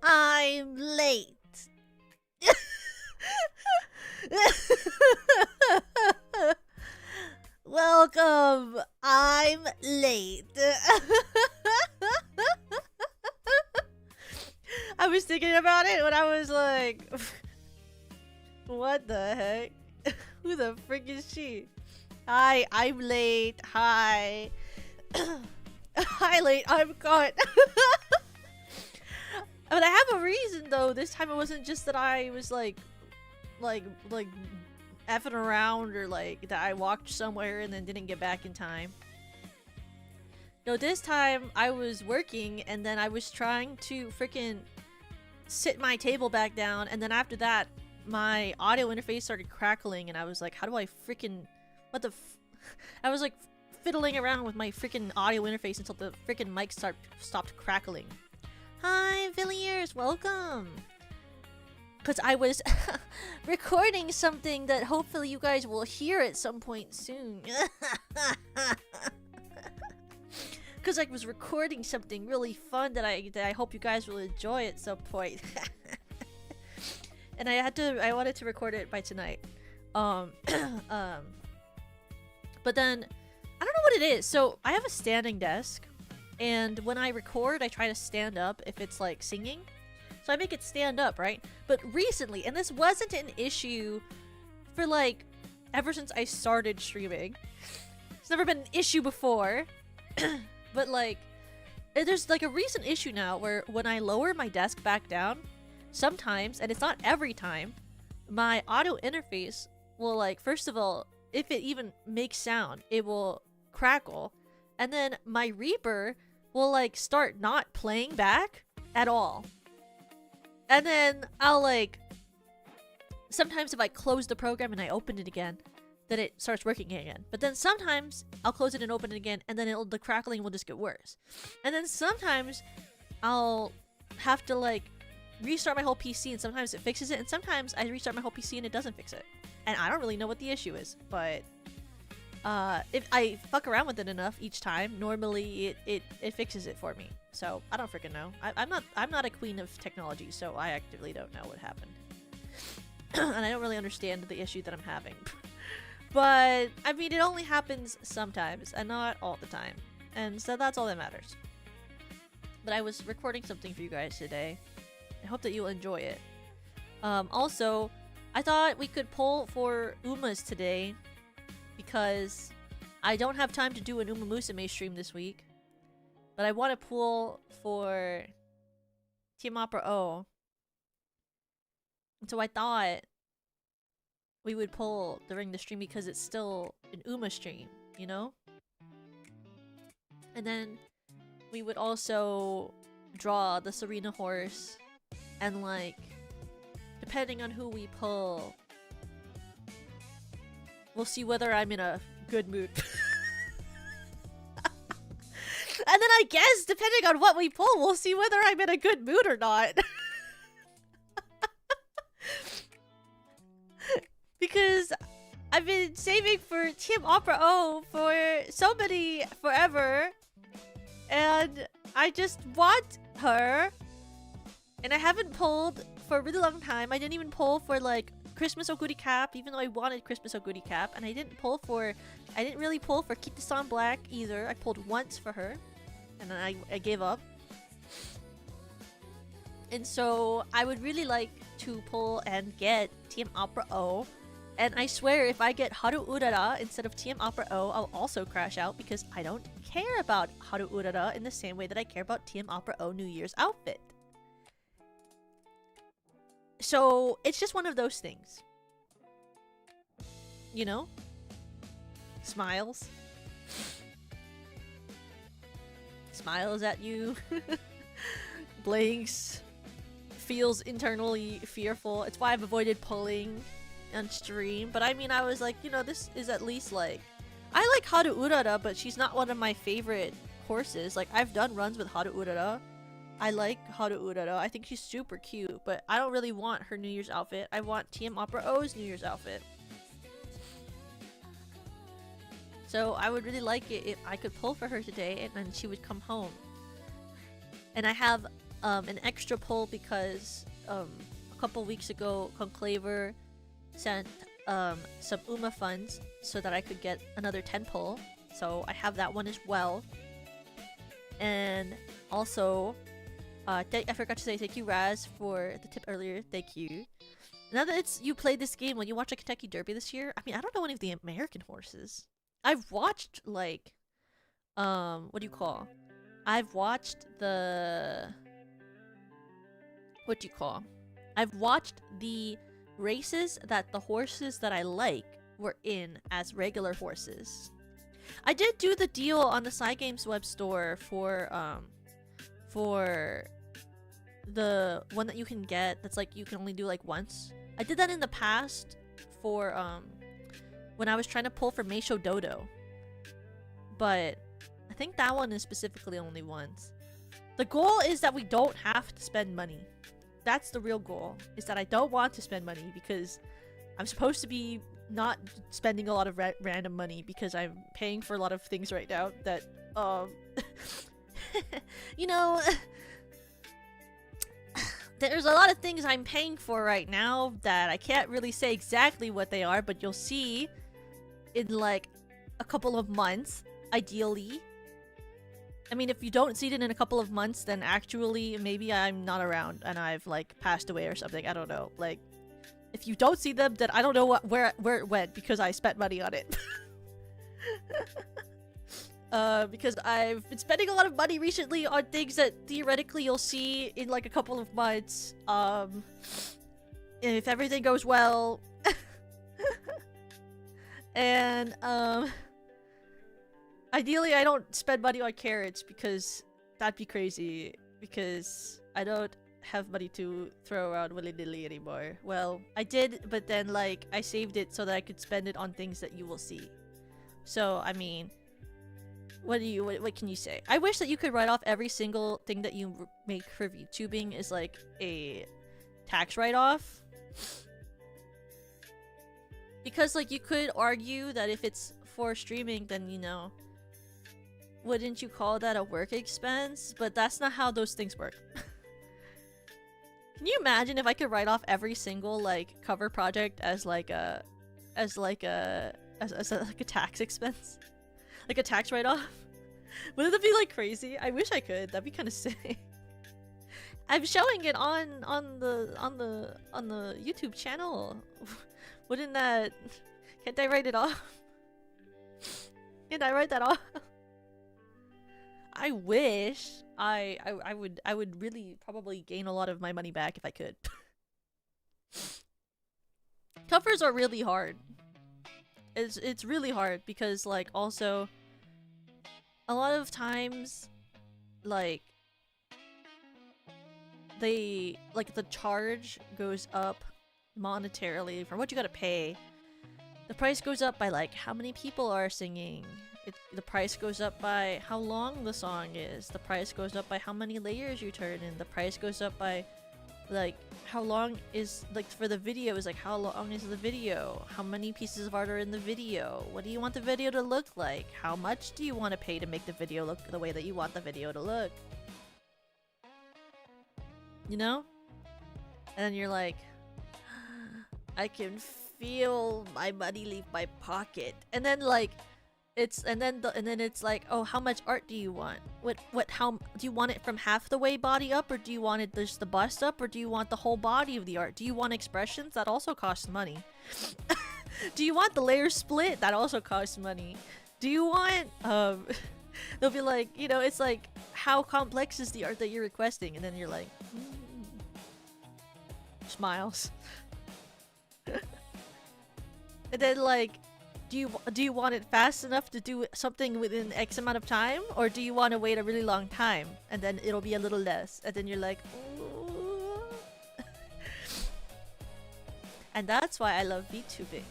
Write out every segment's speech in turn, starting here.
I'm late. Welcome, I'm late. I was thinking about it when I was like, what the heck? Who the frick is she? Hi, I'm late. Hi. Hi, late. I'm caught. But I have a reason though. This time it wasn't just that I was like effing around or like that I walked somewhere and then didn't get back in time. No, this time I was working and then I was trying to freaking sit my table back down, and then after that my audio interface started crackling and I was like, how do I freaking I was like fiddling around with my freaking audio interface until the freaking mic stopped crackling. Hi Villiers, welcome! Because I was recording something that hopefully you guys will hear at some point soon. Because I was recording something really fun that I hope you guys will enjoy at some point. And I wanted to record it by tonight. But then I don't know what it is. So I have a standing desk, and when I record I try to stand up if it's like singing. So I make it stand up, right? But recently, and this wasn't an issue for like ever since I started streaming. It's never been an issue before. But like there's like a recent issue now where when I lower my desk back down, sometimes, and it's not every time, my audio interface will like, first of all, if it even makes sound, it will crackle, and then my Reaper will like start not playing back at all. And then I'll like, sometimes if I close the program and I open it again, then it starts working again. But then sometimes I'll close it and open it again, and then the crackling will just get worse. And then sometimes I'll have to like restart my whole PC, and sometimes it fixes it, and sometimes I restart my whole PC and it doesn't fix it. And I don't really know what the issue is, but if I fuck around with it enough each time, normally it fixes it for me. So I don't freaking know. I'm not a queen of technology, so I actively don't know what happened. And I don't really understand the issue that I'm having. But I mean, it only happens sometimes and not all the time, and so that's all that matters. But I was recording something for you guys today. I hope that you'll enjoy it. Also, I thought we could poll for Umas today because I don't have time to do an Uma Musume stream this week, but I want to poll for Team Opera O. And so I thought we would poll during the stream because it's still an Uma stream, you know? And then we would also draw the Serena horse, and like, depending on who we pull, we'll see whether I'm in a good mood. And then I guess, depending on what we pull, we'll see whether I'm in a good mood or not. Because I've been saving for Team Opera O for forever. And I just want her. And I haven't pulled for a really long time. I didn't even pull for like Christmas Oguri Cap, even though I wanted Christmas Oguri Cap. And I didn't really pull for Kita-san Black either. I pulled once for her, and then I gave up. And so I would really like to pull and get Team Opera O. And I swear, if I get Haru Urara instead of Team Opera O, I'll also crash out because I don't care about Haru Urara in the same way that I care about Team Opera O New Year's outfit. So it's just one of those things. You know? Smiles. Smiles at you. Blinks. Feels internally fearful. It's why I've avoided pulling on stream. But I mean, I was like, you know, this is at least like, I like Haru Urara, but she's not one of my favorite horses. Like, I've done runs with Haru Urara. I like Haru Urara. I think she's super cute, but I don't really want her New Year's outfit. I want Team Opera O's New Year's outfit. So I would really like it if I could pull for her today and then she would come home. And I have an extra pull because a couple weeks ago Conclaver sent some UMA funds so that I could get another 10 pull. So I have that one as well. And also, I forgot to say thank you Raz for the tip earlier. Thank you. Now that you played this game, when you watch a Kentucky Derby this year, I mean, I don't know any of the American horses. I've watched like, what do you call? I've watched the, what do you call? I've watched the races that the horses that I like were in as regular horses. I did do the deal on the Cygames web store for the one that you can get that's like you can only do like once. I did that in the past for when I was trying to pull for Meisho Dodo. But I think that one is specifically only once. The goal is that we don't have to spend money. That's the real goal, is that I don't want to spend money because I'm supposed to be not spending a lot of random money because I'm paying for a lot of things right now that, you know, there's a lot of things I'm paying for right now that I can't really say exactly what they are, but you'll see in like a couple of months, ideally. I mean, if you don't see it in a couple of months, then actually maybe I'm not around and I've like passed away or something. I don't know. Like, if you don't see them, then I don't know where it went because I spent money on it. Because I've been spending a lot of money recently on things that theoretically you'll see in like a couple of months. If everything goes well. And, ideally I don't spend money on carrots because that'd be crazy. Because I don't have money to throw around willy-nilly anymore. Well, I did, but then like I saved it so that I could spend it on things that you will see. So, I mean, what can you say? I wish that you could write off every single thing that you make for VTubing is like a tax write-off. Because like you could argue that if it's for streaming, then you know, wouldn't you call that a work expense? But that's not how those things work. Can you imagine if I could write off every single like cover project as like a tax expense? Like a tax write-off? Wouldn't it be like crazy? I wish I could. That'd be kind of sick. I'm showing it on the YouTube channel. Wouldn't that? Can't I write it off? Can't I write that off? I wish I would really probably gain a lot of my money back if I could. Covers are really hard. It's really hard because like also a lot of times like the charge goes up monetarily for what you gotta pay. The price goes up by like how many people are singing. The price goes up by how long the song is. The price goes up by how many layers you turn in. The price goes up by like how long is like for the video is like how long is the video? How many pieces of art are in the video? What do you want the video to look like? How much do you want to pay to make the video look the way that you want the video to look? You know? And then you're like, I can feel my money leave my pocket. And then like and then it's like, oh, how much art do you want? How do you want it from half the way body up, or do you want it just the bust up, or do you want the whole body of the art? Do you want expressions? That also costs money. Do you want the layers split? That also costs money. Do you want they'll be like, you know, it's like, how complex is the art that you're requesting? And then you're like, smiles. And then like, do you want it fast enough to do something within X amount of time, or do you want to wait a really long time and then it'll be a little less, and then you're like, ooh. And that's why I love VTubing.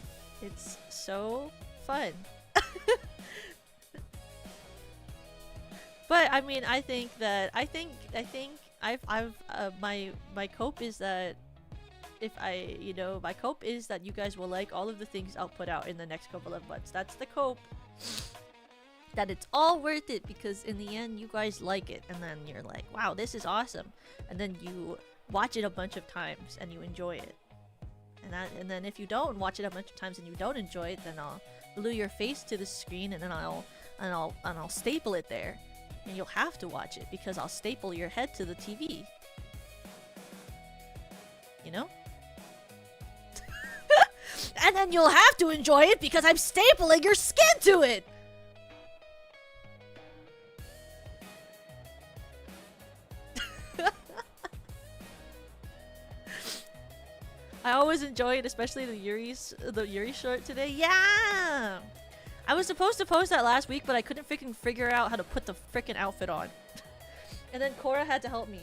It's so fun. But I mean, I think my cope is that my cope is that you guys will like all of the things I'll put out in the next couple of months. That's the cope. that it's all worth it because in the end you guys like it, and then you're like, wow, this is awesome, and then you watch it a bunch of times and you enjoy it. And then if you don't watch it a bunch of times and you don't enjoy it, then I'll glue your face to the screen and then I'll staple it there, and you'll have to watch it because I'll staple your head to the TV. You know? And then you'll have to enjoy it because I'm stapling your skin to it! I always enjoy it, especially the Yuri short today. Yeah! I was supposed to post that last week, but I couldn't freaking figure out how to put the freaking outfit on. And then Cora had to help me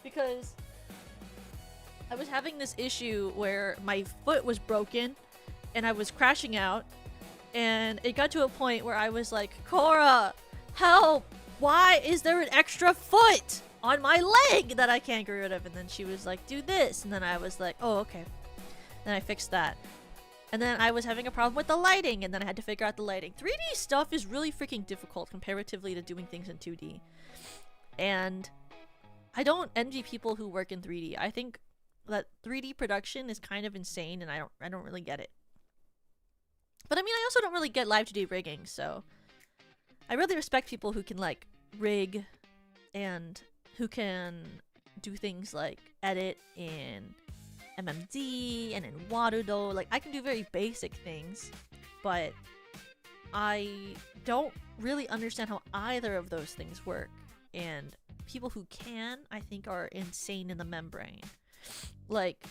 because I was having this issue where my foot was broken and I was crashing out, and it got to a point where I was like, Cora, help! Why is there an extra foot on my leg that I can't get rid of? And then she was like, do this, and then I was like, oh, okay. Then I fixed that. And then I was having a problem with the lighting, and then I had to figure out the lighting. 3D stuff is really freaking difficult comparatively to doing things in 2D. And I don't envy people who work in 3D. I think that 3D production is kind of insane, and I don't really get it. But I mean, I also don't really get live 2D rigging, so I really respect people who can like rig and who can do things like edit in MMD and in Warudo. Like, I can do very basic things, but I don't really understand how either of those things work. And people who can, I think, are insane in the membrane. Like,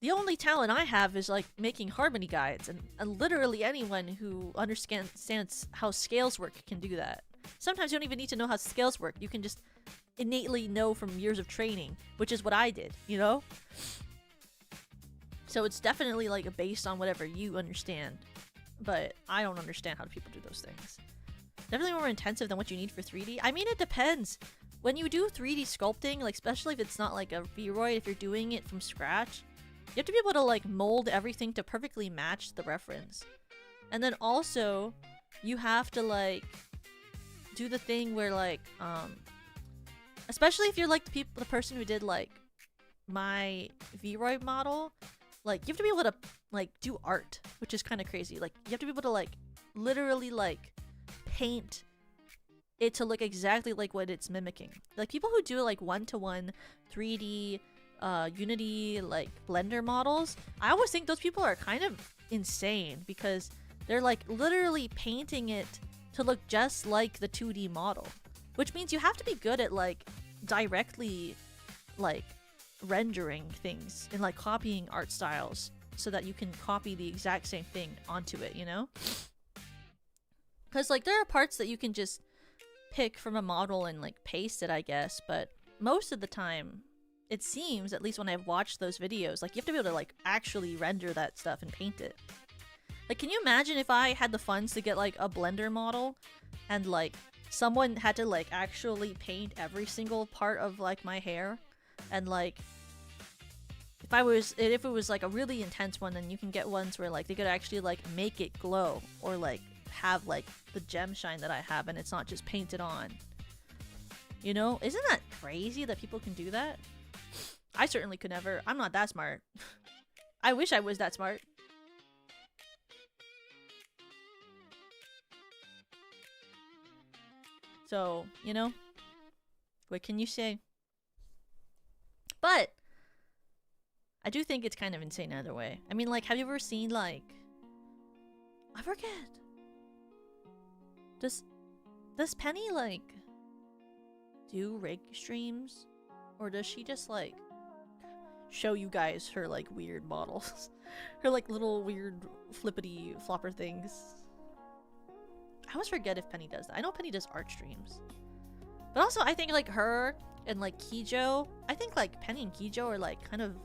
the only talent I have is like making harmony guides, and literally anyone who understands how scales work can do that. Sometimes you don't even need to know how scales work. You can just innately know from years of training, which is what I did, you know? So it's definitely like based on whatever you understand, but I don't understand how people do those things. Definitely more intensive than what you need for 3D. I mean, it depends. When you do 3D sculpting, like especially if it's not like a Vroid, if you're doing it from scratch, you have to be able to like mold everything to perfectly match the reference. And then also, you have to like do the thing where like, especially if you're like the person who did like my Vroid model, like you have to be able to like do art, which is kind of crazy. Like you have to be able to like literally like paint it to look exactly like what it's mimicking. Like people who do like one-to-one 3D Unity like Blender models, I always think those people are kind of insane because they're like literally painting it to look just like the 2D model, which means you have to be good at like directly like rendering things and like copying art styles so that you can copy the exact same thing onto it, you know? Because like there are parts that you can just pick from a model and like paste it, I guess, but most of the time it seems, at least when I've watched those videos, like you have to be able to like actually render that stuff and paint it. Like, can you imagine if I had the funds to get like a Blender model and like someone had to like actually paint every single part of like my hair, and like if it was like a really intense one, then you can get ones where like they could actually like make it glow or like have like the gem shine that I have and it's not just painted on. You know, isn't that crazy that people can do that? I certainly could never. I'm not that smart. I wish I was that smart. So, you know, what can you say? But I do think it's kind of insane either way. I mean, like, have you ever seen, like, I forget. Does Penny, like, do rig streams? Or does she just, like, show you guys her, like, weird models? Her, like, little weird flippity flopper things. I always forget if Penny does that. I know Penny does art streams. But also, I think, like, her and, like, Kijo, I think, like, Penny and Kijo are, like, kind of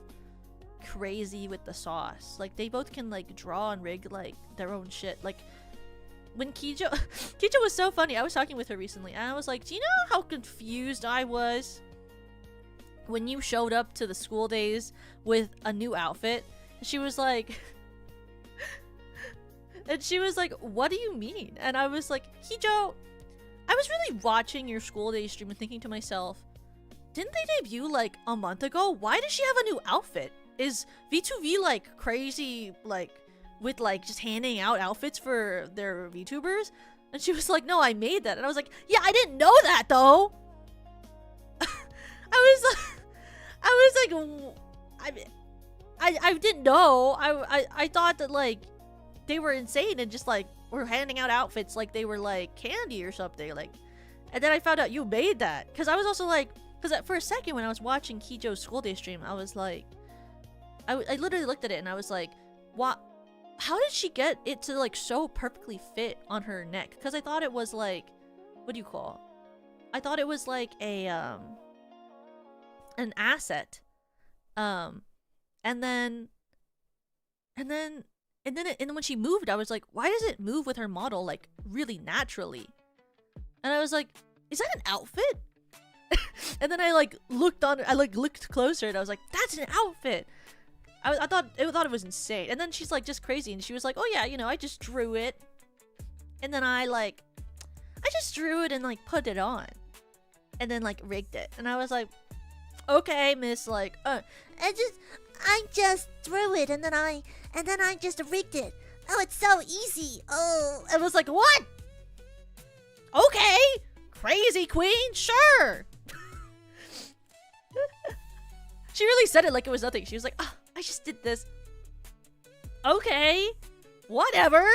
crazy with the sauce. Like, they both can, like, draw and rig, like, their own shit. Like, when Kijo was so funny. I was talking with her recently and I was like, do you know how confused I was when you showed up to the school days with a new outfit? She was like And she was like, what do you mean? And I was like, Hijo, I was really watching your school day stream and thinking to myself, didn't they debut like a month ago? Why does she have a new outfit? Is V2V like crazy, like with like just handing out outfits for their VTubers? And she was like, no, I made that. And I was like, yeah, I didn't know that though. I was like, I didn't know. I thought that like they were insane and just like were handing out outfits like they were like candy or something. Like, and then I found out you made that. Because I was also like, because for a second when I was watching Kijo's school day stream, I was like, I literally looked at it and I was like, what? How did she get it to like so perfectly fit on her neck? Because I thought it was like, what do you call? I thought it was like a an asset, and then when she moved, I was like, why does it move with her model like really naturally? And I was like, is that an outfit? And then I looked closer and I was like, that's an outfit. I thought it was insane. And then she's like just crazy and she was like, oh yeah, you know, I just drew it. And then I just drew it and like put it on. And then like rigged it. And I was like, okay, miss, like, I just drew it and then I just rigged it. Oh, it's so easy. Oh, I was like, what? Okay, crazy queen, sure. She really said it like it was nothing. She was like, oh, I just did this. Okay, whatever.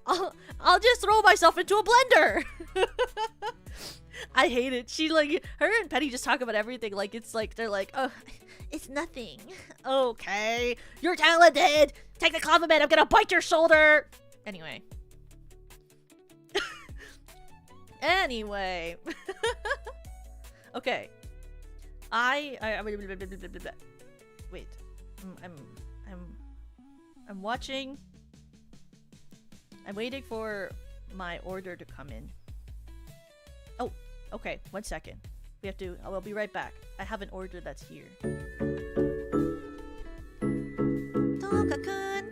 I'll just throw myself into a blender. I hate it. She like, her and Penny just talk about everything like it's like they're like, oh, it's nothing. Okay, you're talented. Take the compliment. I'm gonna bite your shoulder. Anyway. Anyway. Okay. I wait. I'm watching. I'm waiting for my order to come in. Oh, okay. 1 second. We have to. I'll be right back. I have an order that's here. Toka-kun.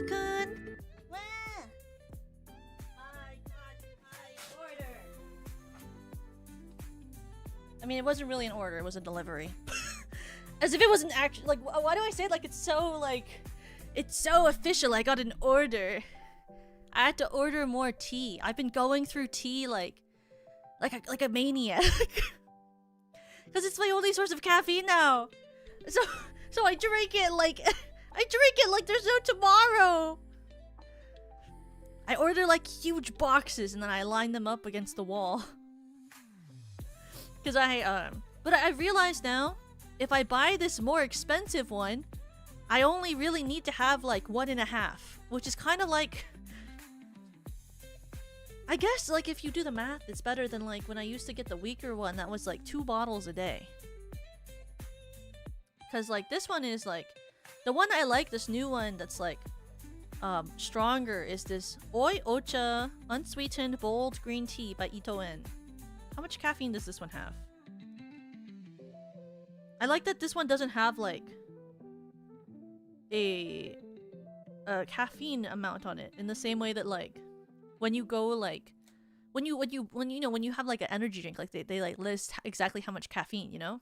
Mocha-kun. I mean, it wasn't really an order, it was a delivery. As if it wasn't actually, like, why do I say it like it's so, like, it's so official? I got an order. I had to order more tea. I've been going through tea like a maniac. Because it's my only source of caffeine now. So I drink it like, there's no tomorrow. I order like huge boxes and then I line them up against the wall. Because but I realize now, if I buy this more expensive one, I only really need to have like 1.5, which is kind of like, I guess like if you do the math, it's better than like when I used to get the weaker one that was like 2 bottles a day. Because like this one is like, the one I like, this new one that's like stronger, is this Oi Ocha Unsweetened Bold Green Tea by Ito-en. How much caffeine does this one have? I like that this one doesn't have like a caffeine amount on it, in the same way that like when you go like when you have like an energy drink, like they like list exactly how much caffeine, you know?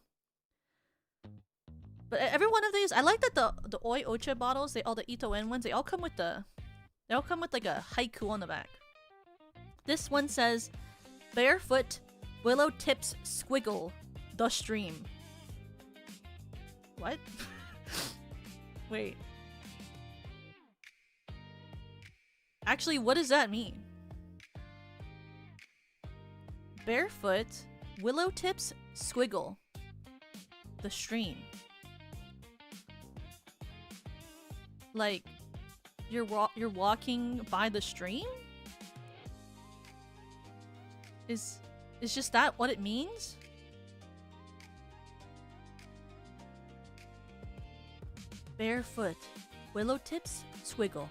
But every one of these, I like that the Oi Ocha bottles, all the Ito-en ones, they all come with like a haiku on the back. This one says, "Barefoot Willow Tips Squiggle the Stream." What? Wait. Actually, what does that mean? Barefoot Willow Tips Squiggle the Stream. Like, you're walking by the stream? Is just that what it means? Barefoot Willow Tips Squiggle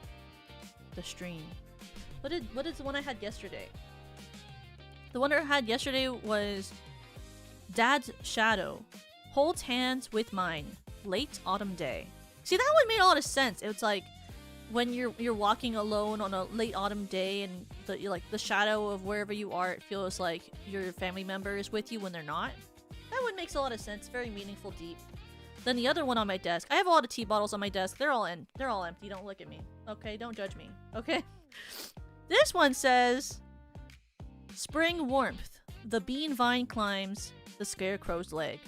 the Stream. What is the one I had yesterday? The one I had yesterday was Dad's Shadow Holds Hands with Mine Late Autumn Day. See, that one made a lot of sense. It's like when you're walking alone on a late autumn day, and the shadow of wherever you are, it feels like your family member is with you when they're not. That one makes a lot of sense. Very meaningful, deep. Then the other one on my desk. I have a lot of tea bottles on my desk. They're all empty. Don't look at me. Okay, don't judge me. Okay. This one says, "Spring warmth. The bean vine climbs the scarecrow's leg."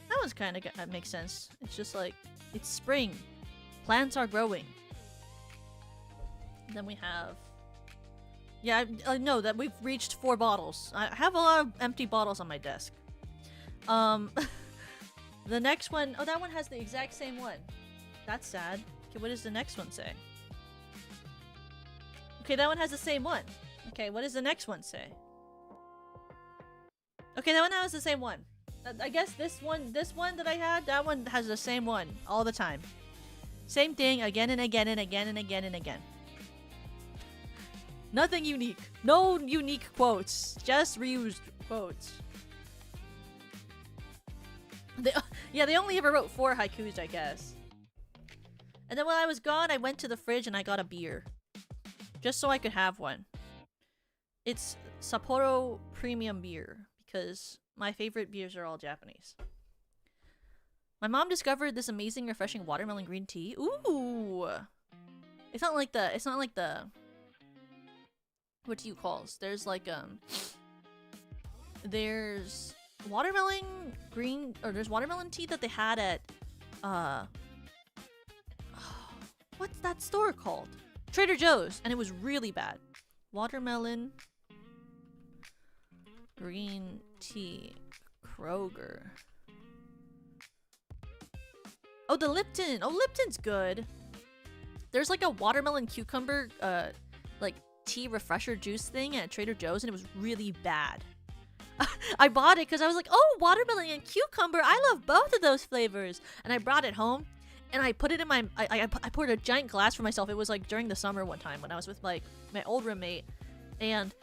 That one's kind of that makes sense. It's just like, it's spring. Plants are growing. Then we have... Yeah, I know that we've reached 4 bottles. I have a lot of empty bottles on my desk. The next one... Oh, that one has the exact same one. That's sad. Okay, what does the next one say? Okay, that one has the same one. Okay, what does the next one say? Okay, that one has the same one. I guess this one that I had, that one has the same one all the time. Same thing again and again and again and again and again. Nothing unique. No unique quotes. Just reused quotes. They only ever wrote 4 haikus, I guess. And then when I was gone, I went to the fridge and I got a beer. Just so I could have one. It's Sapporo Premium Beer, because my favorite beers are all Japanese. My mom discovered this amazing, refreshing watermelon green tea. Ooh! It's not like the... What do you call it? There's like, there's watermelon green... Or there's watermelon tea that they had at, what's that store called? Trader Joe's. And it was really bad. Watermelon green tea, Kroger. Oh, the Lipton. Oh, Lipton's good. There's like a watermelon cucumber like tea refresher juice thing at Trader Joe's, and it was really bad. I bought it because I was like, oh, watermelon and cucumber, I love both of those flavors. And I brought it home and I put it in my I poured a giant glass for myself. It was like during the summer one time when I was with like my old roommate, and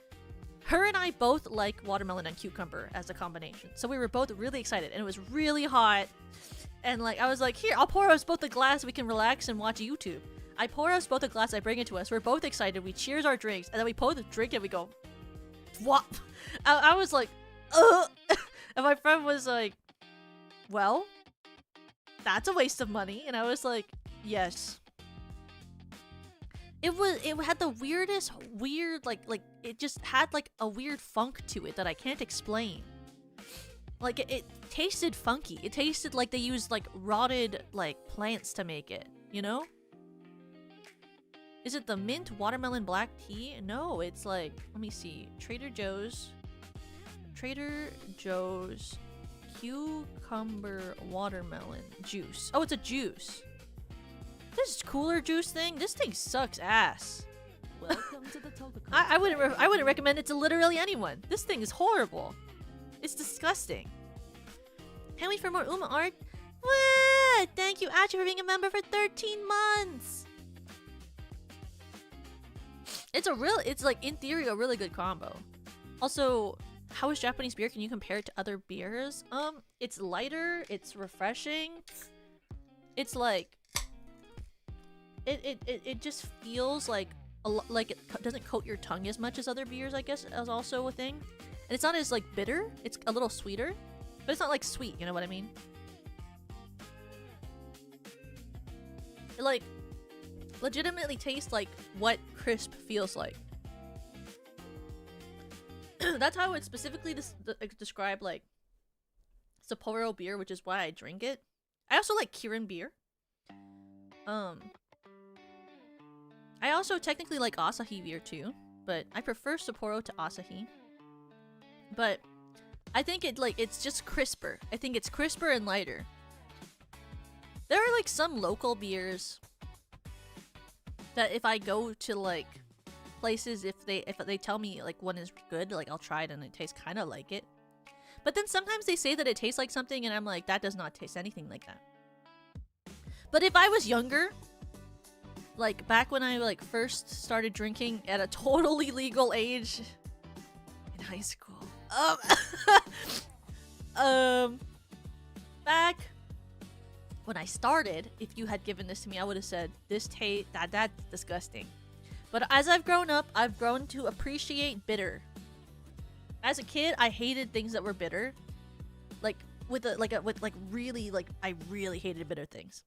her and I both like watermelon and cucumber as a combination. So we were both really excited, and it was really hot. And like I was like, here, I'll pour us both a glass so we can relax and watch YouTube. I pour us both a glass, I bring it to us, we're both excited, we cheers our drinks, and then we both drink it, we go, what? I was like, ugh! And my friend was like, well, that's a waste of money. And I was like, yes. It had the weirdest, like, it just had, like, a weird funk to it that I can't explain. Like, it tasted funky. It tasted like they used, like, rotted, like, plants to make it, you know? Is it the mint watermelon black tea? No, it's like, let me see. Trader Joe's cucumber watermelon juice. Oh, it's a juice. This cooler juice thing, this thing sucks ass. Welcome to the Toga I wouldn't recommend it to literally anyone. This thing is horrible. It's disgusting. Can't wait for more Uma art. Wah! Thank you, Achi, for being a member for 13 months. It's like, in theory, a really good combo. Also, how is Japanese beer? Can you compare it to other beers? It's lighter, it's refreshing. It's like, it just feels like it doesn't coat your tongue as much as other beers, I guess, as also a thing. And it's not as, like, bitter. It's a little sweeter, but it's not, like, sweet, you know what I mean? It, like, legitimately tastes like what crisp feels like. That's how I would specifically describe, like, Sapporo beer, which is why I drink it. I also like Kirin beer. I also technically like Asahi beer too, but I prefer Sapporo to Asahi. But I think it's just crisper. I think it's crisper and lighter. There are, like, some local beers that if I go to, like, places, if they tell me, like, one is good, like, I'll try it and it tastes kind of like it. But then sometimes they say that it tastes like something and I'm like, that does not taste anything like that. But if I was younger, like, back when I, like, first started drinking at a totally legal age in high school. Back when I started, if you had given this to me, I would have said, that's disgusting. But as I've grown up, I've grown to appreciate bitter. As a kid, I hated things that were bitter. Like, I really hated bitter things.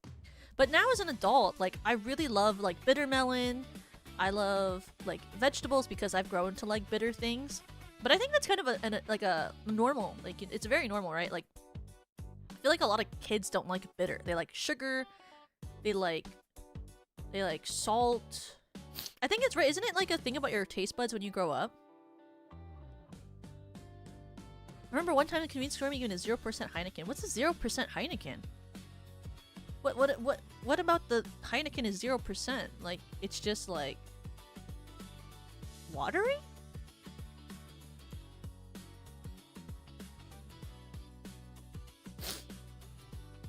But now as an adult, like, I really love, like, bitter melon. I love, like, vegetables because I've grown to like bitter things. But I think that's kind of a normal, like, it's very normal, right? Like, I feel like a lot of kids don't like bitter. They like sugar. They like salt. I think it's right. Isn't it like a thing about your taste buds when you grow up? I remember one time in the convenience store me giving a 0% Heineken. What's a 0% Heineken? What about the Heineken is 0%? Like, it's just like watery?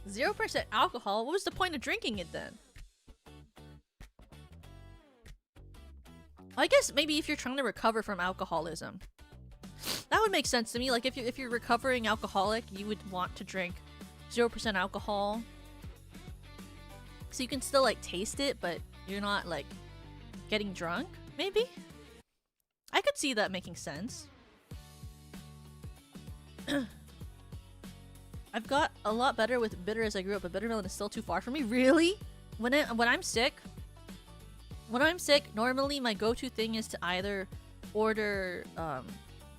%0 alcohol? What was the point of drinking it then? I guess maybe if you're trying to recover from alcoholism. That would make sense to me. Like, if you're recovering alcoholic, you would want to drink 0% alcohol. So you can still, like, taste it, but you're not, like, getting drunk, maybe? I could see that making sense. I've got a lot better with bitter as I grew up, but bitter melon is still too far for me. Really? When I'm sick, normally my go-to thing is to either order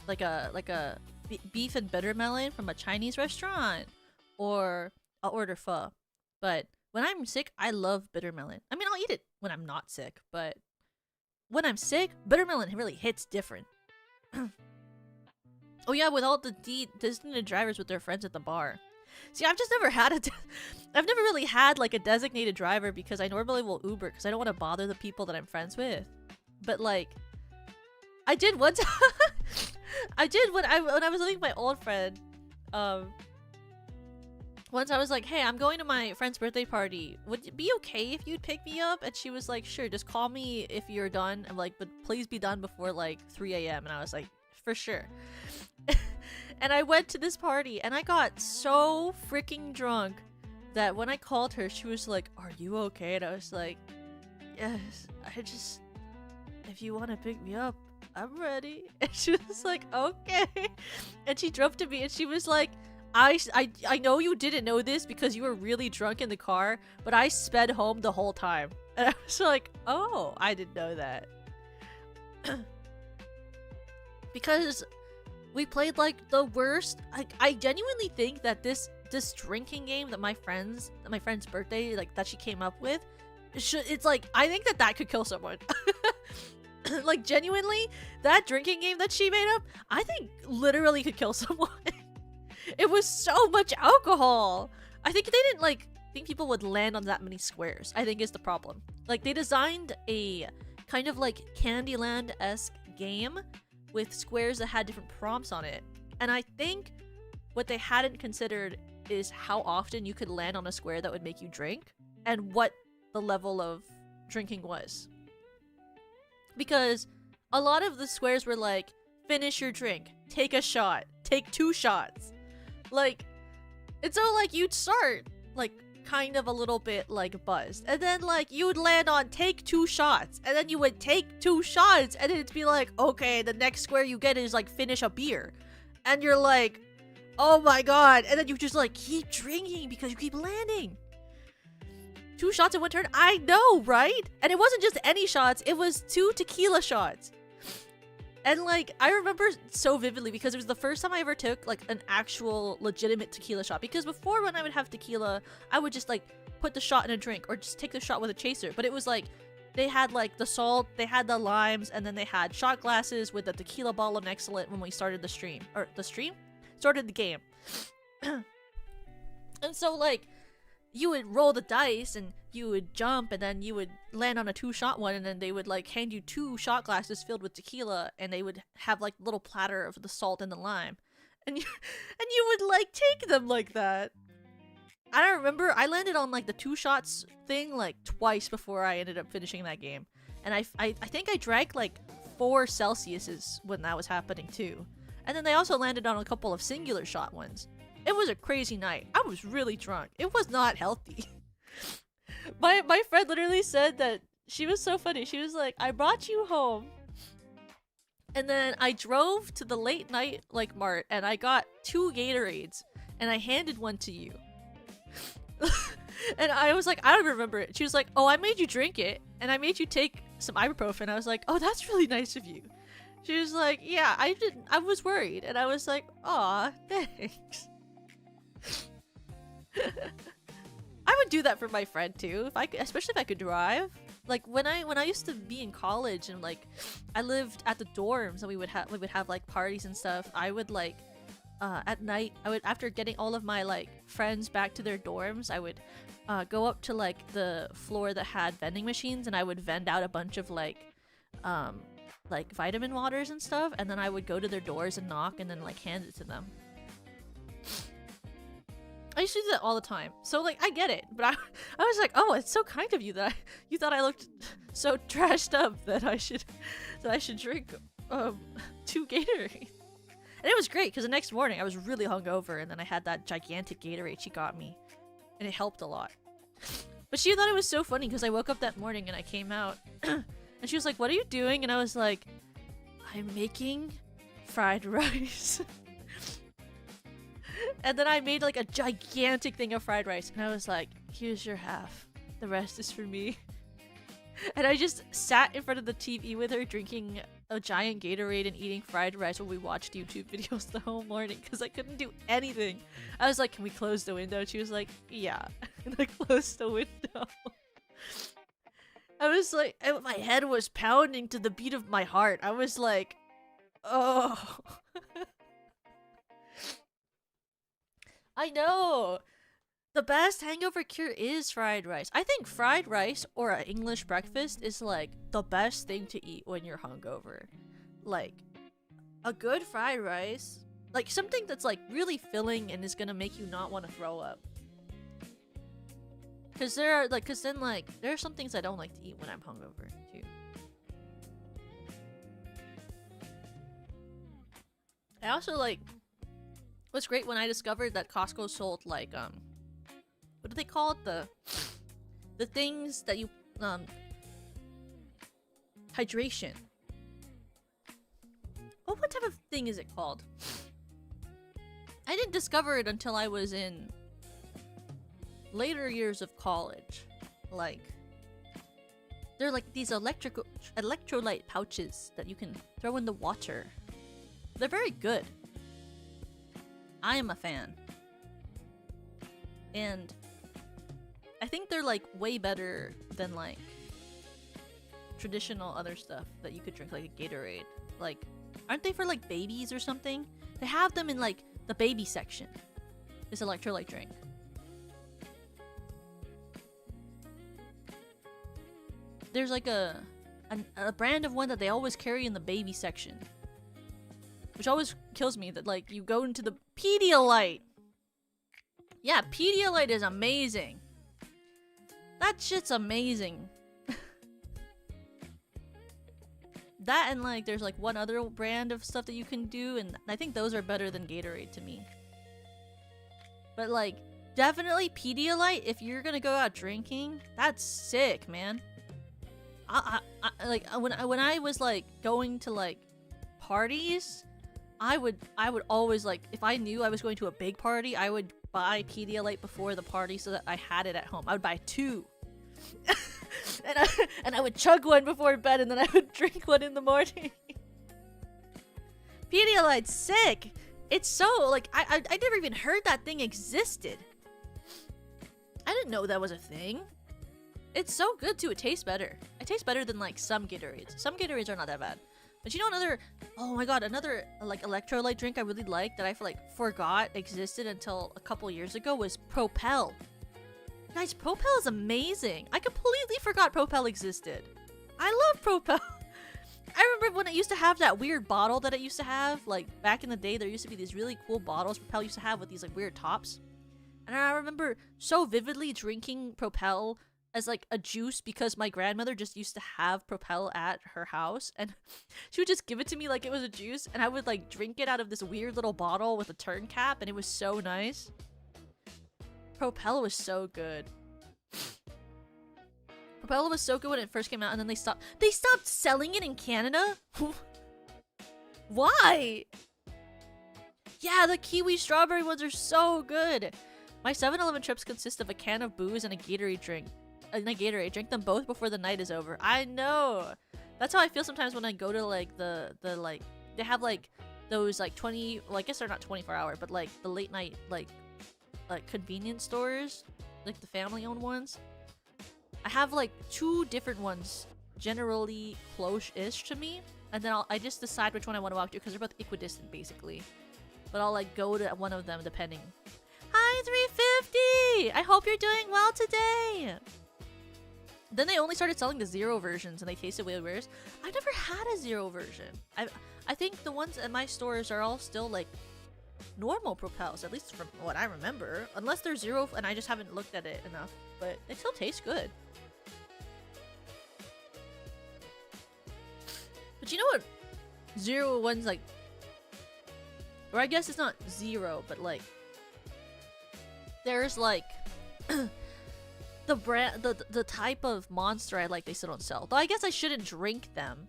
like a beef and bitter melon from a Chinese restaurant, or I'll order pho. But when I'm sick, I love bitter melon. I mean, I'll eat it when I'm not sick, but when I'm sick, bitter melon really hits different. Oh yeah, with all the designated drivers with their friends at the bar. See, I've just never had I've never really had, like, a designated driver because I normally will Uber because I don't want to bother the people that I'm friends with. But, like, I did one time. I did when I was living with my old friend. Once I was like, hey, I'm going to my friend's birthday party. Would it be okay if you'd pick me up? And she was like, sure, just call me if you're done. I'm like, but please be done before, like, 3 a.m. And I was like, for sure. And I went to this party and I got so freaking drunk that when I called her, she was like, are you okay? And I was like, yes, if you want to pick me up, I'm ready. And she was like, okay. And she drove to me and she was like, I know you didn't know this because you were really drunk in the car, but I sped home the whole time. And I was like, oh, I didn't know that. Because we played like the worst. I genuinely think that this drinking game that my friend's birthday, like that she came up with, it's like, I think that could kill someone. Like genuinely, that drinking game that she made up, I think literally could kill someone. It was so much alcohol. I think they didn't think people would land on that many squares, I think is the problem. Like they designed a kind of like Candyland-esque game with squares that had different prompts on it. And I think what they hadn't considered is how often you could land on a square that would make you drink and what the level of drinking was. Because a lot of the squares were like, finish your drink, take a shot, take 2 shots. Like, and so like you'd start like kind of a little bit like buzzed, and then like you would land on take 2 shots, and then you would take 2 shots, and then it'd be like, okay, the next square you get is like finish a beer, and you're like, oh my god, and then you just like keep drinking because you keep landing. 2 shots in one turn, I know, right? And it wasn't just any shots, it was 2 tequila shots. And like, I remember so vividly because it was the first time I ever took like an actual legitimate tequila shot. Because before, when I would have tequila, I would just like put the shot in a drink or just take the shot with a chaser. But it was like, they had like the salt, they had the limes, and then they had shot glasses with the tequila bottle next to it when we started the stream. Or the stream? Started the game. And so like, you would roll the dice and you would jump and then you would land on a 2-shot one, and then they would like hand you 2 shot glasses filled with tequila, and they would have like little platter of the salt and the lime, and you would like take them like that. I don't remember, I landed on like the 2 shots thing like twice before I ended up finishing that game. And I think I drank like 4 Celsiuses when that was happening too. And then they also landed on a couple of singular shot ones. It was a crazy night. I was really drunk. It was not healthy. My friend literally said that she was so funny. She was like, I brought you home, and then I drove to the late night like mart, and I got 2 Gatorades, and I handed one to you. And I was like, I don't remember it. She was like, oh, I made you drink it, and I made you take some ibuprofen. I was like, oh, that's really nice of you. She was like, yeah, I was worried, and I was like, aw, thanks. I would do that for my friend too, especially if I could drive. Like when I used to be in college and like I lived at the dorms, and we would have like parties and stuff. I would like at night, after getting all of my like friends back to their dorms, I would go up to like the floor that had vending machines, and I would vend out a bunch of like vitamin waters and stuff, and then I would go to their doors and knock and then like hand it to them. I used to do that all the time. So like, I get it, but I was like, oh, it's so kind of you that you thought I looked so trashed up that I should drink 2 Gatorade. And it was great because the next morning I was really hungover, and then I had that gigantic Gatorade she got me, and it helped a lot. But she thought it was so funny because I woke up that morning and I came out and she was like, what are you doing? And I was like, I'm making fried rice. And then I made like a gigantic thing of fried rice, and I was like, here's your half, the rest is for me. And I just sat in front of the TV with her drinking a giant Gatorade and eating fried rice while we watched YouTube videos the whole morning because I couldn't do anything. I was like, can we close the window? And she was like, yeah. And I closed the window. I was like, my head was pounding to the beat of my heart. I was like, oh. I know! The best hangover cure is fried rice. I think fried rice or an English breakfast is like the best thing to eat when you're hungover. Like, a good fried rice, like something that's like really filling and is gonna make you not want to throw up. Cause there are some things I don't like to eat when I'm hungover too. I also like, what's great when I discovered that Costco sold like what do they call it, the things that you hydration. Oh, what type of thing is it called? I didn't discover it until I was in later years of college. Like, they're like these electrolyte pouches that you can throw in the water. They're very good. I am a fan. And I think they're like way better than like traditional other stuff that you could drink, like a Gatorade. Like, aren't they for like babies or something? They have them in like the baby section. This electrolyte drink. There's like a brand of one that they always carry in the baby section, which always kills me. That like you go into the Pedialyte. Yeah, Pedialyte is amazing. That shit's amazing. That and like there's like one other brand of stuff that you can do, and I think those are better than Gatorade to me. But like definitely Pedialyte, if you're gonna go out drinking, that's sick, man. I like when I was like going to like parties, I would always like, if I knew I was going to a big party, I would buy Pedialyte before the party so that I had it at home. I would buy 2. and I would chug one before bed, and then I would drink one in the morning. Pedialyte's sick. It's so like I never even heard that thing existed. I didn't know that was a thing. It's so good too. It tastes better. It tastes better than like some Gatorades. Some Gatorades are not that bad. But you know another, oh my god, another like electrolyte drink I really like that I forgot existed until a couple years ago was Propel. Guys, Propel is amazing. I completely forgot Propel existed. I love Propel. I remember when it used to have that weird bottle that it used to have. Like back in the day, there used to be these really cool bottles Propel used to have with these like weird tops. And I remember so vividly drinking Propel as like a juice because my grandmother just used to have Propel at her house, and she would just give it to me like it was a juice, and I would like drink it out of this weird little bottle with a turn cap, and it was so nice. Propel was so good. Propel was so good when it first came out, and then they stopped selling it in Canada. Why? Yeah, the kiwi strawberry ones are so good. My 7-Eleven trips consist of a can of booze and a Gatorade drink. Drink them both before the night is over. I know. That's how I feel sometimes when I go to like the like they have like those like 20, well I guess they're not 24-hour, but like the late night like convenience stores, like the family owned ones. I have like 2 different ones generally close-ish to me, and then I just decide which one I want to walk to because they're both equidistant basically. But I'll like go to one of them depending. Hi 350! I hope you're doing well today! Then they only started selling the 0 versions, and they tasted way worse. I've never had a 0 version. I think the ones at my stores are all still like normal Propels, at least from what I remember. Unless they're 0, and I just haven't looked at it enough. But they still taste good. But you know what 0 ones like... Or I guess it's not 0, but like... There's like... the brand, the type of Monster I like, they still don't sell. Though I guess I shouldn't drink them.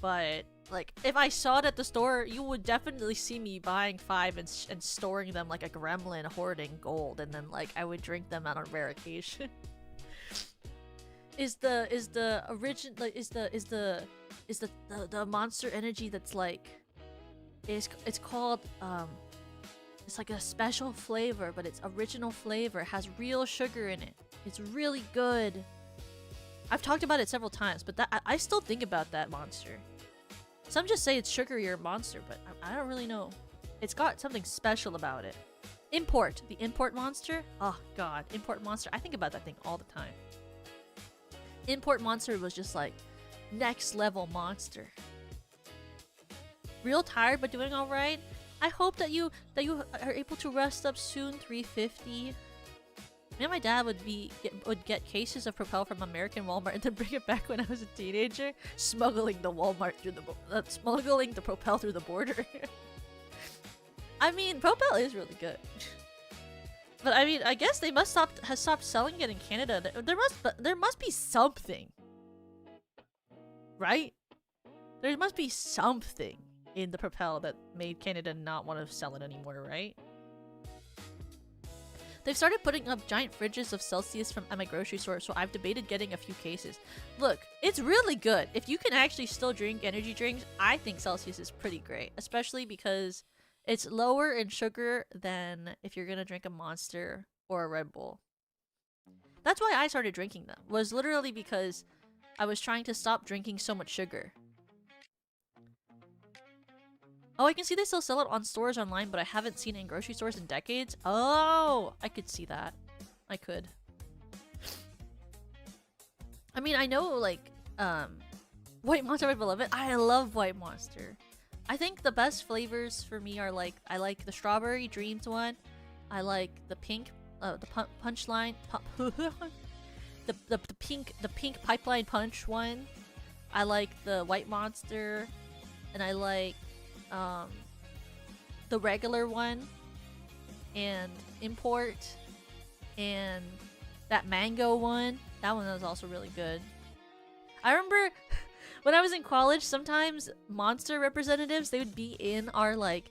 But like, if I saw it at the store, you would definitely see me buying 5 and storing them like a gremlin hoarding gold, and then like I would drink them on a rare occasion. Is the origin like is the Monster Energy that's like it's called it's like a special flavor, but it's original flavor. It has real sugar in it. It's really good. I've talked about it several times, but I still think about that Monster. Some just say it's sugarier Monster, but I don't really know. It's got something special about it. Import. The Import Monster? Oh god, Import Monster. I think about that thing all the time. Import Monster was just like next level monster. Real tired but doing alright? I hope that you are able to rest up soon, 350. Me and my dad would get cases of Propel from American Walmart and then bring it back when I was a teenager, smuggling the Propel through the border. I mean, Propel is really good. But I mean, I guess they must have stopped selling it in Canada. There must be something. right? There must be something in the Propel that made Canada not want to sell it anymore, right? They've started putting up giant fridges of Celsius at my grocery store, so I've debated getting a few cases. Look, it's really good. If you can actually still drink energy drinks, I think Celsius is pretty great, especially because it's lower in sugar than if you're gonna drink a Monster or a Red Bull. That's why I started drinking them, was literally because I was trying to stop drinking so much sugar. Oh, I can see they still sell it on stores online, but I haven't seen it in grocery stores in decades. Oh, I could see that. I could. I mean, I know, like, White Monster, I love it. I love White Monster. I think the best flavors for me are, like, I like the Strawberry Dreams one. I like the pink, punchline, the pink Pipeline Punch one. I like the White Monster, and I like the regular one, and Import, and that mango one. That one was also really good. I remember when I was in college, sometimes Monster representatives, they would be in our, like,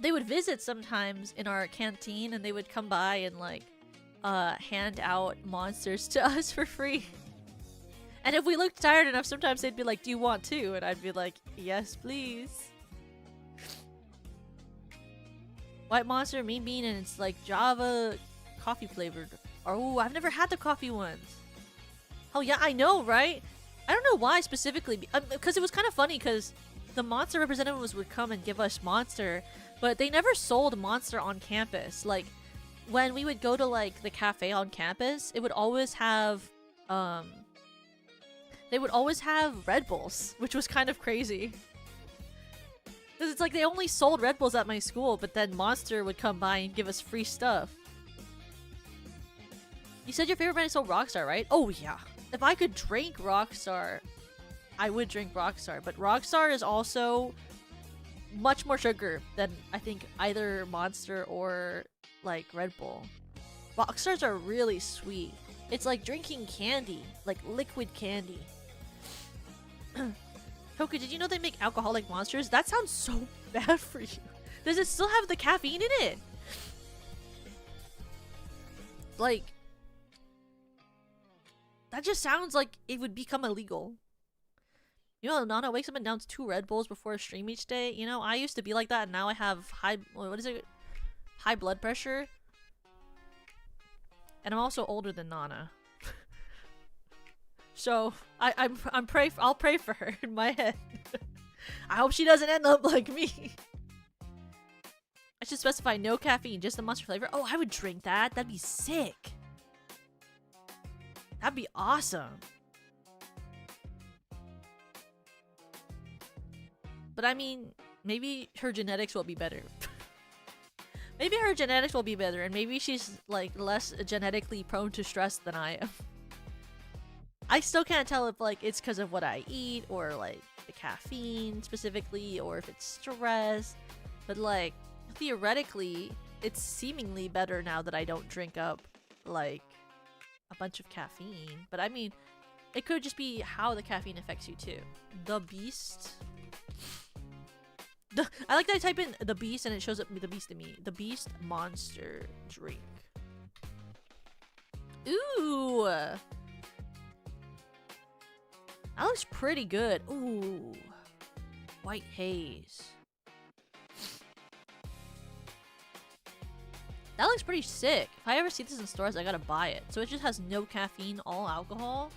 they would visit sometimes in our canteen, and they would come by and, like, hand out Monsters to us for free. And if we looked tired enough, sometimes they'd be like, do you want two? And I'd be like, yes, please. White Monster, Mean Bean, and it's like Java coffee flavored. Oh, I've never had the coffee ones. Oh yeah, I know, right? I don't know why specifically. Because it was kind of funny because the Monster representatives would come and give us Monster, but they never sold Monster on campus. Like, when we would go to, like, the cafe on campus, it would always have, they would always have Red Bulls, which was kind of crazy. Because it's like they only sold Red Bulls at my school, but then Monster would come by and give us free stuff. You said your favorite brand is still Rockstar, right? Oh yeah. If I could drink Rockstar, I would drink Rockstar. But Rockstar is also much more sugar than, I think, either Monster or, like, Red Bull. Rockstars are really sweet. It's like drinking candy, like liquid candy. Toku, did you know they make alcoholic Monsters? That sounds so bad for you. Does it still have the caffeine in it? Like, that just sounds like it would become illegal. You know, Nana wakes up and downs 2 Red Bulls before a stream each day. You know, I used to be like that, and now I have high blood pressure. And I'm also older than Nana. So I'll pray for her in my head. I hope she doesn't end up like me. I should specify no caffeine, just the Monster flavor. Oh, I would drink that. That'd be sick. That'd be awesome. But I mean, maybe her genetics will be better. Maybe her genetics will be better, and maybe she's, like, less genetically prone to stress than I am. I still can't tell if, like, it's because of what I eat, or, like, the caffeine specifically, or if it's stress. But, like, theoretically, it's seemingly better now that I don't drink up, like, a bunch of caffeine. But I mean, it could just be how the caffeine affects you too. The Beast. I like that I type in the Beast and it shows up the Beast to me. The Beast Monster drink. Ooh. That looks pretty good. Ooh. White haze. That looks pretty sick. If I ever see this in stores, I gotta buy it. So it just has no caffeine, all alcohol.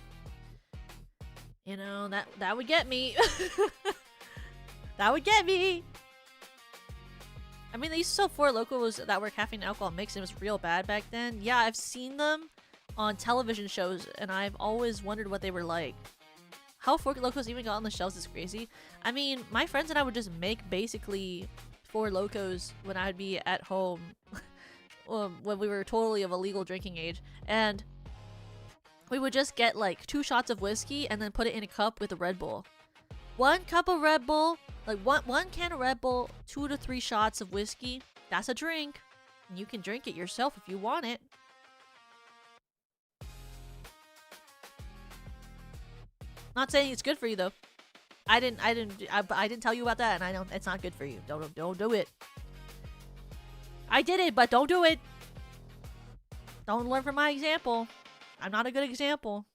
You know, that would get me. That would get me. I mean, they used to sell Four Locos that were caffeine and alcohol mixed, and it was real bad back then. Yeah, I've seen them on television shows, and I've always wondered what they were like. How Four Locos even got on the shelves is crazy. I mean, my friends and I would just make basically Four Locos when I would be at home when we were totally of a legal drinking age, and we would just get like 2 shots of whiskey and then put it in a cup with a Red Bull. 1 cup of Red Bull, like one can of Red Bull, 2 to 3 shots of whiskey. That's a drink. And you can drink it yourself if you want it. Not saying it's good for you though. I didn't tell you about that, and I don't. It's not good for you. Don't do it. I did it, but don't do it. Don't learn from my example. I'm not a good example.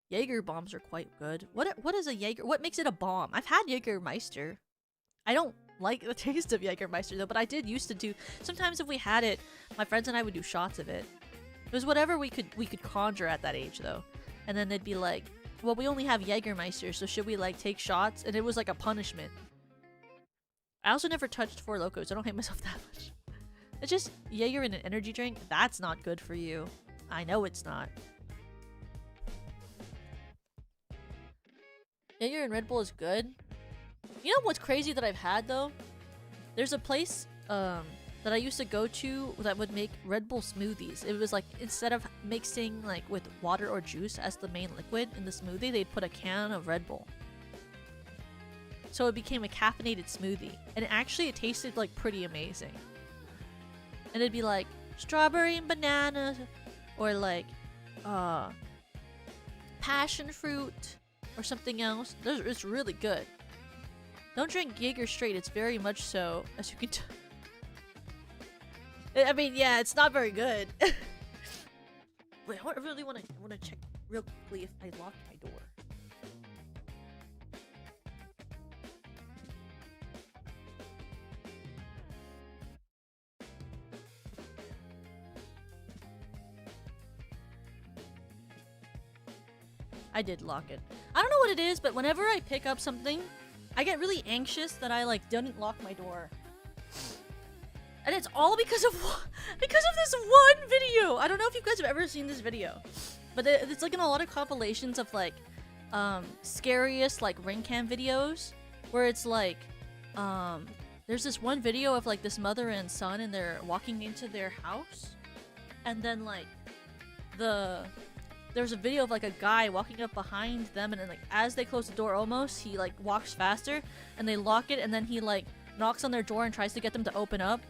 Jaeger bombs are quite good. What is a Jaeger? What makes it a bomb? I've had Jägermeister. I don't like the taste of Jägermeister though, but I did used to do. Sometimes if we had it, my friends and I would do shots of it. It was whatever we could conjure at that age though. And then they'd be like, well, we only have Jägermeister, so should we like take shots? And it was like a punishment. I also never touched Four Locos. I don't hate myself that much. It's just Jaeger in an energy drink. That's not good for you. I know it's not. Jaeger and Red Bull is good. You know what's crazy that I've had though? There's a place that I used to go to that would make Red Bull smoothies. It was like, instead of mixing like with water or juice as the main liquid in the smoothie, they'd put a can of Red Bull. So it became a caffeinated smoothie. And it tasted like pretty amazing. And it'd be like strawberry and banana, or like passion fruit or something else. It's really good. Don't drink Jaeger straight. It's very much so, as you can tell. I mean, yeah, it's not very good. Wait, I really want to check real quickly if I locked my door. I did lock it. I don't know what it is, but whenever I pick up something, I get really anxious that I like didn't lock my door. And it's all because of this one video. I don't know if you guys have ever seen this video, but it's like in a lot of compilations of like scariest like ring cam videos, where it's like there's this one video of like this mother and son, and they're walking into their house, and then like there's a video of like a guy walking up behind them, and then like as they close the door almost, he like walks faster and they lock it, and then he like knocks on their door and tries to get them to open up.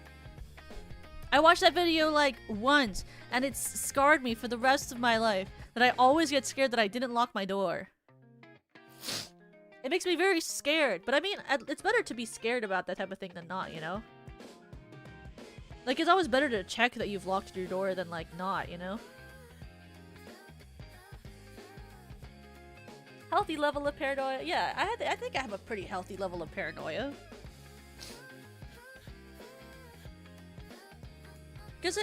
I watched that video like once, and it's scarred me for the rest of my life that I always get scared that I didn't lock my door. It makes me very scared, but I mean, it's better to be scared about that type of thing than not, you know? Like, it's always better to check that you've locked your door than like not, you know? Healthy level of paranoia? Yeah, I think I have a pretty healthy level of paranoia. Because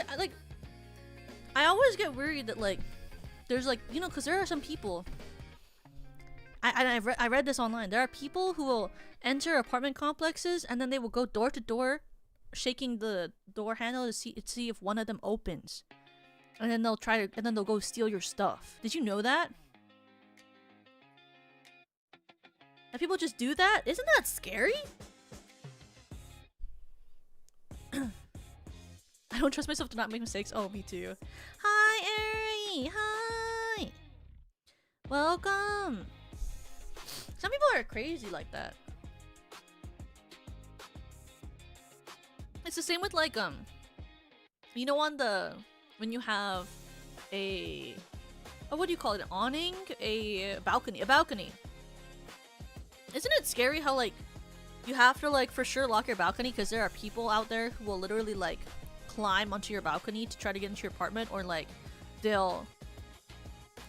I always get worried that like, there's like, you know, because there are some people, I read this online, there are people who will enter apartment complexes and then they will go door to door, shaking the door handle to see if one of them opens. And then they'll go steal your stuff. Did you know that? And people just do that? Isn't that scary? I don't trust myself to not make mistakes. Oh, me too. Hi, Eri! Hi! Welcome! Some people are crazy like that. It's the same with like, you know, when you have a, what do you call it? An awning? A balcony. Isn't it scary how like, you have to like for sure lock your balcony because there are people out there who will literally like climb onto your balcony to try to get into your apartment, or like they'll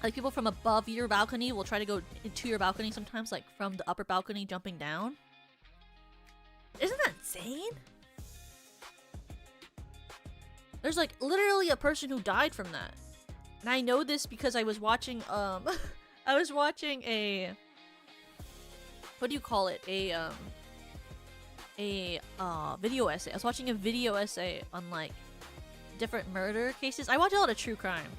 like people from above your balcony will try to go into your balcony sometimes, like from the upper balcony jumping down. Isn't that insane? There's like literally a person who died from that, and I know this because I was watching I was watching a, what do you call it, a video essay. I was watching a video essay on like different murder cases. I watch a lot of true crime.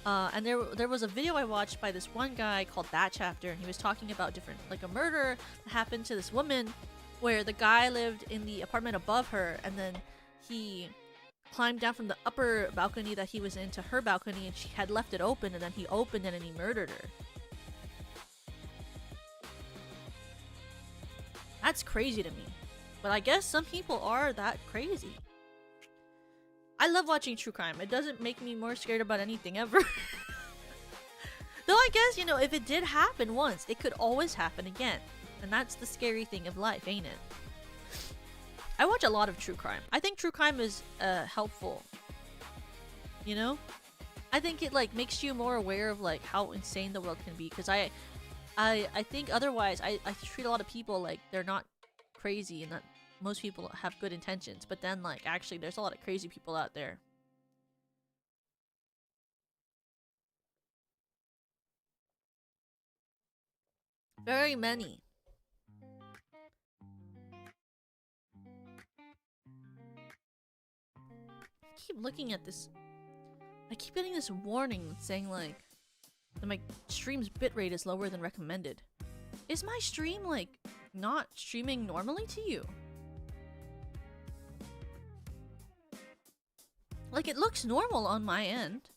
And there was a video I watched by this one guy called That Chapter, and he was talking about different, like a murder that happened to this woman where the guy lived in the apartment above her, and then he climbed down from the upper balcony that he was in to her balcony, and she had left it open, and then he opened it and he murdered her. That's crazy to me. But I guess some people are that crazy. I love watching true crime. It doesn't make me more scared about anything ever. Though I guess, you know, if it did happen once, it could always happen again. And that's the scary thing of life, ain't it? I watch a lot of true crime. I think true crime is helpful. You know? I think it like makes you more aware of like how insane the world can be. Because I think otherwise, I treat a lot of people like they're not crazy and that most people have good intentions. But then like actually there's a lot of crazy people out there. Very many. I keep looking at this. I keep getting this warning saying like that my stream's bitrate is lower than recommended. Is my stream like not streaming normally to you? Like it looks normal on my end.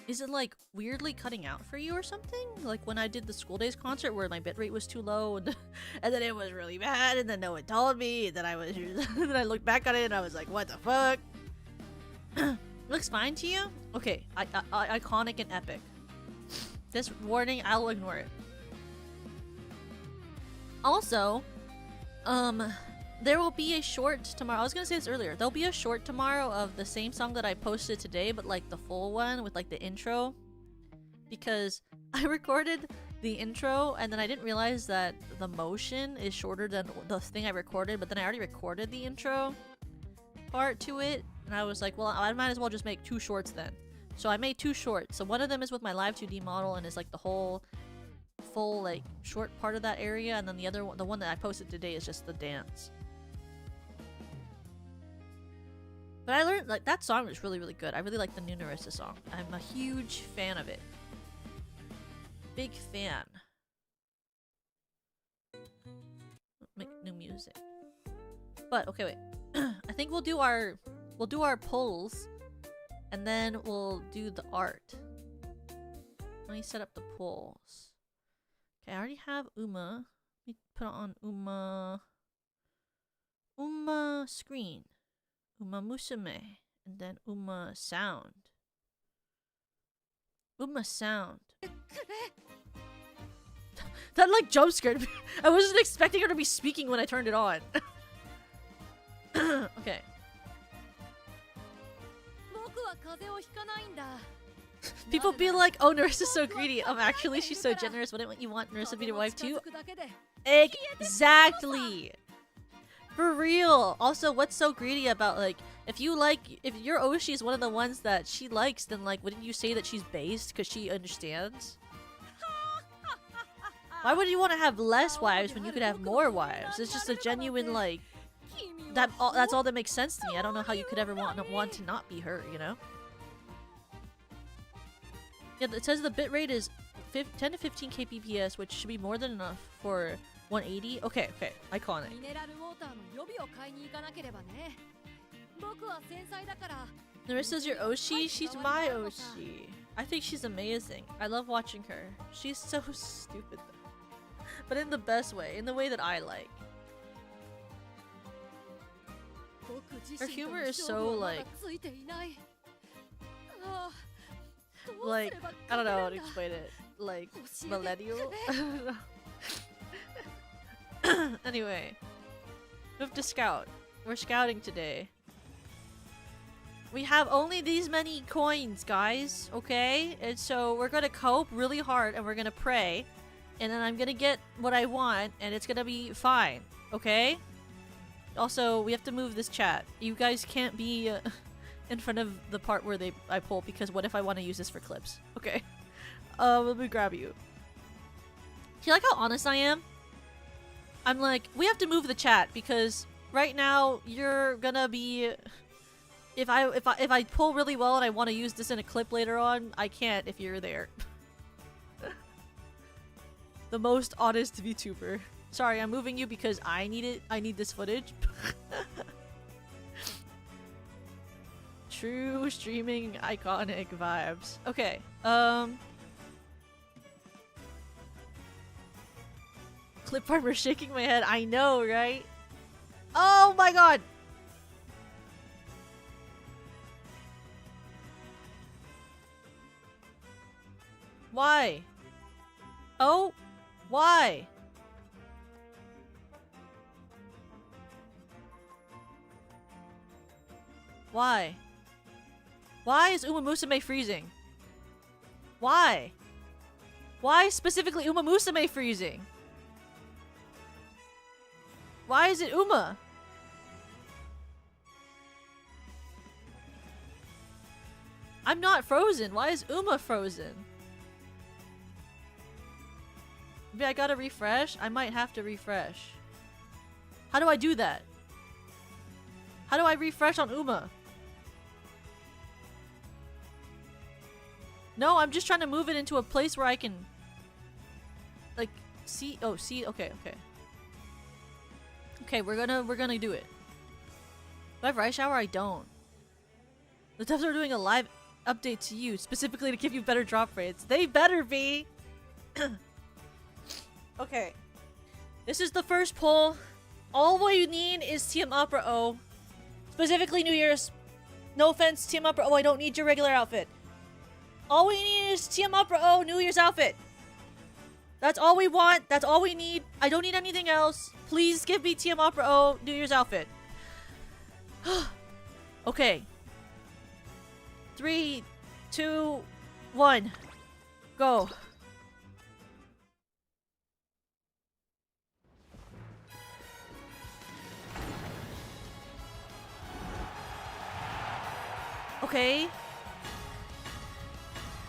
Is it like weirdly cutting out for you or something? Like when I did the School Days concert where my bitrate was too low and, and then it was really bad and then no one told me and then I was then I looked back on it and I was like, what the fuck? Looks fine to you? Okay, iconic and epic. This warning, I'll ignore it. Also, there will be a short tomorrow. I was gonna say this earlier. There'll be a short tomorrow of the same song that I posted today, but like the full one with like the intro. Because I recorded the intro and then I didn't realize that the motion is shorter than the thing I recorded, but then I already recorded the intro part to it. And I was like, well, I might as well just make 2 shorts then. So I made 2 shorts. So one of them is with my live 2D model and is like the whole full like short part of that area, and then the other one, the one that I posted today, is just the dance. But I learned like that song was really good. I really like the new Narissa song. I'm a huge fan of it. Big fan. Make new music. But okay, wait. I think we'll do our polls, and then we'll do the art. Let me set up the polls. Okay, I already have Uma. Let me put it on Uma screen. Uma Musume. And then Uma sound. Uma sound. That like jump scared me. I wasn't expecting her to be speaking when I turned it on. Okay. People be like, oh, Narissa's so greedy. Actually, she's so generous. Wouldn't you want Narissa to be your wife too? Exactly. For real. Also, what's so greedy about, like, if your Oshi is one of the ones that she likes, then, like, wouldn't you say that she's based because she understands? Why would you want to have less wives when you could have more wives? It's just a genuine, like, that's all that makes sense to me. I don't know how you could ever want to not be her, you know? Yeah, it says the bitrate is 10 to 15 kbps, which should be more than enough for 180. Okay, iconic. Narissa's your Oshi? She's my Oshi. I think she's amazing. I love watching her. She's so stupid though. But in the best way, in the way that I like. Her humor is so like, I don't know how to explain it. Like, millennial? I don't know. Anyway. We have to scout. We're scouting today. We have only these many coins, guys. Okay? And so we're gonna cope really hard and we're gonna pray. And then I'm gonna get what I want and it's gonna be fine. Okay? Also, we have to move this chat. You guys can't be in front of the part where I pull, because what if I want to use this for clips? Okay. Let me grab you. Do you like how honest I am? I'm like, we have to move the chat because right now you're gonna be. If I pull really well and I want to use this in a clip later on, I can't if you're there. The most honest VTuber. Sorry, I'm moving you because I need it. I need this footage. True streaming iconic vibes. Okay. Clip farmer shaking my head. I know, right? Oh my god. Why? Oh? Why? Why? Why is Uma Musume freezing? Why? Why specifically Uma Musume freezing? Why is it Uma? I'm not frozen. Why is Uma frozen? Maybe I gotta refresh? I might have to refresh. How do I do that? How do I refresh on Uma? No, I'm just trying to move it into a place where I can... like, see... oh, see... okay, okay. Okay, we're gonna do it. Do I have Rice Shower? I don't. The devs are doing a live update to you, specifically to give you better drop rates. They better be! Okay. This is the first poll. All we need is Team Opera O. Specifically New Year's. No offense, Team Opera O, I don't need your regular outfit. All we need is Team Opera O New Year's outfit. That's all we want. That's all we need. I don't need anything else. Please give me Team Opera O New Year's outfit. Okay. 3, 2, 1. Go. Okay.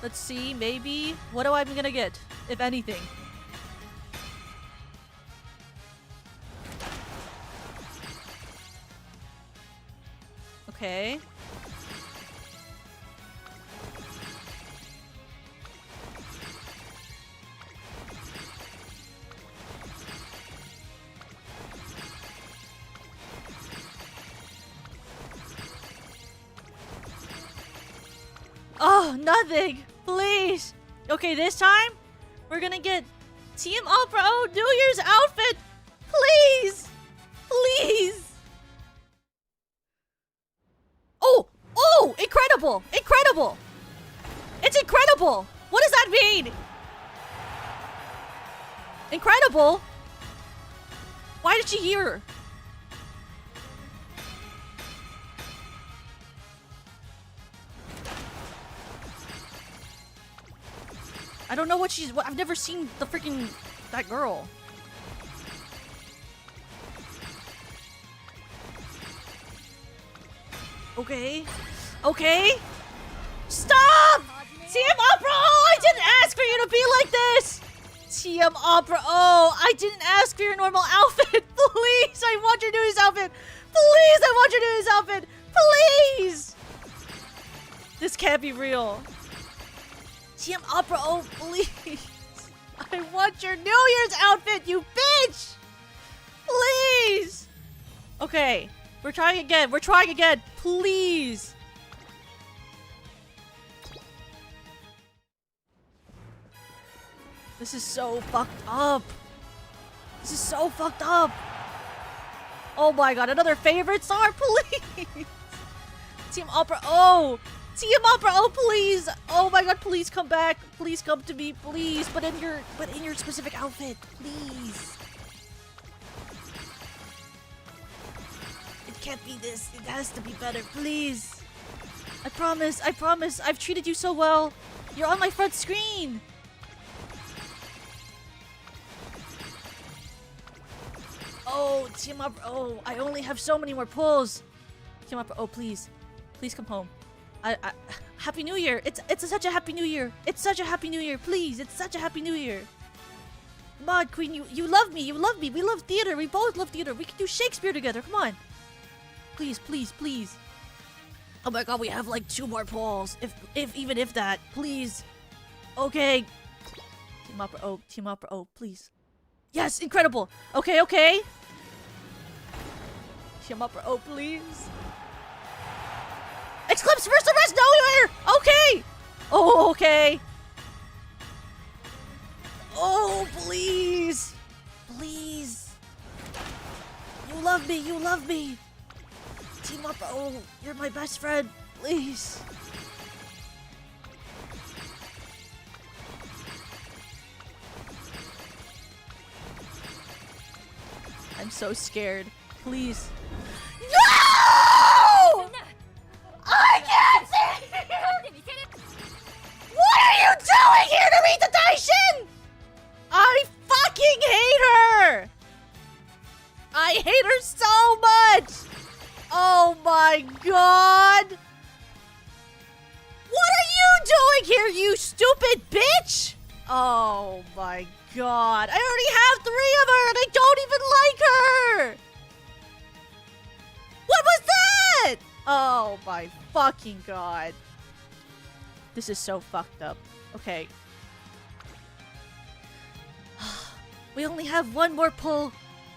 Let's see, maybe. What am I gonna get, if anything? Okay. Oh, nothing! Please! Okay, this time, we're gonna get Team Opera O New Year's outfit! Please! Please! Oh! Oh! Incredible! Incredible! It's incredible! What does that mean? Incredible? Why did she hear? I don't know what she's... I've never seen the freaking... that girl. Okay. Okay. Stop! Team Opera O! I didn't ask for you to be like this! Team Opera O! I didn't ask for your normal outfit! Please! I want your New Year's outfit! Please! I want your New Year's outfit! Please! This can't be real. Team Opera O, please! I want your New Year's outfit, you bitch! Please! Okay, we're trying again. We're trying again. Please! This is so fucked up. This is so fucked up. Oh my god, another favorite star, please! Team Opera O! Team Opera O, please! Oh my god, please come back. Please come to me, please. But in your specific outfit, please. It can't be this. It has to be better, please. I promise, I promise. I've treated you so well. You're on my front screen. Oh, Team Opera O, I only have so many more pulls. Team Opera O, please. Please come home. Happy New Year! It's such a Happy New Year! It's such a Happy New Year! Please! It's such a Happy New Year! Mod Queen, you love me! You love me! We love theater! We both love theater! We can do Shakespeare together! Come on! Please, please, please! Oh my god, we have like 2 more polls! Even if that! Please! Okay! Team Opera O, Team Opera O, please! Yes! Incredible! Okay, okay! Team Opera O, please! Eclipse first arrest nowhere! Okay! Oh, okay! Oh, please! Please! You love me! You love me! Team Opera O, you're my best friend! Please! I'm so scared. Please. No! I can't see! What are you doing here, Narita Taishin? I fucking hate her! I hate her so much! Oh my god! What are you doing here, you stupid bitch? Oh my god. I already have 3 of her and I don't even like her! What was that? Oh my fucking god. This is so fucked up. Okay. We only have 1 more pull.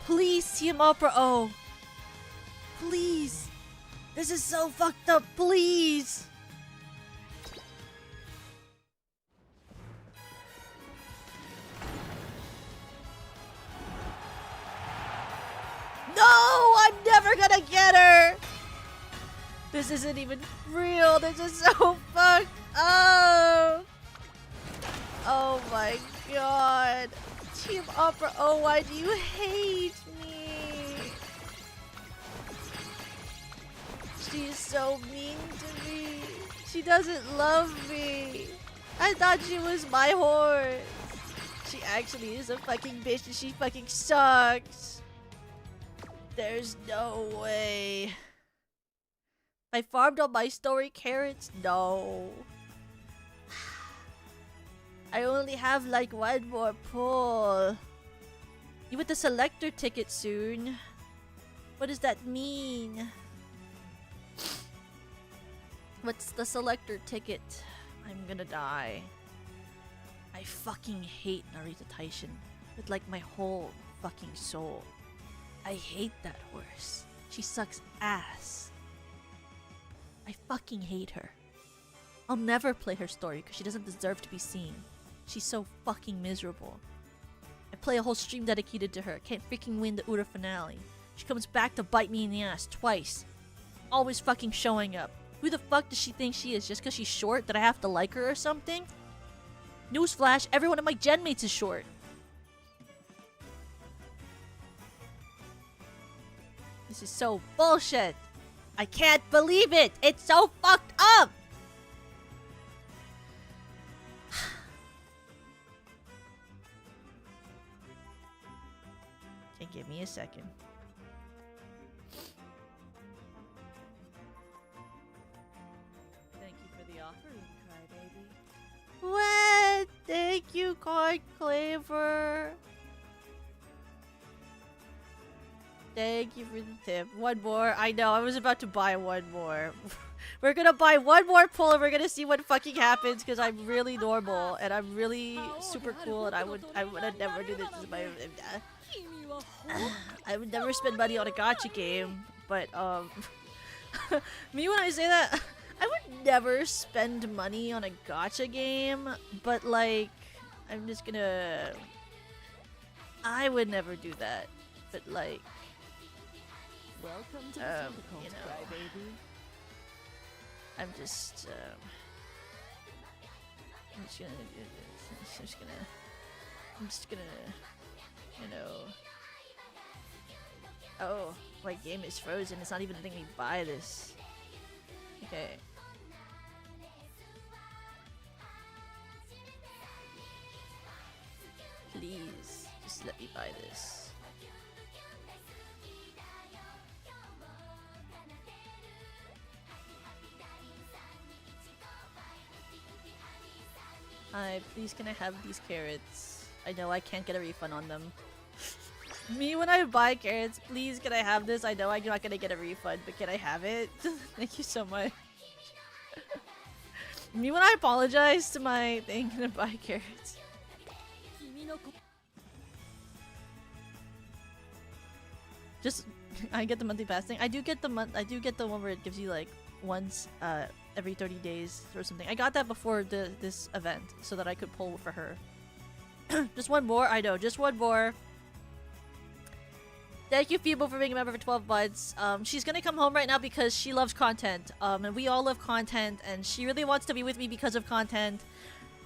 Please, Team Opera O. Please. This is so fucked up. Please. No! I'm never gonna get her! This isn't even real. This is so fucked up. Oh my god. Team Opera, oh, why do you hate me? She's so mean to me. She doesn't love me. I thought she was my horse. She actually is a fucking bitch and she fucking sucks. There's no way. I farmed all my story carrots? No. I only have like 1 more pull. You with the selector ticket soon. What does that mean? What's the selector ticket? I'm gonna die. I fucking hate Narita Taishin with like my whole fucking soul. I hate that horse. She sucks ass. I fucking hate her. I'll never play her story because she doesn't deserve to be seen. She's so fucking miserable. I play a whole stream dedicated to her. Can't freaking win the Ura finale. She comes back to bite me in the ass twice. Always fucking showing up. Who the fuck does she think she is? Just because she's short? That I have to like her or something? Newsflash, everyone of my gen mates is short. This is so bullshit. I can't believe it. It's so fucked up. Okay, give me a second. Thank you for the offering, Crybaby. What? Thank you, Card Claver. Thank you for the tip. 1 more. I know, I was about to buy 1 more. We're gonna buy 1 more pull and we're gonna see what fucking happens because I'm really normal and I'm really super cool and I would never do this in my I would never spend money on a gacha game, but me when I say that I would never spend money on a gacha game, but like I'm just gonna I would never do that. But like Welcome to the you know, Crybaby. I'm just gonna do this. I'm just gonna, you know. Oh, my game is frozen. It's not even letting me buy this. Okay. Please, just let me buy this. Hi, please can I have these carrots? I know I can't get a refund on them. Me when I buy carrots, please can I have this? I know I'm not gonna get a refund, but can I have it? Thank you so much. Me when I apologize to my thing to buy carrots. Just I get the monthly pass thing. I do get the one where it gives you like once every 30 days or something. I got that before this event so that I could pull for her. Just 1 more. I know, just 1 more. Thank you, Feeble, for being a member for 12 months. She's gonna come home right now because she loves content. And we all love content, and she really wants to be with me because of content.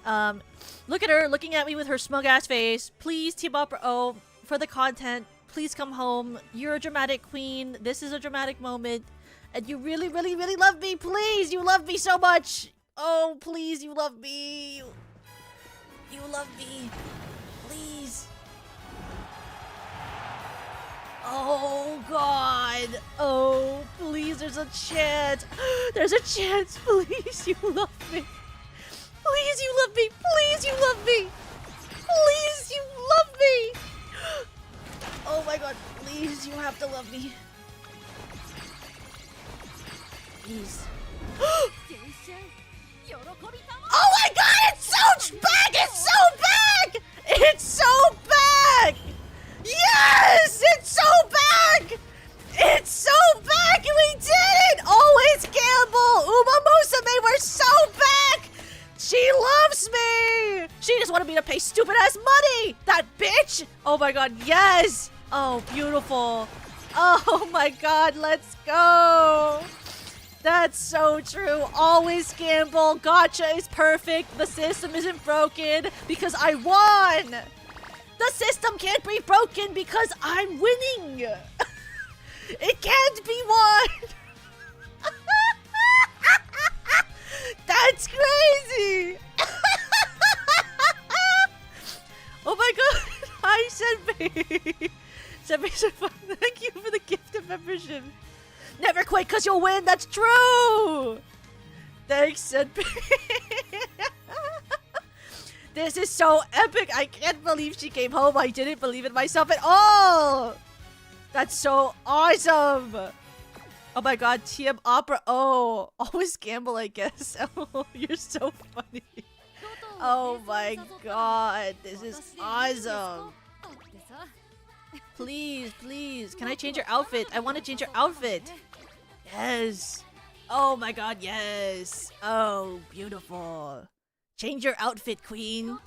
Look at her, looking at me with her smug-ass face. Please, Team Opera O, for the content, Please come home. You're a dramatic queen. This is a dramatic moment. And you really, really, really love me. Please, you love me so much. Oh, please, you love me. You love me. Please. Oh, God. Oh, please, there's a chance. There's a chance. Please, you love me. Please, you love me. Please, you love me. Please, you love me. Oh my God, please, you have to love me. Please. Oh my God, it's so back! It's so back! It's so back! Yes! It's so back! It's so back! We did it! Always gamble! Uma Musume, we're so back! She loves me! She just wanted me to pay stupid ass money! That bitch! Oh my God, yes! Oh, beautiful. Oh my God, let's go! That's so true. Always gamble. Gotcha is perfect. The system isn't broken because I won. The system can't be broken because I'm winning. It can't be won. That's crazy. Oh my God. Hi, Senpei. Senpei, thank you for the gift of membership. Never quit because you'll win. That's true. Thanks, Senpei. This is so epic. I can't believe she came home. I didn't believe in myself at all. That's so awesome. Oh my God, TM Opera. Oh, always gamble, I guess. Oh, you're so funny. Oh my God, this is awesome. Please, please. Can I change your outfit? I want to change your outfit. Yes. Oh my God, yes. Oh, beautiful. Change your outfit, queen.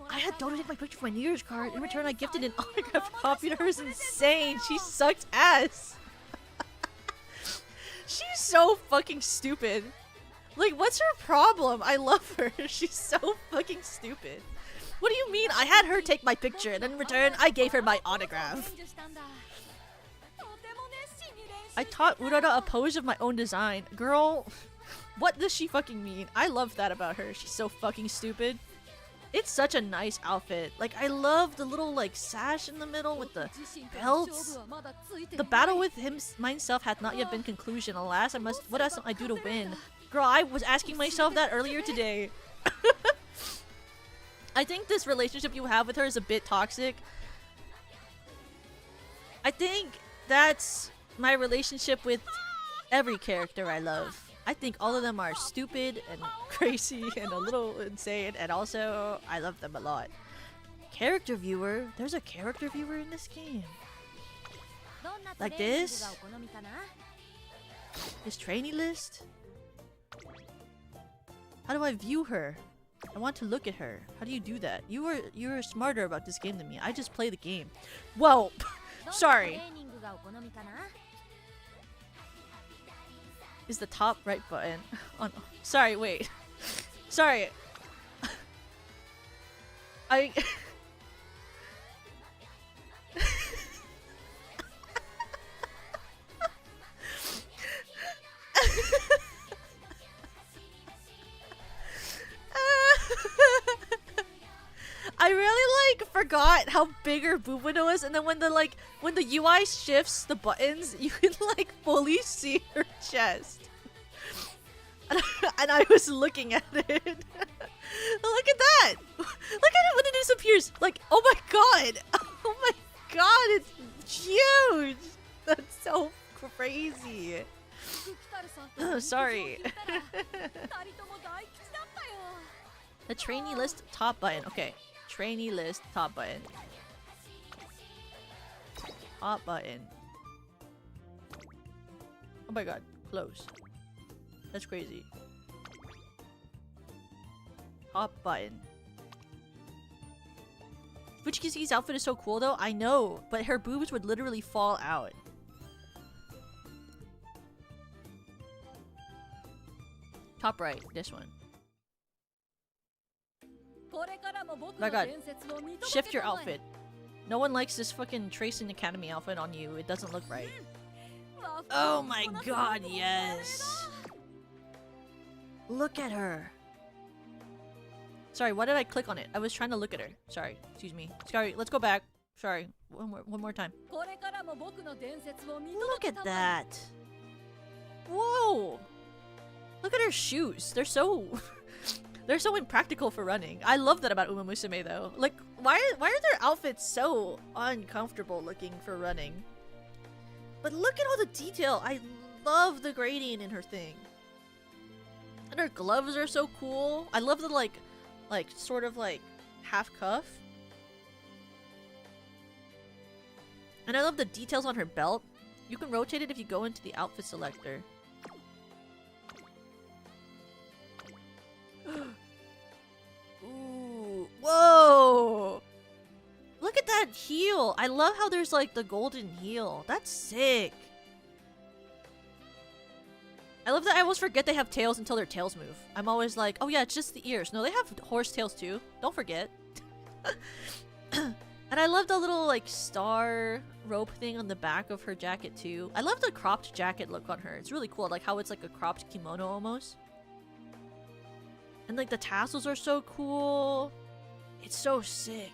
I had donated my picture for my New Year's card. In return, I gifted an autographed copy to her. Is insane. She sucked ass. She's so fucking stupid. Like, what's her problem? I love her. She's so fucking stupid. What do you mean? I had her take my picture, and in return, I gave her my autograph. I taught Urara a pose of my own design. Girl, what does she fucking mean? I love that about her. She's so fucking stupid. It's such a nice outfit. Like, I love the little, like, sash in the middle with the belts. The battle with myself had not yet been conclusion. Alas, what else I do to win? Girl, I was asking myself that earlier today. I think this relationship you have with her is a bit toxic. I think that's my relationship with every character I love. I think all of them are stupid and crazy and a little insane, and also I love them a lot. Character viewer? There's a character viewer in this game. Like this? This trainee list? How do I view her? I want to look at her. How do you do that? You're smarter about this game than me. I just play the game. Whoa! Sorry. Is the top right button on? Sorry, wait. Sorry. I I really like forgot how big her boob window is, and then when the UI shifts the buttons, you can like fully see her chest. And I was looking at it. Look at that! Look at it when it disappears. Like, oh my god! Oh my god! It's huge. That's so crazy. Oh, sorry. The trainee list top button. Okay. Trainee list top button. Top button. Oh my god. Close. That's crazy. Top button. Fuchiki's outfit is so cool though. I know. But her boobs would literally fall out. Top right. This one. Oh my god. Shift your outfit. No one likes this fucking Tracing Academy outfit on you. It doesn't look right. Oh my god, yes. Look at her. Sorry, why did I click on it? I was trying to look at her. Sorry, excuse me. Sorry, let's go back. Sorry, one more time. Look at that. Whoa. Look at her shoes. They're so they're so impractical for running. I love that about Uma Musume though. Like, why are their outfits so uncomfortable looking for running? But look at all the detail. I love the gradient in her thing. And her gloves are so cool. I love the like sort of like half cuff. And I love the details on her belt. You can rotate it if you go into the outfit selector. Ooh, whoa! Look at that heel! I love how there's like the golden heel. That's sick. I love that I always forget they have tails until their tails move. I'm always like, oh yeah, it's just the ears. No, they have horse tails too. Don't forget. And I love the little like star rope thing on the back of her jacket too. I love the cropped jacket look on her. It's really cool, like how it's like a cropped kimono almost. And like the tassels are so cool. It's so sick.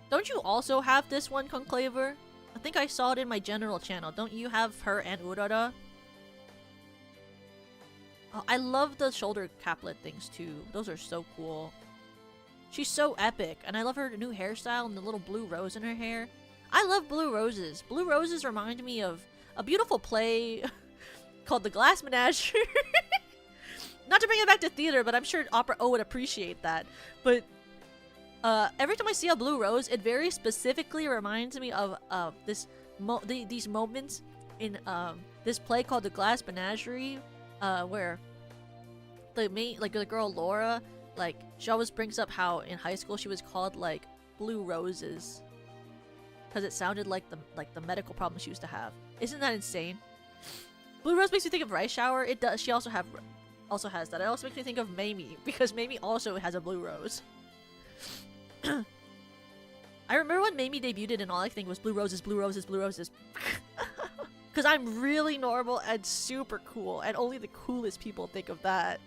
Don't you also have this one, Conclaver? I think I saw it in my general channel. Don't you have her and Urara? Oh, I love the shoulder caplet things too. Those are so cool. She's so epic, and I love her new hairstyle and the little blue rose in her hair. I love blue roses. Blue roses remind me of a beautiful play called The Glass Menagerie. Not to bring it back to theater, but I'm sure Opera O would appreciate that. But every time I see a blue rose, it very specifically reminds me of these moments in this play called The Glass Menagerie, where the girl Laura, like, she always brings up how in high school she was called like Blue Roses because it sounded like the medical problem she used to have. Isn't that insane? Blue Rose makes me think of Rice Shower. It does. She also has that. It also makes me think of Mamie because Mamie also has a blue rose. I remember when Mamie debuted and all I think was blue roses, blue roses, blue roses. Because I'm really normal and super cool, and only the coolest people think of that.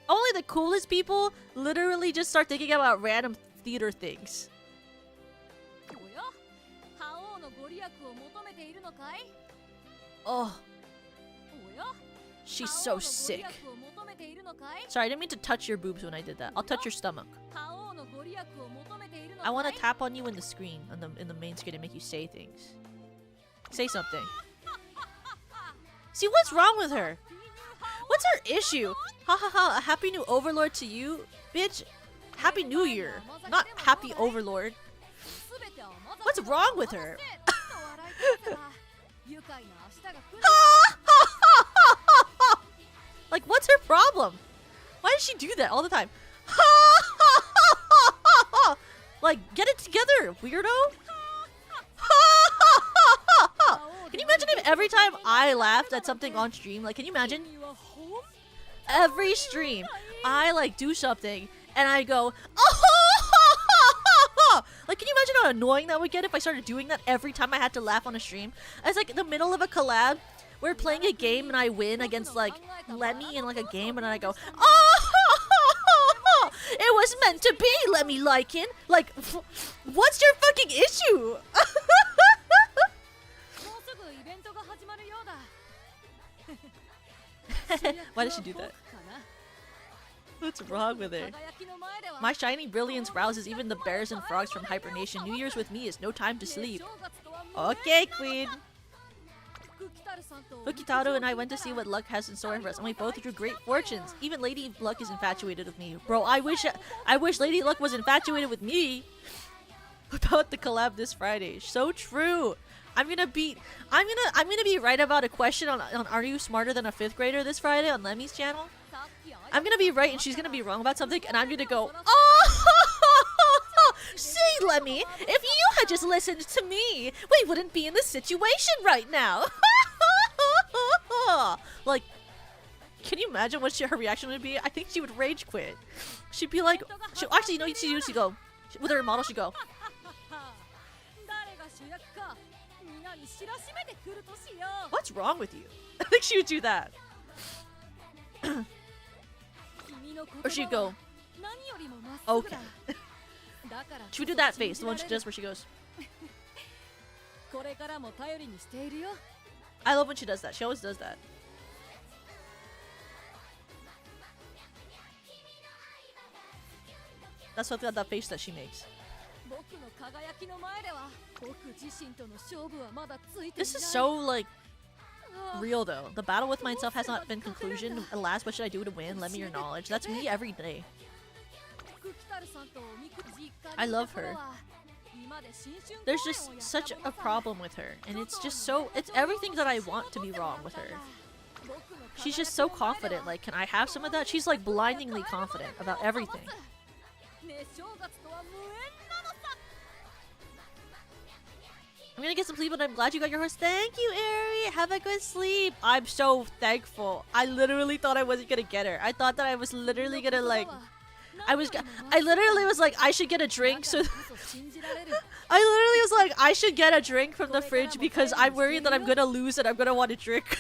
Only the coolest people literally just start thinking about random theater things. Oh. She's so sick. Sorry, I didn't mean to touch your boobs when I did that. I'll touch your stomach. I want to tap on you in the screen, in the main screen, and make you say things. Say something. See, what's wrong with her? What's her issue? Ha ha ha, a happy new overlord to you? Bitch, happy new year. Not happy overlord. What's wrong with her? Like, what's her problem? Why does she do that all the time? Like, get it together, weirdo! Can you imagine if every time I laughed at something on stream, like, can you imagine? Every stream, I, like, do something, and I go, like, can you imagine how annoying that would get if I started doing that every time I had to laugh on a stream? It's like in the middle of a collab, we're playing a game and I win against, like, Lemmy in, like, a game, and then I go, it was meant to be, Lemmy Lycan. Like, what's your fucking issue? Why did she do that? What's wrong with her? My shiny brilliance rouses even the bears and frogs from Hibernation. New Year's with me is no time to sleep. Okay, queen. Fukitaro and I went to see what luck has in store for us, and we both drew great fortunes. Even Lady Luck is infatuated with me. Bro, I wish Lady Luck was infatuated with me. About the collab this Friday. So true. I'm gonna be right about a question on Are You Smarter Than a 5th Grader this Friday on Lemmy's channel. I'm gonna be right and she's gonna be wrong about something, and I'm gonna go, see, Lemmy, if you had just listened to me, we wouldn't be in this situation right now. Like, Can you imagine what her reaction would be? I think she would rage quit. She'd be like, actually, you know what she used to go with her model. She'd go, "What's wrong with you?" I think she would do that. Or she'd go, "Okay." She would do that face, the one she does where she goes. I love when she does that. She always does that. That's what that face that she makes. This is so like real though. The battle with myself has not been conclusion. Alas, what should I do to win? Lend me your knowledge. That's me every day. I love her. There's just such a problem with her, and it's just so, it's everything that I want to be wrong with her. She's just so confident. Like, can I have some of that? She's like blindingly confident about everything. I'm gonna get some sleep, but I'm glad you got your horse. Thank you, Ari. Have a good sleep. I'm so thankful. I literally thought I wasn't gonna get her. I thought that I was literally gonna like, I literally was like, I should get a drink. So I literally was like, I should get a drink from the fridge because I'm worried that I'm gonna lose and I'm gonna want to drink.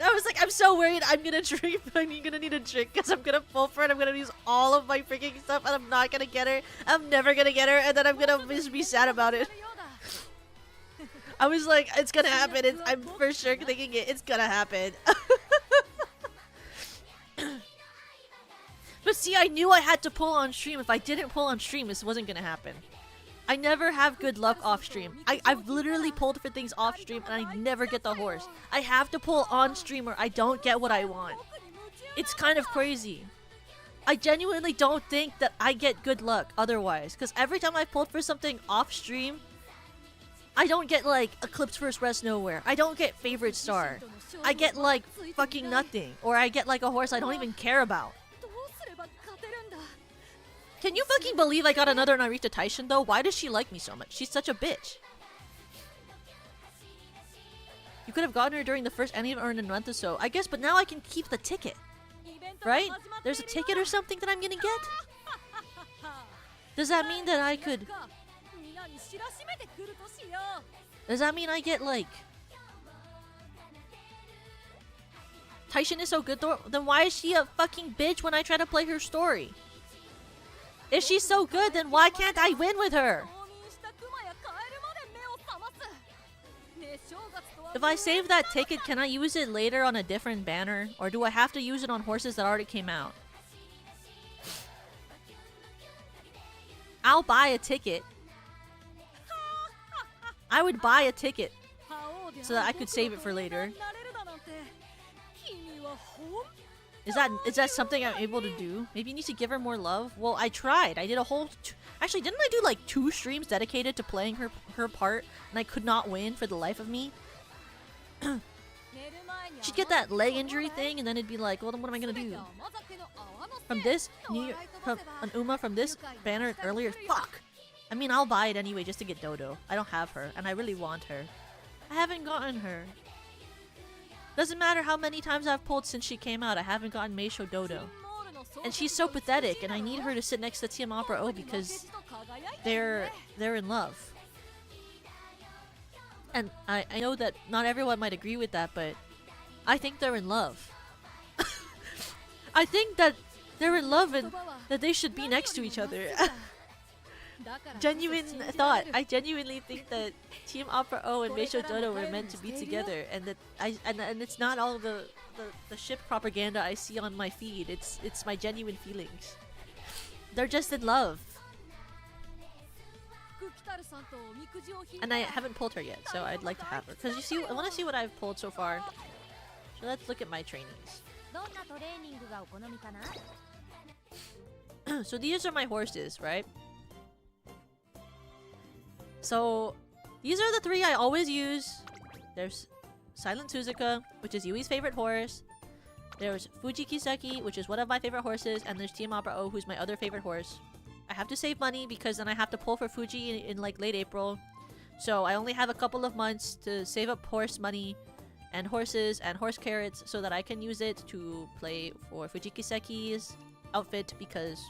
I was like, I'm so worried I'm gonna drink, but I'm gonna need a drink because I'm gonna pull for it. I'm gonna use all of my freaking stuff and I'm not gonna get her. I'm never gonna get her, and then I'm gonna just be sad about it. I was like, it's gonna happen. I'm for sure thinking it's gonna happen. But see, I knew I had to pull on stream. If I didn't pull on stream, this wasn't gonna happen. I never have good luck off stream. I've literally pulled for things off stream and I never get the horse. I have to pull on stream or I don't get what I want. It's kind of crazy. I genuinely don't think that I get good luck otherwise. Because every time I pulled for something off stream, I don't get like Eclipse First Rest Nowhere. I don't get Favorite Star. I get like fucking nothing. Or I get like a horse I don't even care about. Can you fucking believe I got another Narita Taishin though? Why does she like me so much? She's such a bitch. You could have gotten her during the first ending or in a month or so. I guess, but now I can keep the ticket. Right? There's a ticket or something that I'm gonna get? Does that mean that I could... Does that mean I get like... Taishin is so good though? Then why is she a fucking bitch when I try to play her story? If she's so good, then why can't I win with her? If I save that ticket, can I use it later on a different banner? Or do I have to use it on horses that already came out? I'll buy a ticket. I would buy a ticket so that I could save it for later. Is that something I'm able to do? Maybe you need to give her more love? Well, I tried. I did a whole... Actually, didn't I do like 2 streams dedicated to playing her part? And I could not win for the life of me? She'd get that leg injury thing and then it'd be like, well, then what am I gonna do? From this? From an Uma from this banner earlier? Fuck! I mean, I'll buy it anyway just to get Dodo. I don't have her, and I really want her. I haven't gotten her. Doesn't matter how many times I've pulled since she came out, I haven't gotten Meisho Dodo. And she's so pathetic, and I need her to sit next to Team Opera O because they're in love. And I know that not everyone might agree with that, but I think they're in love. I think that they're in love and that they should be next to each other. Genuine thought. I genuinely think that Team Opera O and Meisho Dodo were meant to be together, and that and it's not all the ship propaganda I see on my feed. It's my genuine feelings. They're just in love. And I haven't pulled her yet, so I'd like to have her. Because you see, I want to see what I've pulled so far. So let's look at my trainings. So these are my horses, right? So these are the 3 I always use. There's Silent Suzuka, which is Yui's favorite horse. There's Fuji Kiseki, which is one of my favorite horses. And there's Team Opera O, who's my other favorite horse. I have to save money because then I have to pull for Fuji in like late April. So I only have a couple of months to save up horse money and horses and horse carrots so that I can use it to play for Fujikiseki's outfit because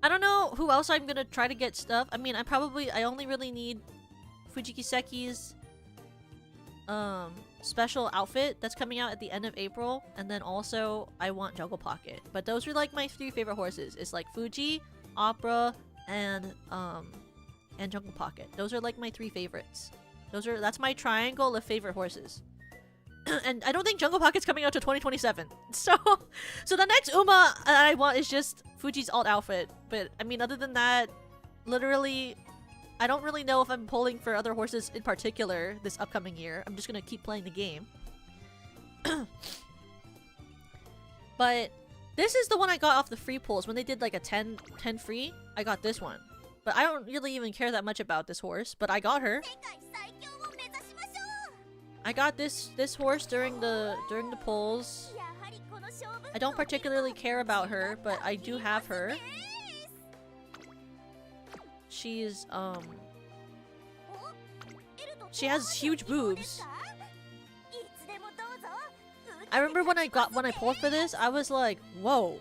I don't know who else I'm gonna try to get stuff. I mean, I only really need Fujikiseki's special outfit that's coming out at the end of April, and then also I want Jungle Pocket. But those are like my 3 favorite horses. It's like Fuji, Opera, and Jungle Pocket. Those are like my 3 favorites. That's my triangle of favorite horses. And I don't think Jungle Pocket's coming out to 2027. So the next Uma I want is just Fuji's alt outfit. But I mean, other than that, literally, I don't really know if I'm pulling for other horses in particular this upcoming year. I'm just gonna keep playing the game. But this is the one I got off the free pulls when they did like a 10 free. I got this one. But I don't really even care that much about this horse, but I got her. I got this horse during the polls. I don't particularly care about her, but I do have her. She's she has huge boobs. I remember when I pulled for this, I was like, whoa.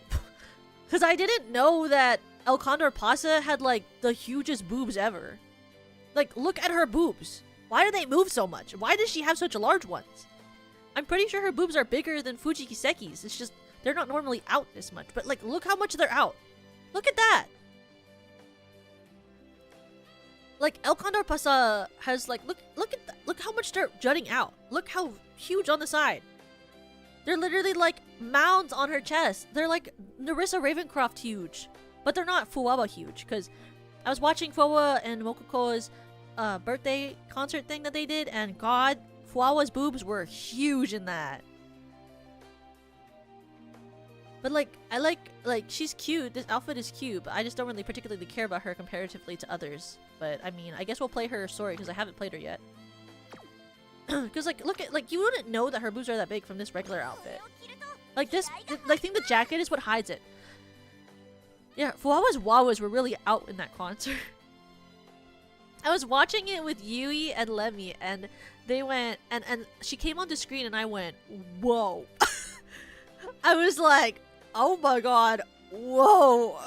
Cause I didn't know that El Condor Pasa had like the hugest boobs ever. Like, look at her boobs. Why do they move so much? Why does she have such large ones? I'm pretty sure her boobs are bigger than Fujikiseki's. It's just they're not normally out this much. But like, look how much they're out. Look at that. Like, El Condor Pasa has like, look how much they're jutting out. Look how huge on the side. They're literally like mounds on her chest. They're like Narissa Ravencroft huge. But they're not Fuwawa huge, because I was watching Fuwa and Mokoko's birthday concert thing that they did, and god, Fuwawa's boobs were huge in that. But like, I like she's cute, this outfit is cute, but I just don't really particularly care about her comparatively to others. But I mean, I guess we'll play her story because I haven't played her yet. Because like, look at, like, you wouldn't know that her boobs are that big from this regular outfit. Like this, I think the jacket is what hides it. Yeah, Fuwawa's Wawas were really out in that concert. I was watching it with Yui and Lemmy, and they went, and she came on the screen, and I went, whoa. I was like, oh my god, whoa.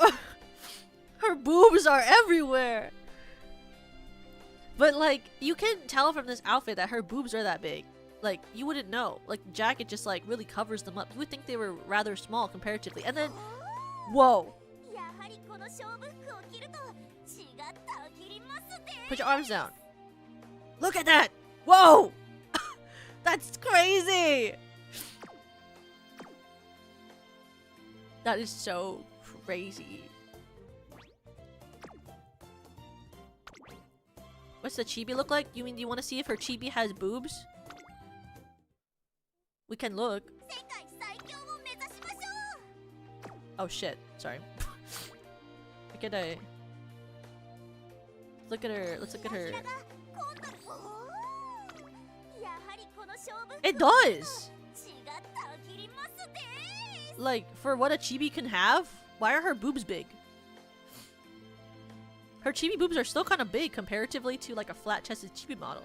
Her boobs are everywhere. But like, you can tell from this outfit that her boobs are that big. Like, you wouldn't know. Like, the jacket just like really covers them up. You would think they were rather small comparatively. And then, whoa. Put your arms down. Look at that! Whoa! That's crazy! That is so crazy. What's the chibi look like? You mean, do you want to see if her chibi has boobs? We can look. Oh shit, sorry. Look at her. Look at her. Let's look at her. It does! Like, for what a chibi can have? Why are her boobs big? Her chibi boobs are still kind of big comparatively to like a flat-chested chibi model.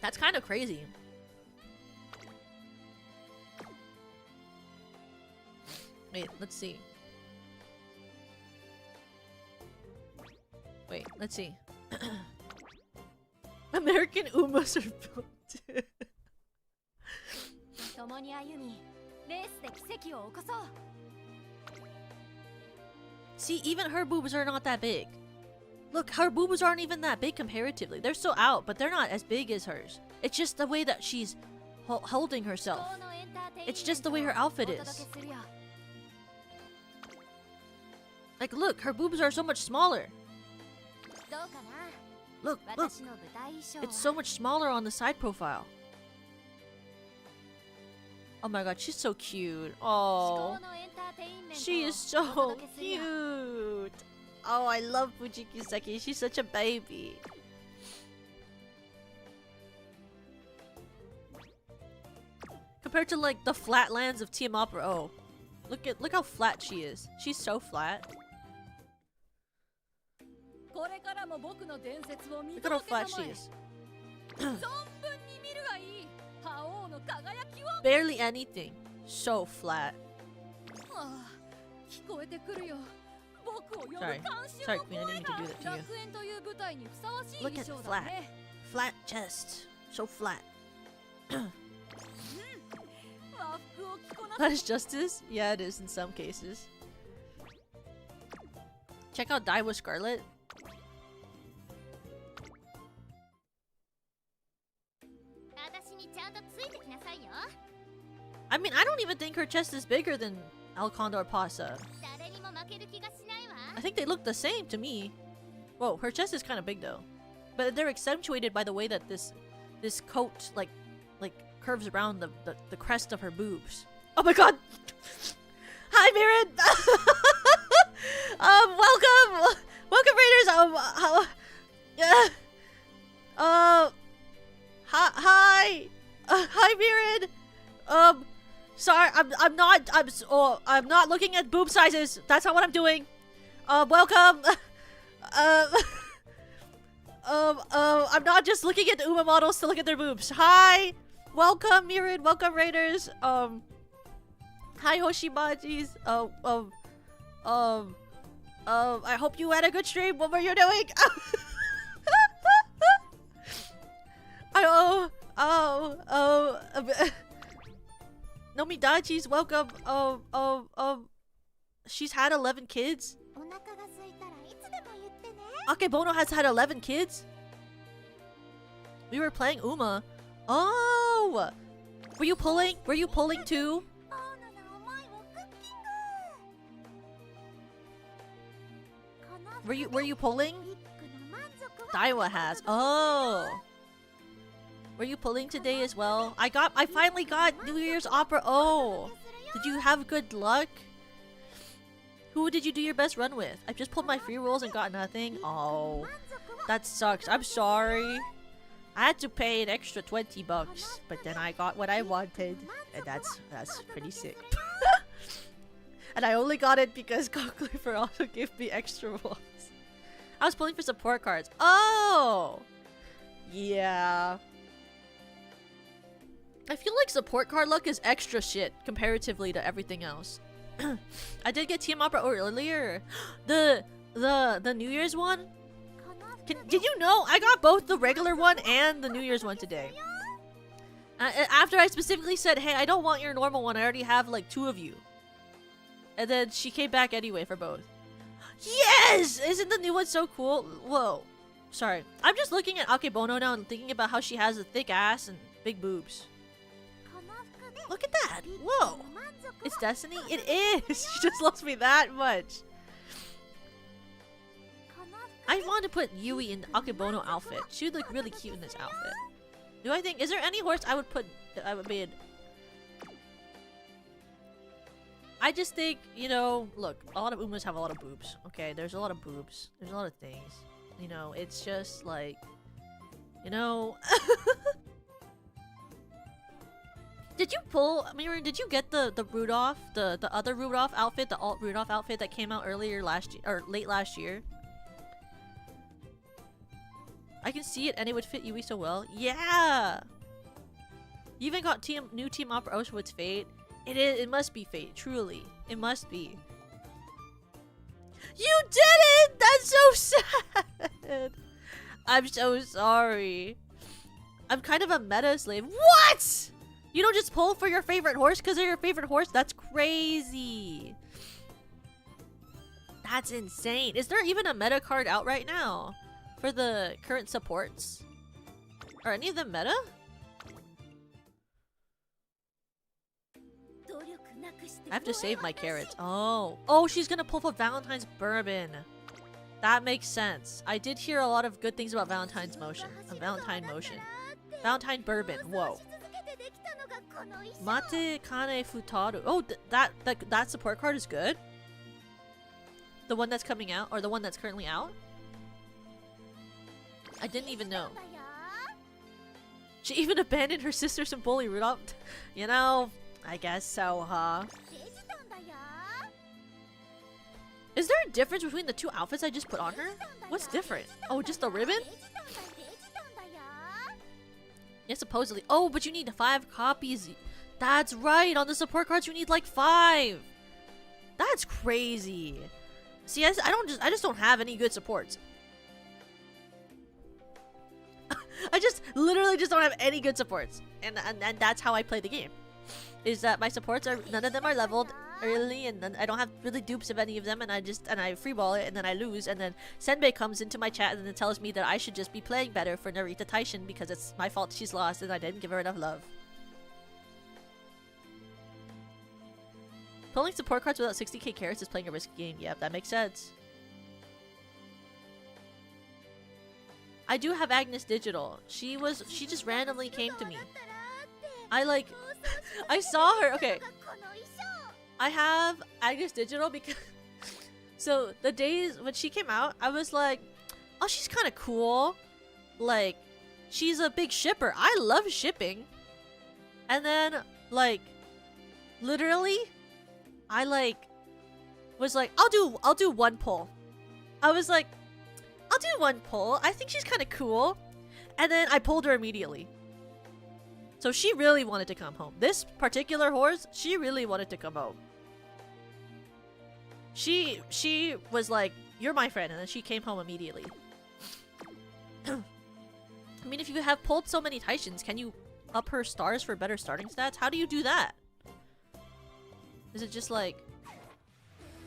That's kind of crazy. Wait, let's see. Wait, let's see. American Umas are built. See, even her boobs are not that big. Look, her boobs aren't even that big comparatively. They're still out, but they're not as big as hers. It's just the way that she's holding herself. It's just the way her outfit is. Like, look, her boobs are so much smaller. Look, look. It's so much smaller on the side profile. Oh my god, she's so cute. Oh, she is so cute. Oh, I love Fujikiseki. She's such a baby. Compared to like the flatlands of TM Opera. Oh, look how flat she is. She's so flat. Look at how flat she is. Barely anything. So flat. Sorry. Sorry, Queen, I didn't mean to do that to you. Look at flat. Flat chest. So flat. That is justice? Yeah, it is in some cases. Check out Die with Scarlet. I mean, I don't even think her chest is bigger than Alcondor Pasa. I think they look the same to me. Whoa, her chest is kind of big though. But they're accentuated by the way that this coat like curves around the crest of her boobs. Oh my god! Hi, Mirren! Welcome! Welcome, Raiders! Hi! Hi, Mirren! Sorry, I'm not looking at boob sizes. That's not what I'm doing. Welcome! I'm not just looking at the Uma models to look at their boobs. Hi! Welcome, Mirren! Welcome, Raiders! Hi, Hoshimajis. I hope you had a good stream. What were you doing? Nomidachi's welcome. She's had 11 kids. Akebono has had 11 kids? We were playing Uma. Oh! Were you pulling? Were you pulling too? Were you pulling? Daiwa has. Oh! Were you pulling today as well? I finally got New Year's Opera. Oh! Did you have good luck? Who did you do your best run with? I just pulled my free rolls and got nothing. Oh, that sucks. I'm sorry. I had to pay an extra 20 bucks, but then I got what I wanted, and that's pretty sick. And I only got it because Cockleafer also gave me extra rolls. I was pulling for support cards. Oh, yeah. I feel like support card luck is extra shit comparatively to everything else. I did get Team Opera earlier. The New Year's one. Did you know I got both the regular one and the New Year's one today? After I specifically said, hey, I don't want your normal one. I already have like 2 of you. And then she came back anyway for both. Yes! Isn't the new one so cool? Whoa. Sorry. I'm just looking at Akebono now and thinking about how she has a thick ass and big boobs. Look at that. Whoa. It's Destiny? It is! She just loves me that much. I want to put Yui in the Akebono outfit. She would look really cute in this outfit. Do I think... Is there any horse I would put... I would be in... I just think, you know... Look, a lot of Umas have a lot of boobs. Okay, there's a lot of boobs. There's a lot of things. You know, it's just like... You know... Did you pull, Mirren, did you get the Rudolph, the other Rudolph outfit, the alt Rudolph outfit that came out earlier last year, or late last year? I can see it and it would fit Yui so well. Yeah! You even got new Team Opera Auschwitz Fate. It must be Fate, truly. It must be. You did it! That's so sad! I'm so sorry. I'm kind of a meta slave. What?! You don't just pull for your favorite horse because they're your favorite horse? That's crazy. That's insane. Is there even a meta card out right now for the current supports? Are any of them meta? I have to save my carrots. Oh, she's gonna pull for Valentine's Bourbon. That makes sense. I did hear a lot of good things about Valentine's Motion. Valentine Motion. Valentine Bourbon. Whoa. Mate Kane Futaru. Oh, that support card is good? The one that's coming out? Or the one that's currently out? I didn't even know. She even abandoned her sisters and bully Rudolph. You know, I guess so, huh? Is there a difference between the two outfits I just put on her? What's different? Oh, just the ribbon? Yeah, supposedly. Oh, but you need 5 copies. That's right. On the support cards, you need like 5. That's crazy. See, I just don't have any good supports. I just literally just don't have any good supports, and that's how I play the game. Is that my supports are none of them are leveled early, and then I don't have really dupes of any of them, and I freeball it, and then I lose, and then Senbei comes into my chat and then tells me that I should just be playing better for Narita Taishin because it's my fault she's lost and I didn't give her enough love. Pulling support cards without 60k carats is playing a risky game. Yep, that makes sense. I do have Agnes Digital. She just randomly came to me. I saw her. Okay. I have Agnes Digital because so the days when she came out, I was like, oh, she's kind of cool. Like, she's a big shipper. I love shipping. And then, like, literally, I was like, I'll do one pull. I was like, I'll do one pull. I think she's kind of cool. And then I pulled her immediately. So she really wanted to come home. This particular horse, she really wanted to come home. She was like, you're my friend, and then she came home immediately. I mean, if you have pulled so many Taishins, can you up her stars for better starting stats? How do you do that? Is it just like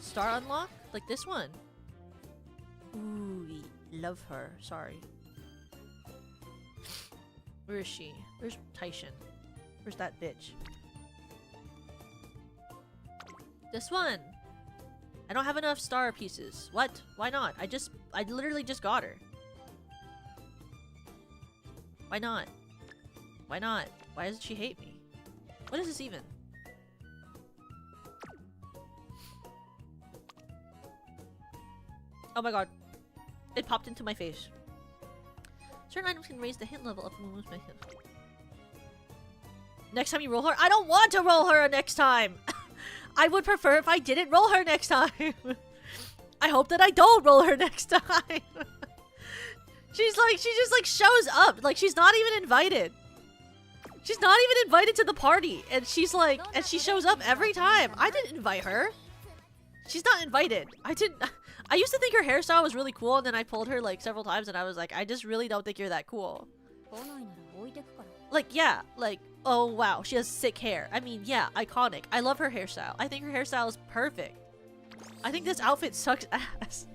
star unlock? Like this one? Ooh, love her. Sorry. Where is she? Where's Taishin? Where's that bitch? This one! I don't have enough star pieces. What? Why not? I literally just got her. Why not? Why not? Why doesn't she hate me? What is this even? Oh my god. It popped into my face. Certain items can raise the hit level up from the movement. Next time you roll her? I don't want to roll her next time! I would prefer if I didn't roll her next time. I hope that I don't roll her next time. She just like shows up. Like, she's not even invited. She's not even invited to the party. And she's like, and she shows up every time. I didn't invite her. She's not invited. I used to think her hairstyle was really cool, and then I pulled her like several times and I was like, I just really don't think you're that cool. Like, yeah, like, oh wow, she has sick hair. I mean, yeah, iconic. I love her hairstyle. I think her hairstyle is perfect. I think this outfit sucks ass.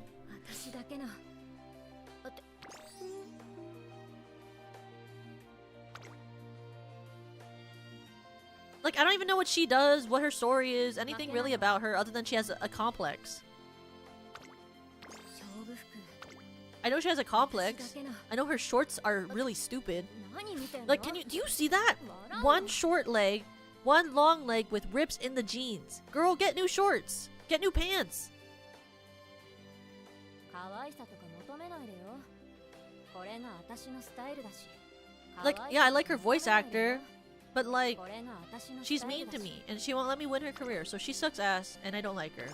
Like, I don't even know what she does, what her story is, anything really about her other than she has a complex. I know she has a complex. I know her shorts are really stupid. Like, do you see that? One short leg, one long leg with rips in the jeans. Girl, get new shorts. Get new pants. Like, yeah, I like her voice actor, but like, she's mean to me and she won't let me win her career, so she sucks ass and I don't like her.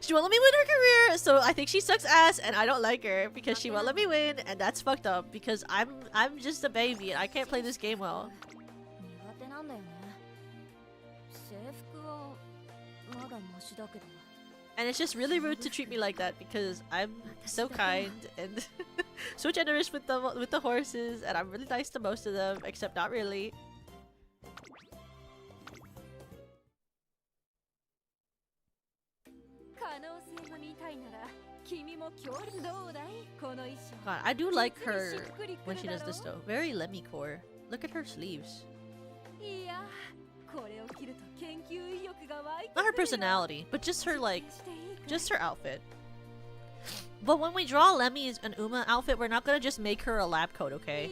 She won't let me win her career, so I think she sucks ass and I don't like her because she won't let me win, and that's fucked up because I'm just a baby and I can't play this game well. And it's just really rude to treat me like that because I'm so kind and so generous with the horses, and I'm really nice to most of them, except not really. God, I do like her when she does this though. Very Lemmy core. Look at her sleeves. Not her personality, but just her just her outfit. But when we draw Lemmy's and Uma outfit, we're not gonna just make her a lab coat, okay?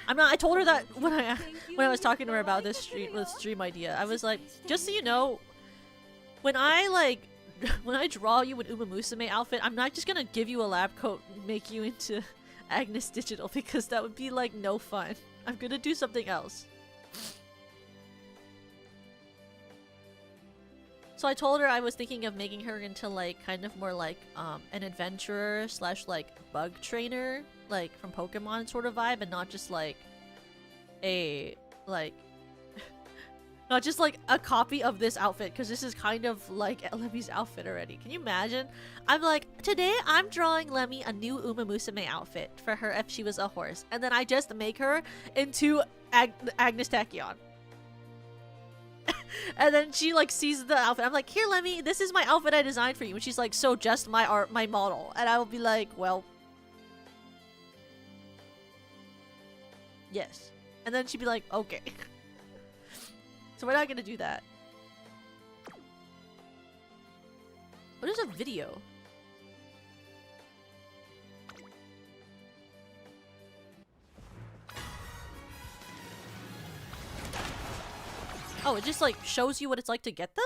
I told her that when I was talking to her about this stream idea. I was like, just so you know, when I draw you an Uma Musume outfit, I'm not just gonna give you a lab coat and make you into Agnes Digital because that would be like no fun. I'm gonna do something else. So I told her I was thinking of making her into like kind of more like an adventurer slash like bug trainer, like from Pokemon sort of vibe, and not just like a like not just like a copy of this outfit, because this is kind of like Lemmy's outfit already. Can you imagine? I'm like, today I'm drawing Lemmy a new Uma Musume outfit for her if she was a horse, and then I just make her into Agnes Tachyon. And then she like sees the outfit. I'm like, here, Lemmy, this is my outfit I designed for you. And she's like, so just my art, my model. And I will be like, well, yes. And then she'd be like, okay. So we're not gonna do that. What is a video? Oh, it just like shows you what it's like to get them?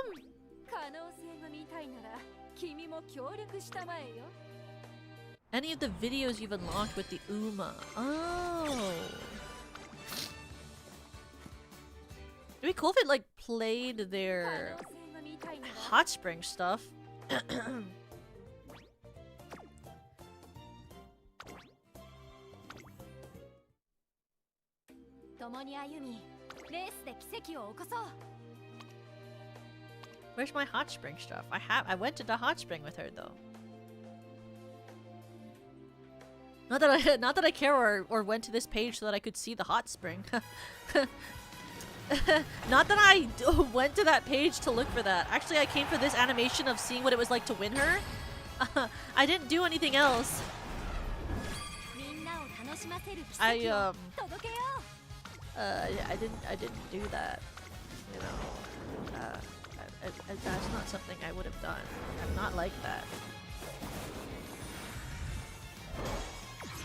Any of the videos you've unlocked with the Uma. Oh. It'd be cool if it like played their hot spring stuff. Where's my hot spring stuff? I went to the hot spring with her though. Not that I care or went to this page so that I could see the hot spring. Not that I went to that page to look for that. Actually, I came for this animation of seeing what it was like to win her. I didn't do anything else. I didn't do that. You know, that's not something I would have done. I'm not like that.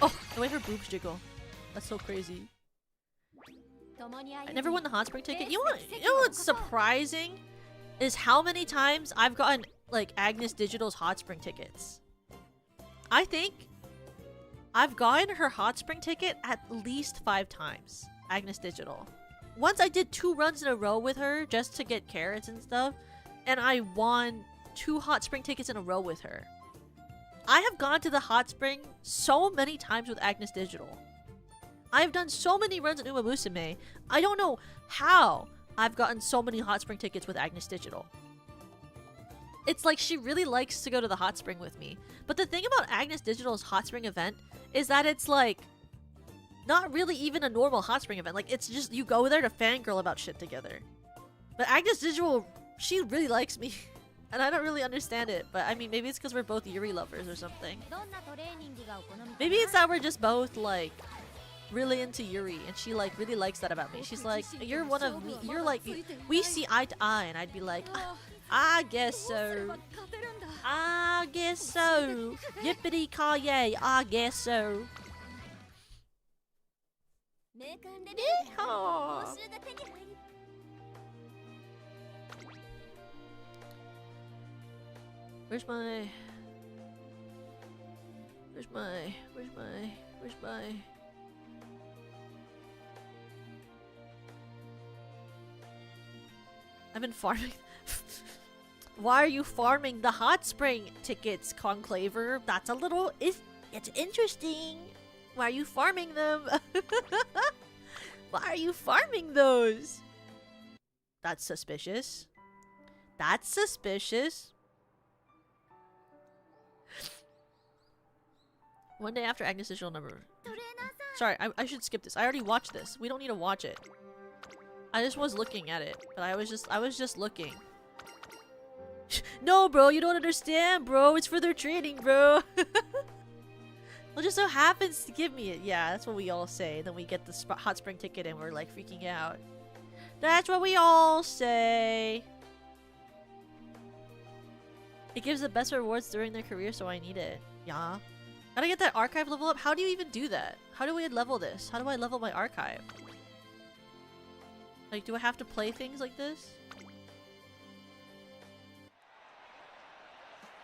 Oh, the way her boobs jiggle. That's so crazy. I never won the hot spring ticket. You know what's surprising? Is how many times I've gotten, like, Agnes Digital's hot spring tickets. I think I've gotten her hot spring ticket at least 5 times. Agnes Digital. Once I did 2 runs in a row with her just to get carrots and stuff. And I won 2 hot spring tickets in a row with her. I have gone to the hot spring so many times with Agnes Digital. I've done so many runs in Uma Musume. I don't know how I've gotten so many hot spring tickets with Agnes Digital. It's like she really likes to go to the hot spring with me. But the thing about Agnes Digital's hot spring event is that it's like not really even a normal hot spring event. Like, it's just you go there to fangirl about shit together. But Agnes Digital, she really likes me. And I don't really understand it, but I mean, maybe it's because we're both Yuri lovers or something. Maybe it's that we're just both, like, really into Yuri, and she, like, really likes that about me. She's like, you're one of me, you're like, we see eye to eye, and I'd be like, I guess so. I guess so. Yippity-ki-yay, I guess so. Yeehaw. Where's my... I've been farming... Why are you farming the hot spring tickets, Conclaver? That's a little... It's interesting. Why are you farming them? Why are you farming those? That's suspicious. That's suspicious. One day after Agnes' digital number. Sorry, I should skip this. I already watched this. We don't need to watch it. I just was looking at it, but I was just looking. No, bro, you don't understand, bro. It's for their training, bro. Well, just so happens to give me it. Yeah, that's what we all say. Then we get the hot spring ticket and we're like freaking out. That's what we all say. It gives the best rewards during their career, so I need it. Yeah. Gotta get that archive level up. How do you even do that? How do we level this? How do I level my archive? Like, do I have to play things like this?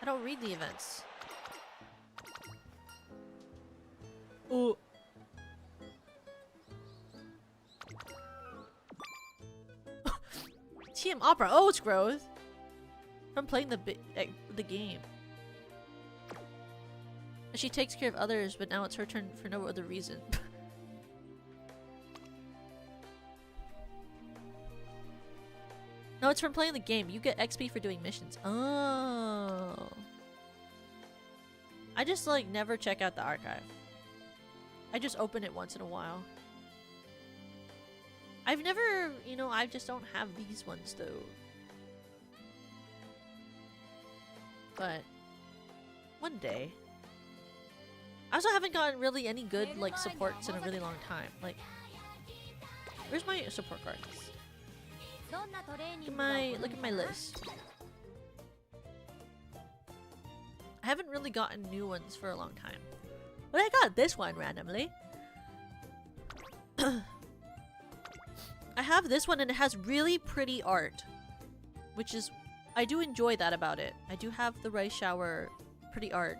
I don't read the events. Oh. TM Opera. Oh, it's growth. From playing the game. And she takes care of others, but now it's her turn for no other reason. No, it's from playing the game. You get XP for doing missions. Oh. I just like never check out the archive. I just open it once in a while. I've never, you know, I just don't have these ones though. But one day. I also haven't gotten really any good like supports in a really long time. Like, where's my support cards? Look at my list. I haven't really gotten new ones for a long time. But I got this one randomly. I have this one and it has really pretty art. Which is... I do enjoy that about it. I do have the Rice Shower pretty art.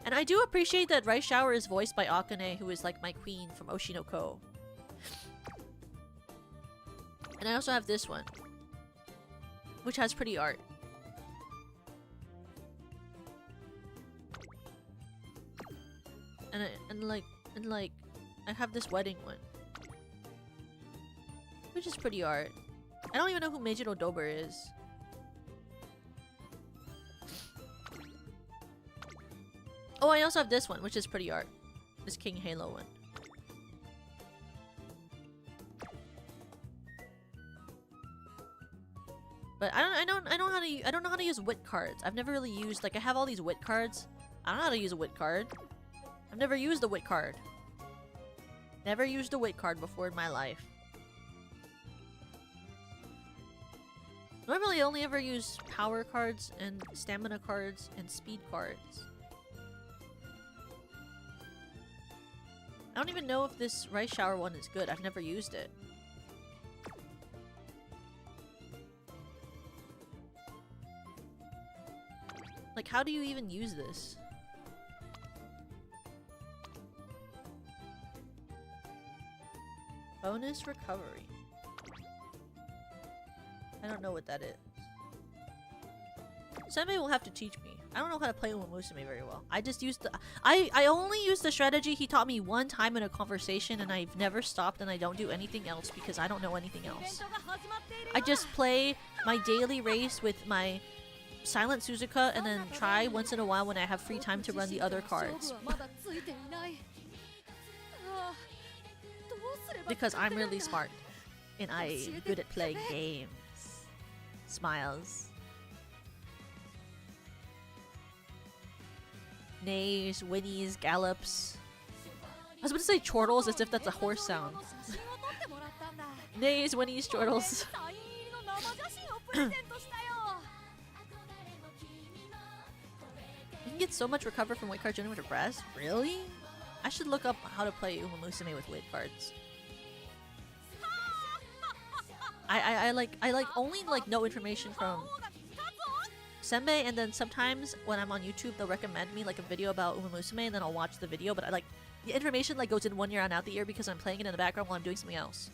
And I do appreciate that Rice Shower is voiced by Akane, who is like my queen from Oshinoko. And I also have this one, which has pretty art. And like I have this wedding one, which is pretty art. I don't even know who Meijiro Dober is. Oh, I also have this one, which is pretty art. This King Halo one. But I don't know how to use wit cards. I've never really used, like, I have all these wit cards. I don't know how to use a wit card. I've never used a wit card. Never used a wit card before in my life. Normally I only ever use power cards and stamina cards and speed cards. I don't even know if this Rice Shower one is good. I've never used it. Like, how do you even use this? Bonus recovery. I don't know what that is. Somebody will have to teach me. I don't know how to play Uma Musume very well. I just used the- I only used the strategy he taught me one time in a conversation and I've never stopped and I don't do anything else because I don't know anything else. I just play my daily race with my Silent Suzuka and then try once in a while when I have free time to run the other cards. Because I'm really smart and I'm good at playing games. Smiles. Neighs, whinnies, gallops. I was about to say chortles as if that's a horse sound. Neighs, whinnies, chortles. You can get so much recover from wit cards with a breast? Really? I should look up how to play Uma Musume with wit cards. I like only like know information from Senbei, and then sometimes when I'm on YouTube they'll recommend me like a video about Uma Musume and then I'll watch the video, but I like the information like goes in one ear and out the ear because I'm playing it in the background while I'm doing something else.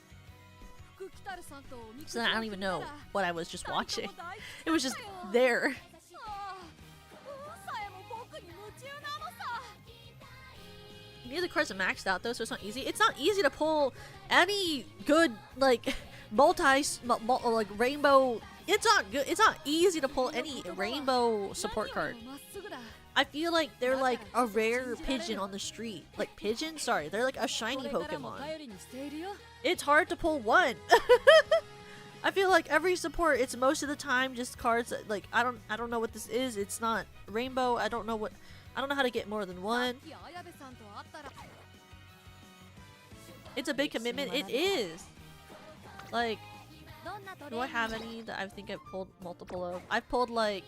So then I don't even know what I was just watching. It was just there. Neither cards are maxed out though, so it's not easy. It's not easy to pull any good like like rainbow. It's not good. It's not easy to pull any rainbow support card. I feel like they're like a rare pigeon on the street. Like pigeon? Sorry, they're like a shiny Pokemon. It's hard to pull one. I feel like every support, it's most of the time just cards that, like I don't know what this is. It's not rainbow. I don't know how to get more than one. It's a big commitment. It is. Like, do I have any that I think I've pulled multiple of? I've pulled like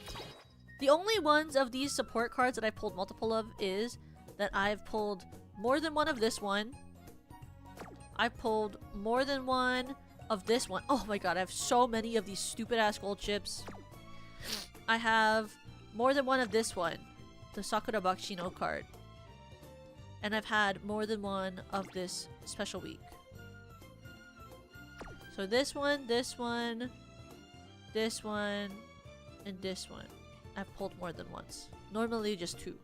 the only ones of these support cards that I pulled multiple of is that I've pulled more than one of this one. I've pulled more than one of this one. Oh my god, I have so many of these stupid ass gold chips. I have more than one of this one, the Sakura Bakshi no card. And I've had more than one of this special week. So this one, this one, this one, and this one. I've pulled more than once. Normally just 2.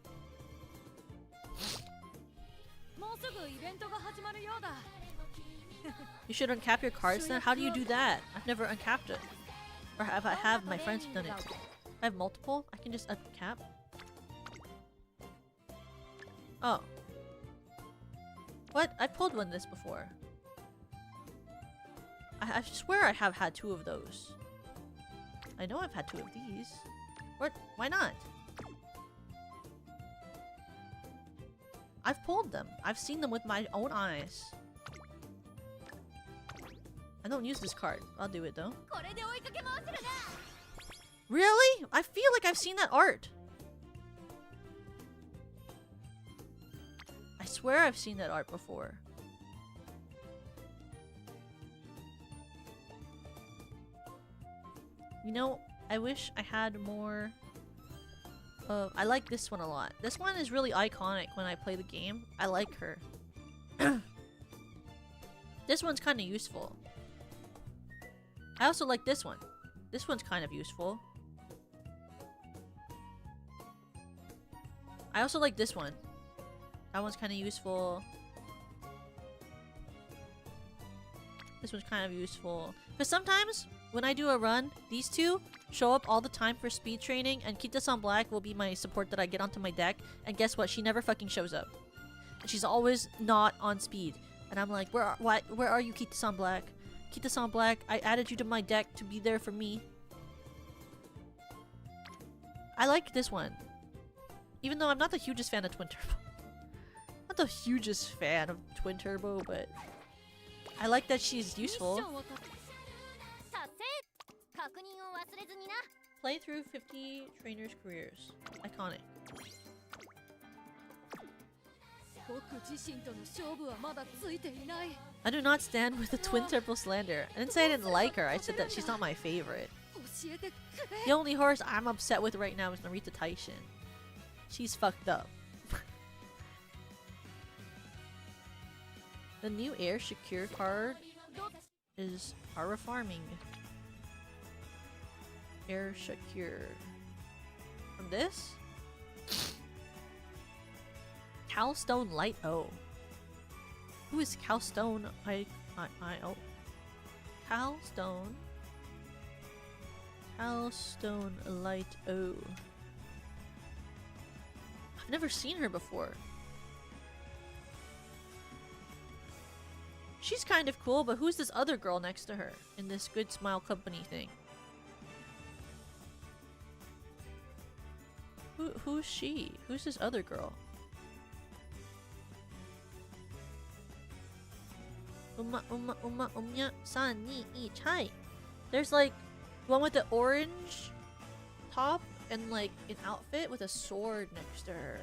You should uncap your cards then? How do you do that? I've never uncapped it. Or have my friends done it? I have multiple? I can just uncap? Oh. What? I pulled one this before. I swear I have had 2 of those. I know I've had 2 of these. What? Why not? I've pulled them. I've seen them with my own eyes. I don't use this card. I'll do it though. Really? I feel like I've seen that art. I swear I've seen that art before. You know, I wish I had more. I like this one a lot. This one is really iconic when I play the game. I like her. This one's kind of useful. I also like this one. This one's kind of useful. I also like this one. That one's kind of useful. This one's kind of useful. Because sometimes, when I do a run, these 2 show up all the time for speed training, and Kita-san Black will be my support that I get onto my deck, and guess what? She never fucking shows up. And she's always not on speed. And I'm like, where are you, Kita-san Black? Kita-san Black, I added you to my deck to be there for me. I like this one. Even though I'm not the hugest fan of Twin Turbo. Not the hugest fan of Twin Turbo, but I like that she's useful. Play through 50 trainers' careers. Iconic. I do not stand with the Twin Turbo slander. I didn't say I didn't like her, I said that she's not my favorite. The only horse I'm upset with right now is Narita Taishin. She's fucked up. The new Air Secure card is Ara Farming. Air Secure. From this? Calstone Light O. Who is Calstone I-O? Calstone. Calstone Light O. I've never seen her before. She's kind of cool, but who's this other girl next to her in this Good Smile Company thing? Who's she? Who's this other girl? San ni I chai. There's like one with the orange top and like an outfit with a sword next to her.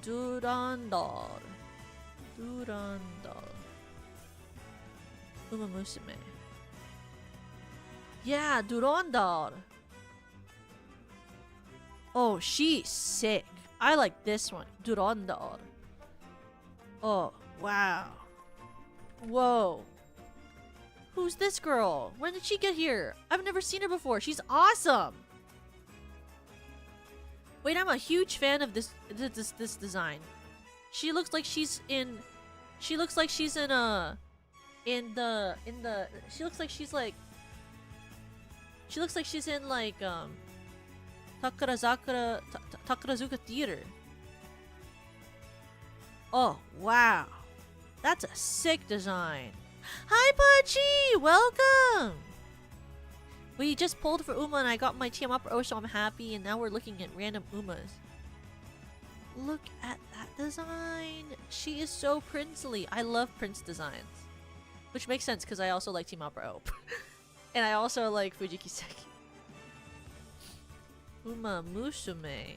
Durandal. Durandal. Uma Musume. Yeah, Durandal. Oh, she's sick. I like this one. Durandal. Oh, wow. Whoa. Who's this girl? When did she get here? I've never seen her before. She's awesome. Wait, I'm a huge fan of this design. She looks like she's in. She looks like she's in a. She looks like she's like. She looks like she's in like Takarazuka Theater. Oh wow, that's a sick design. Hi Pachi, welcome. We just pulled for Uma and I got my team up O, so I'm happy. And now we're looking at random Umas. Look at that design. She is so princely. I love prince designs. Which makes sense because I also like Team Opera O. And I also like Fujikiseki. Uma Musume.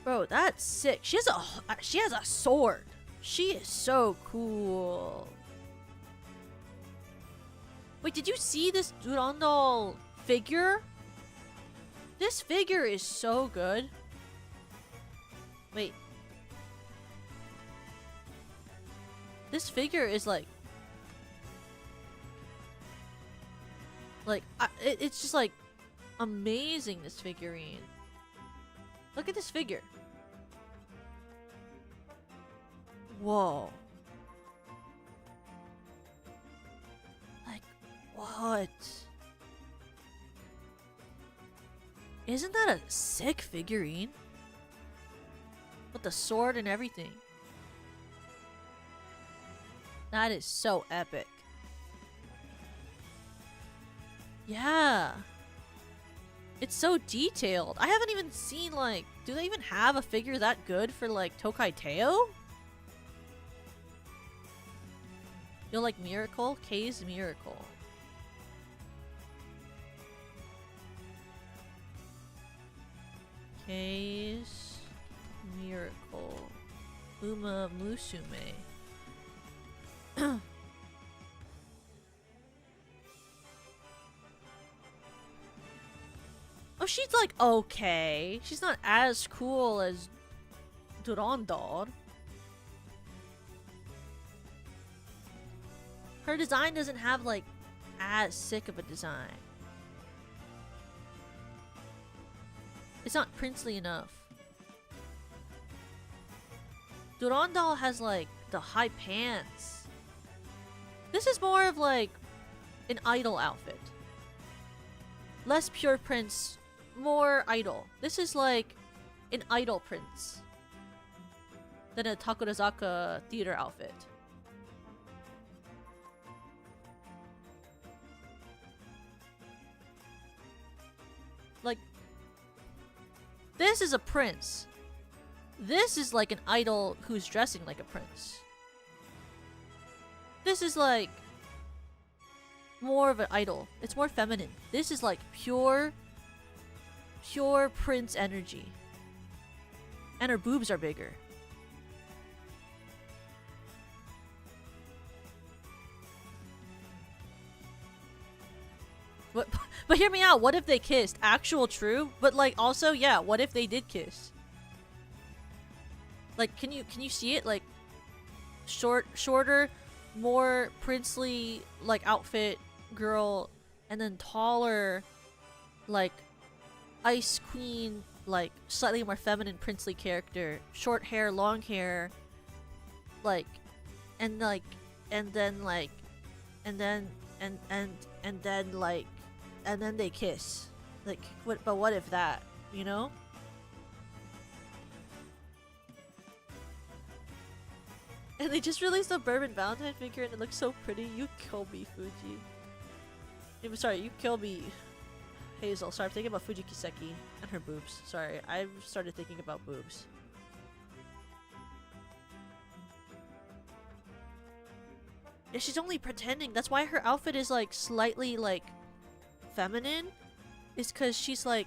Bro, that's sick. She has a sword. She is so cool. Wait, did you see this Durandal figure? This figure is so good. Wait. This figure is like... Like, it's just like amazing, this figurine. Look at this figure. Whoa. Like, what? Isn't that a sick figurine? With the sword and everything. That is so epic. Yeah. It's so detailed. I haven't even seen, like, do they even have a figure that good for, like, Tokai Teo? You'll like Miracle? K's Miracle. K's Miracle. Uma Musume. Oh, she's like okay. She's not as cool as Durandal. Her design doesn't have like as sick of a design. It's not princely enough. Durandal has like the high pants. This is more of like an idol outfit. Less pure prince, more idol. This is like an idol prince than a Takurazaka theater outfit. Like, this is a prince. This is like an idol who's dressing like a prince. This is like more of an idol. It's more feminine. This is like pure prince energy. And her boobs are bigger. But hear me out. What if they kissed? Actual true, but like also, yeah, what if they did kiss? Like, can you see it? Like, shorter, more princely like outfit girl, and then taller, like ice queen, like slightly more feminine princely character, short hair, long hair, like, and like, and then like, and then like, and then they kiss. Like, what? But what if that? You know? And they just released a Bourbon Valentine figure and it looks so pretty. You kill me, Fuji. I'm sorry, you kill me, Hazel. Sorry, I'm thinking about Fuji Kiseki and her boobs. Sorry, I've started thinking about boobs. Yeah, she's only pretending. That's why her outfit is like slightly like feminine. Is because she's like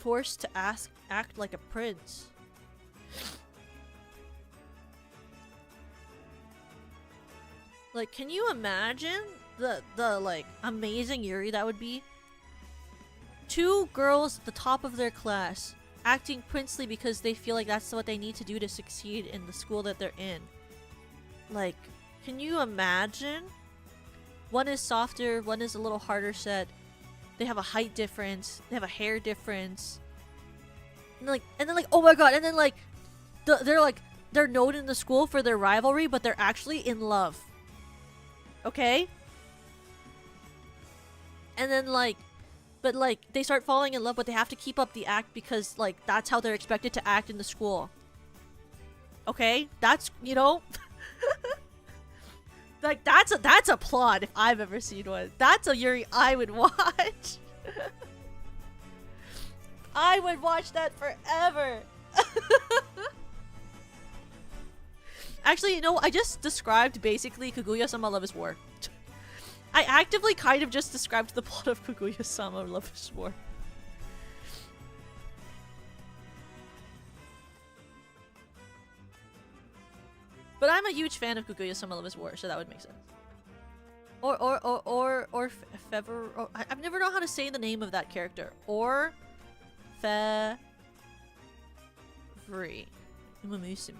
forced to act like a prince. Like, can you imagine the like amazing Yuri that would be? Two girls at the top of their class acting princely because they feel like that's what they need to do to succeed in the school that they're in. Like, can you imagine? One is softer, one is a little harder set. They have a height difference, they have a hair difference. And then like oh my god, and then like they're known in the school for their rivalry, but they're actually in love. Okay? And then like, but like they start falling in love, but they have to keep up the act because like that's how they're expected to act in the school. Okay? That's, you know, like that's a plot if I've ever seen one. That's a Yuri I would watch. I would watch that forever. Actually, you know, I just described basically Kaguya-sama Love is War. I actively kind of just described the plot of Kaguya-sama Love is War. But I'm a huge fan of Kaguya-sama Love is War, so that would make sense. I've never known how to say the name of that character. Or Fevri Umamusume.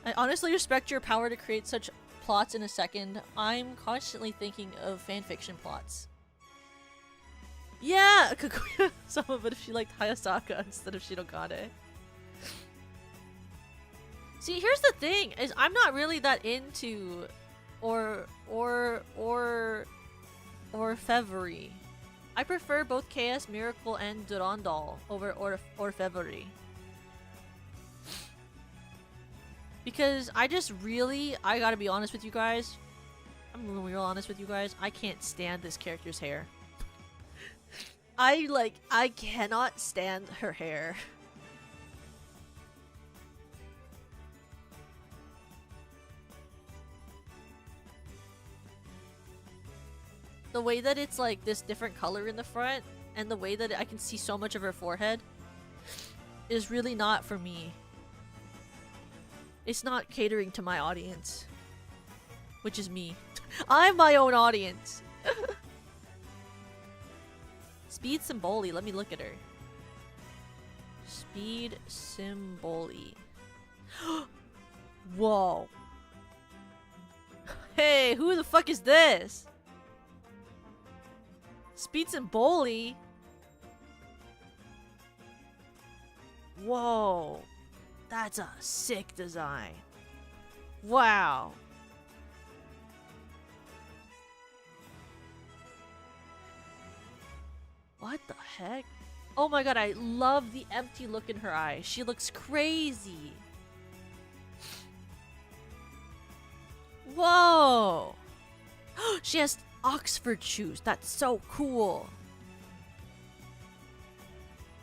I honestly respect your power to create such plots in a second. I'm constantly thinking of fanfiction plots. Yeah, Kaguya some of it if she liked Hayasaka instead of Shirogane. See, here's the thing, is I'm not really that into Orfevrerie. I prefer both KS Miracle and Durandal over Orfevrerie. Because I gotta be honest with you guys. I'm gonna be real honest with you guys. I can't stand this character's hair. I cannot stand her hair. The way that it's like this different color in the front, and the way that I can see so much of her forehead is really not for me. It's not catering to my audience. Which is me. I'm my own audience! Speed Symboli, let me look at her. Speed Symboli. Whoa. Hey, who the fuck is this? Speed Symboli? Whoa. That's a sick design. Wow. What the heck? Oh my god, I love the empty look in her eyes. She looks crazy. Whoa. She has Oxford shoes. That's so cool.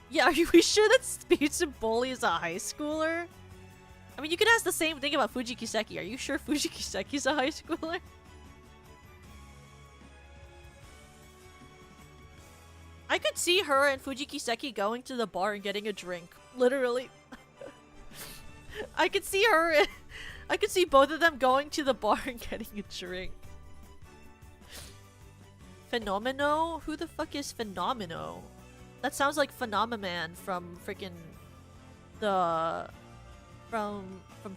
Yeah, are we sure that Speed Symboli is a high schooler? I mean, you could ask the same thing about Fuji Kiseki. Are you sure Fuji Kiseki's a high schooler? I could see her and Fuji Kiseki going to the bar and getting a drink. Literally. I could see her. I could see both of them going to the bar and getting a drink. Phenomeno? Who the fuck is Phenomeno? That sounds like Phenomenon from freaking from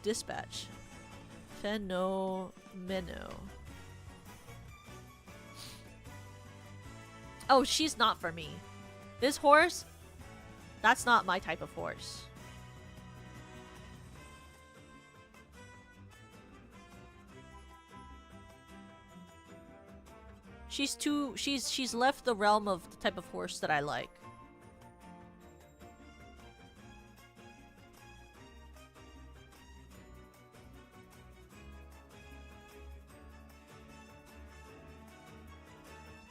Dispatch. Phenomeno. Oh, she's not for me. This horse? That's not my type of horse. She's left the realm of the type of horse that I like.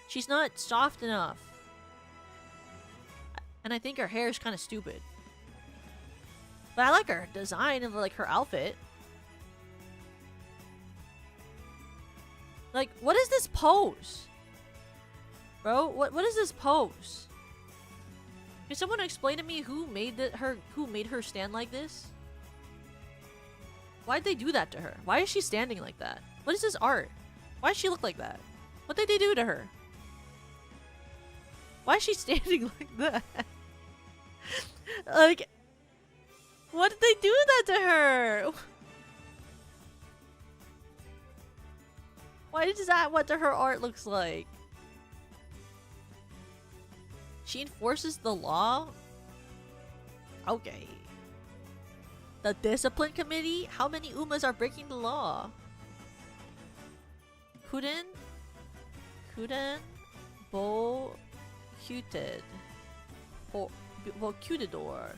She's not soft enough. And I think her hair is kind of stupid. But I like her design of like her outfit. Like, what is this pose? Bro, what is this pose? Can someone explain to me who made her stand like this? Why'd they do that to her? Why is she standing like that? What is this art? Why does she look like that? What did they do to her? Why is she standing like that? Like, what did they do that to her? Why is that what her art looks like? She enforces the law? Okay. The discipline committee? How many Umas are breaking the law? Kuden? Bo... Cuted. Bo Cutidor.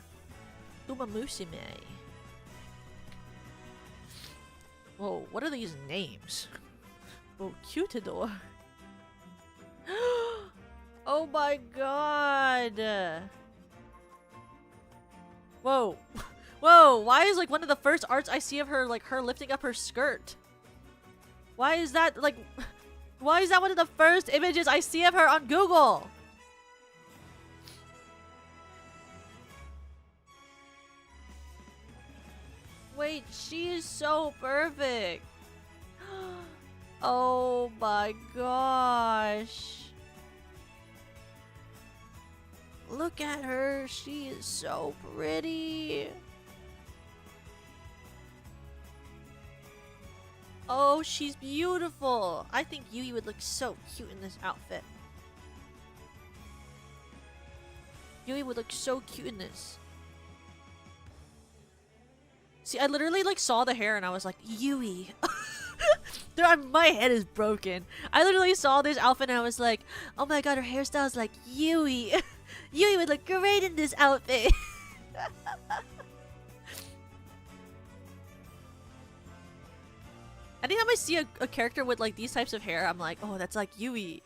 Uma Musume. Whoa, what are these names? Bo Cutidor. Oh my god! Whoa. Whoa, why is like one of the first arts I see of her like her lifting up her skirt? Why is that like... Why is that one of the first images I see of her on Google? Wait, she is so perfect. Oh my gosh. Look at her. She is so pretty. Oh, she's beautiful. I think Yui would look so cute in this outfit. Yui would look so cute in this. See, I literally like saw the hair and I was like, Yui. My head is broken. I literally saw this outfit and I was like, oh my god, her hairstyle is like Yui. Yui would look great in this outfit. Anytime I see a character with like these types of hair, I'm like, oh, that's like Yui.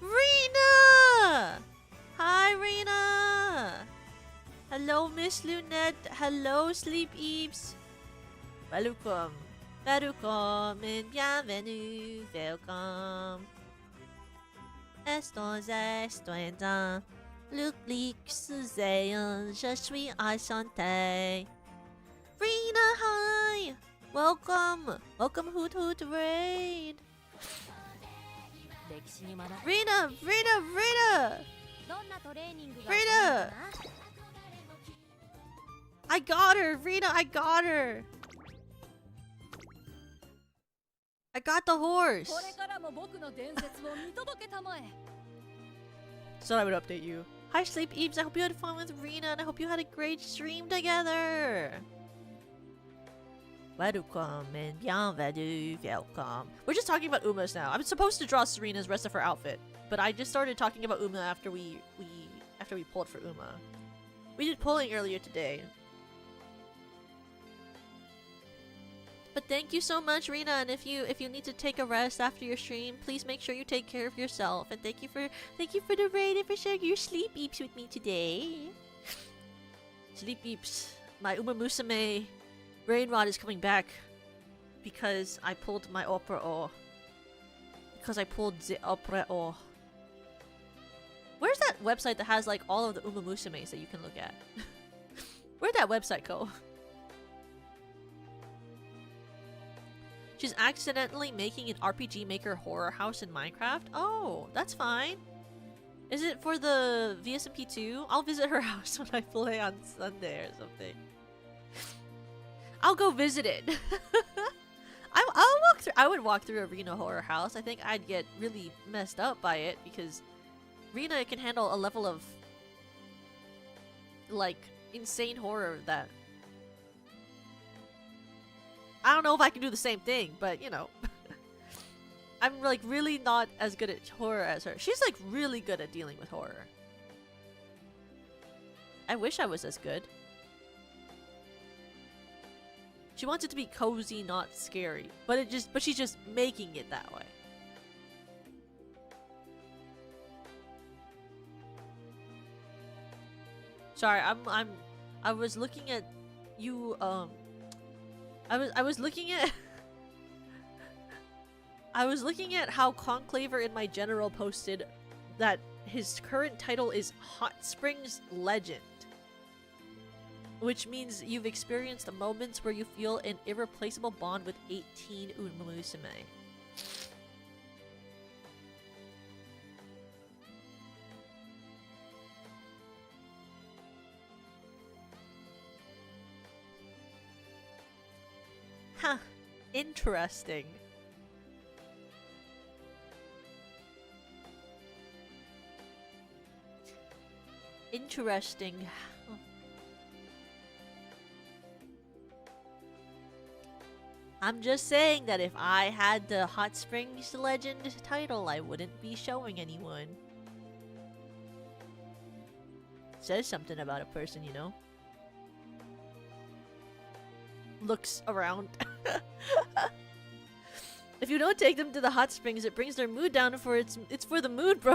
Rena! Hi, Rena! Hello, Miss Lunette. Hello, Sleep Eeps. Welcome. Welcome and bienvenue. Welcome. Estoin. Luc Zayan. Je suis enchanté. Rena, hi! Welcome! Welcome, Hoot Hoot Raid! Rena! I got her! Rena, I got her! I got the horse! So I would update you. Hi, Sleep Eeps. I hope you had fun with Rena and I hope you had a great stream together! Welcome and bienvenue, welcome. We're just talking about Uma's now. I'm supposed to draw Serena's rest of her outfit, but I just started talking about Uma after we pulled for Uma. We did polling earlier today. But thank you so much, Rena, and if you need to take a rest after your stream, please make sure you take care of yourself. And thank you for the raid and for sharing your Sleep Eeps with me today. Sleep Eeps, my Uma Musume brain rot is coming back because I pulled my opera o. Because I pulled the opera o. Where's that website that has like all of the Uma Musumes that you can look at? Where'd that website go? She's accidentally making an RPG Maker horror house in Minecraft? Oh, that's fine. Is it for the VSMP 2? I'll visit her house when I play on Sunday or something. I'll go visit it. I would walk through a Rena horror house. I think I'd get really messed up by it because Rena can handle a level of like insane horror that I don't know if I can do the same thing, but you know. I'm like really not as good at horror as her. She's like really good at dealing with horror. I wish I was as good. She wants it to be cozy, not scary. But she's just making it that way. Sorry, I was looking at you I was looking at I was looking at how Conclaver in my general posted that his current title is Hot Springs Legend. Which means you've experienced the moments where you feel an irreplaceable bond with 18 Uma Musume. Huh. Interesting. Interesting. I'm just saying that if I had the Hot Springs Legend title, I wouldn't be showing anyone. Says something about a person, you know? Looks around. If you don't take them to the hot springs, it brings their mood down for it's for the mood, bro.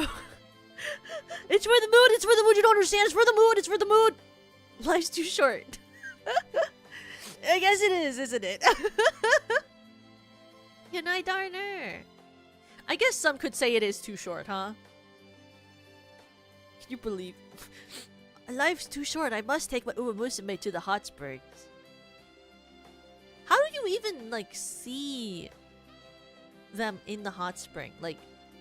It's for the mood, it's for the mood, you don't understand, it's for the mood, it's for the mood. Life's too short. I guess it is, isn't it? Good night, Darner. I guess some could say it is too short, huh? Can you believe? Life's too short, I must take my Uma Musume to the hot springs. How do you even, like, see them in the hot spring? Like,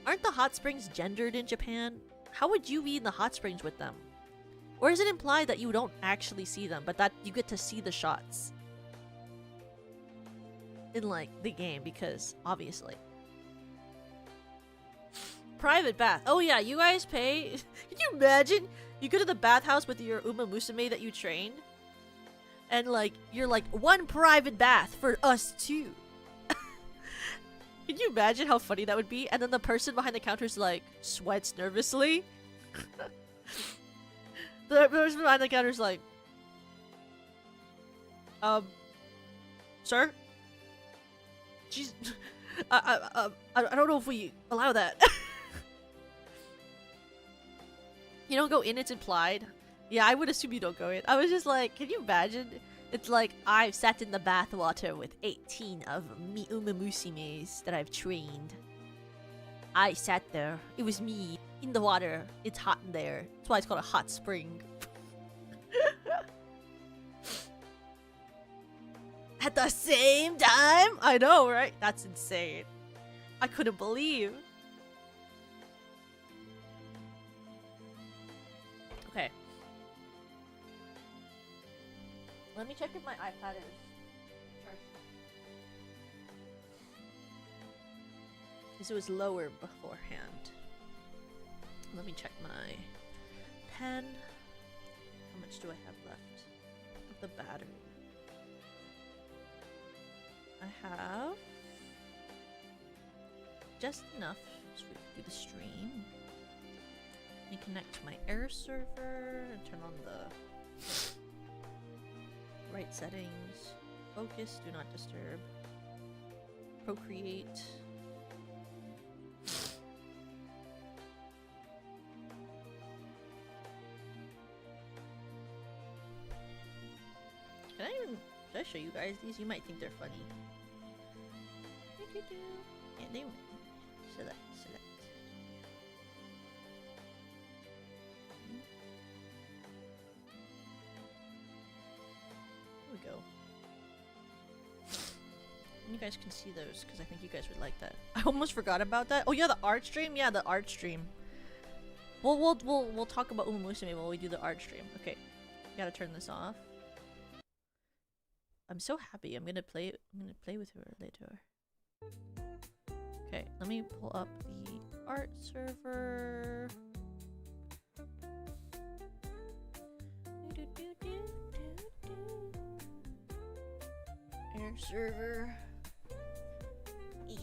aren't the hot springs gendered in Japan? How would you be in the hot springs with them? Or is it implied that you don't actually see them, but that you get to see the shots? in like the game because obviously. Private bath. Oh yeah, you guys pay. Can you imagine? You go to the bathhouse with your Uma Musume that you trained, and like you're like, one private bath for us too. Can you imagine how funny that would be? And then the person behind the counter is like sweats nervously. The person behind the counter is like, sir? Jeez, I don't know if we allow that. You don't go in, it's implied. Yeah, I would assume you don't go in. I was just like, can you imagine? It's like, I've sat in the bathwater with 18 of me Umamusumes that I've trained. I sat there. It was me. In the water. It's hot in there. That's why it's called a hot spring. At the same time? I know, right? That's insane. I couldn't believe. Okay. Let me check if my iPad is charged. Because it was lower beforehand. Let me check my pen. How much do I have left of the battery? I have just enough so we can do the stream. Let me connect to my air server and turn on the right settings. Focus, do not disturb. Procreate. Should I show you guys these? You might think they're funny. Yeah, they select. There we go. You guys can see those because I think you guys would like that. I almost forgot about that. Oh yeah, the art stream. Yeah, the art stream. We'll talk about Uma Musume while we do the art stream. Okay, gotta turn this off. I'm so happy. I'm gonna play with her later. Okay, let me pull up the art server. Air server. Yeah.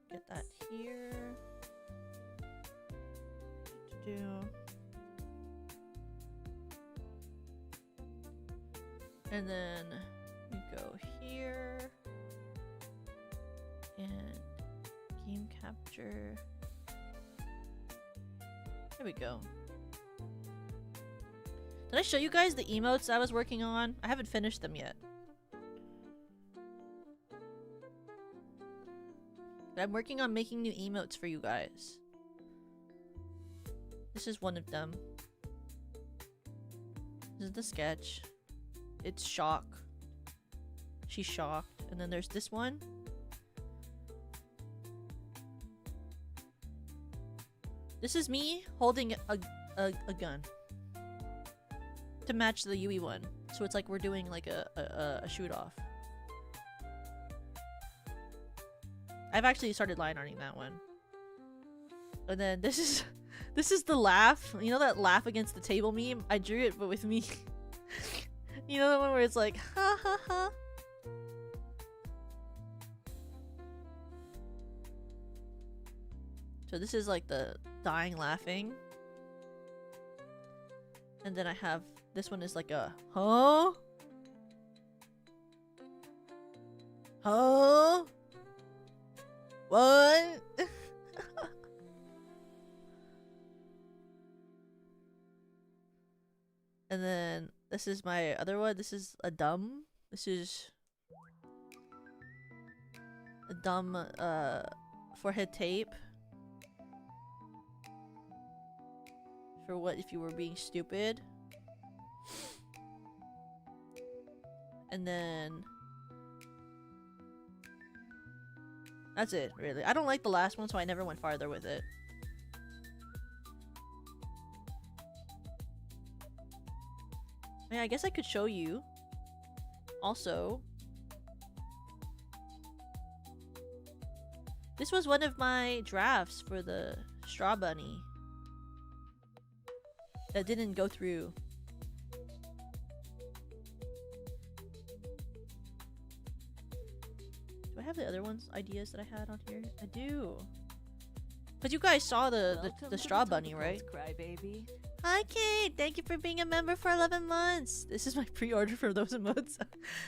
Get that here. And then you go here and game capture. There we go. Did I show you guys the emotes I was working on? I haven't finished them yet. But I'm working on making new emotes for you guys. This is one of them. This is the sketch. It's shock. She's shocked. And then there's this one. This is me holding a gun. To match the Yui one. So it's like we're doing like a shoot off. I've actually started line arting that one. And then this is the laugh. You know that laugh against the table meme? I drew it but with me. You know the one where it's like, ha ha ha. So this is like the dying laughing. And then I have, this one is like a, huh? Huh? What? And then this is my other one. This is a dumb. This is a dumb forehead tape. For what if you were being stupid. And then that's it, really. I don't like the last one, so I never went farther with it. Yeah, I guess I could show you. Also, this was one of my drafts for the Straw Bunny that didn't go through. Do I have the other ones ideas that I had on here? I do. But you guys saw the Straw Bunny, right? Crybaby. Hi Kate! Thank you for being a member for 11 months! This is my pre-order for those emotes.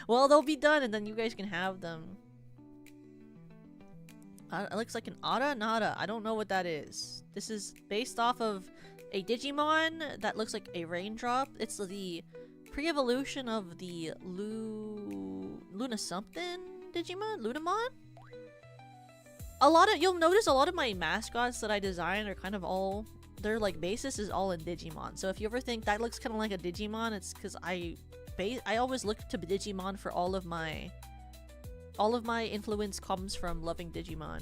Well, they'll be done and then you guys can have them. It looks like an Ada Nada. I don't know what that is. This is based off of a Digimon that looks like a raindrop. It's the pre-evolution of the Luna something Digimon? Lunamon? You'll notice a lot of my mascots that I design are kind of all, their like basis is all in Digimon. So if you ever think that looks kind of like a Digimon, it's because I always look to Digimon for all of my influence comes from loving Digimon.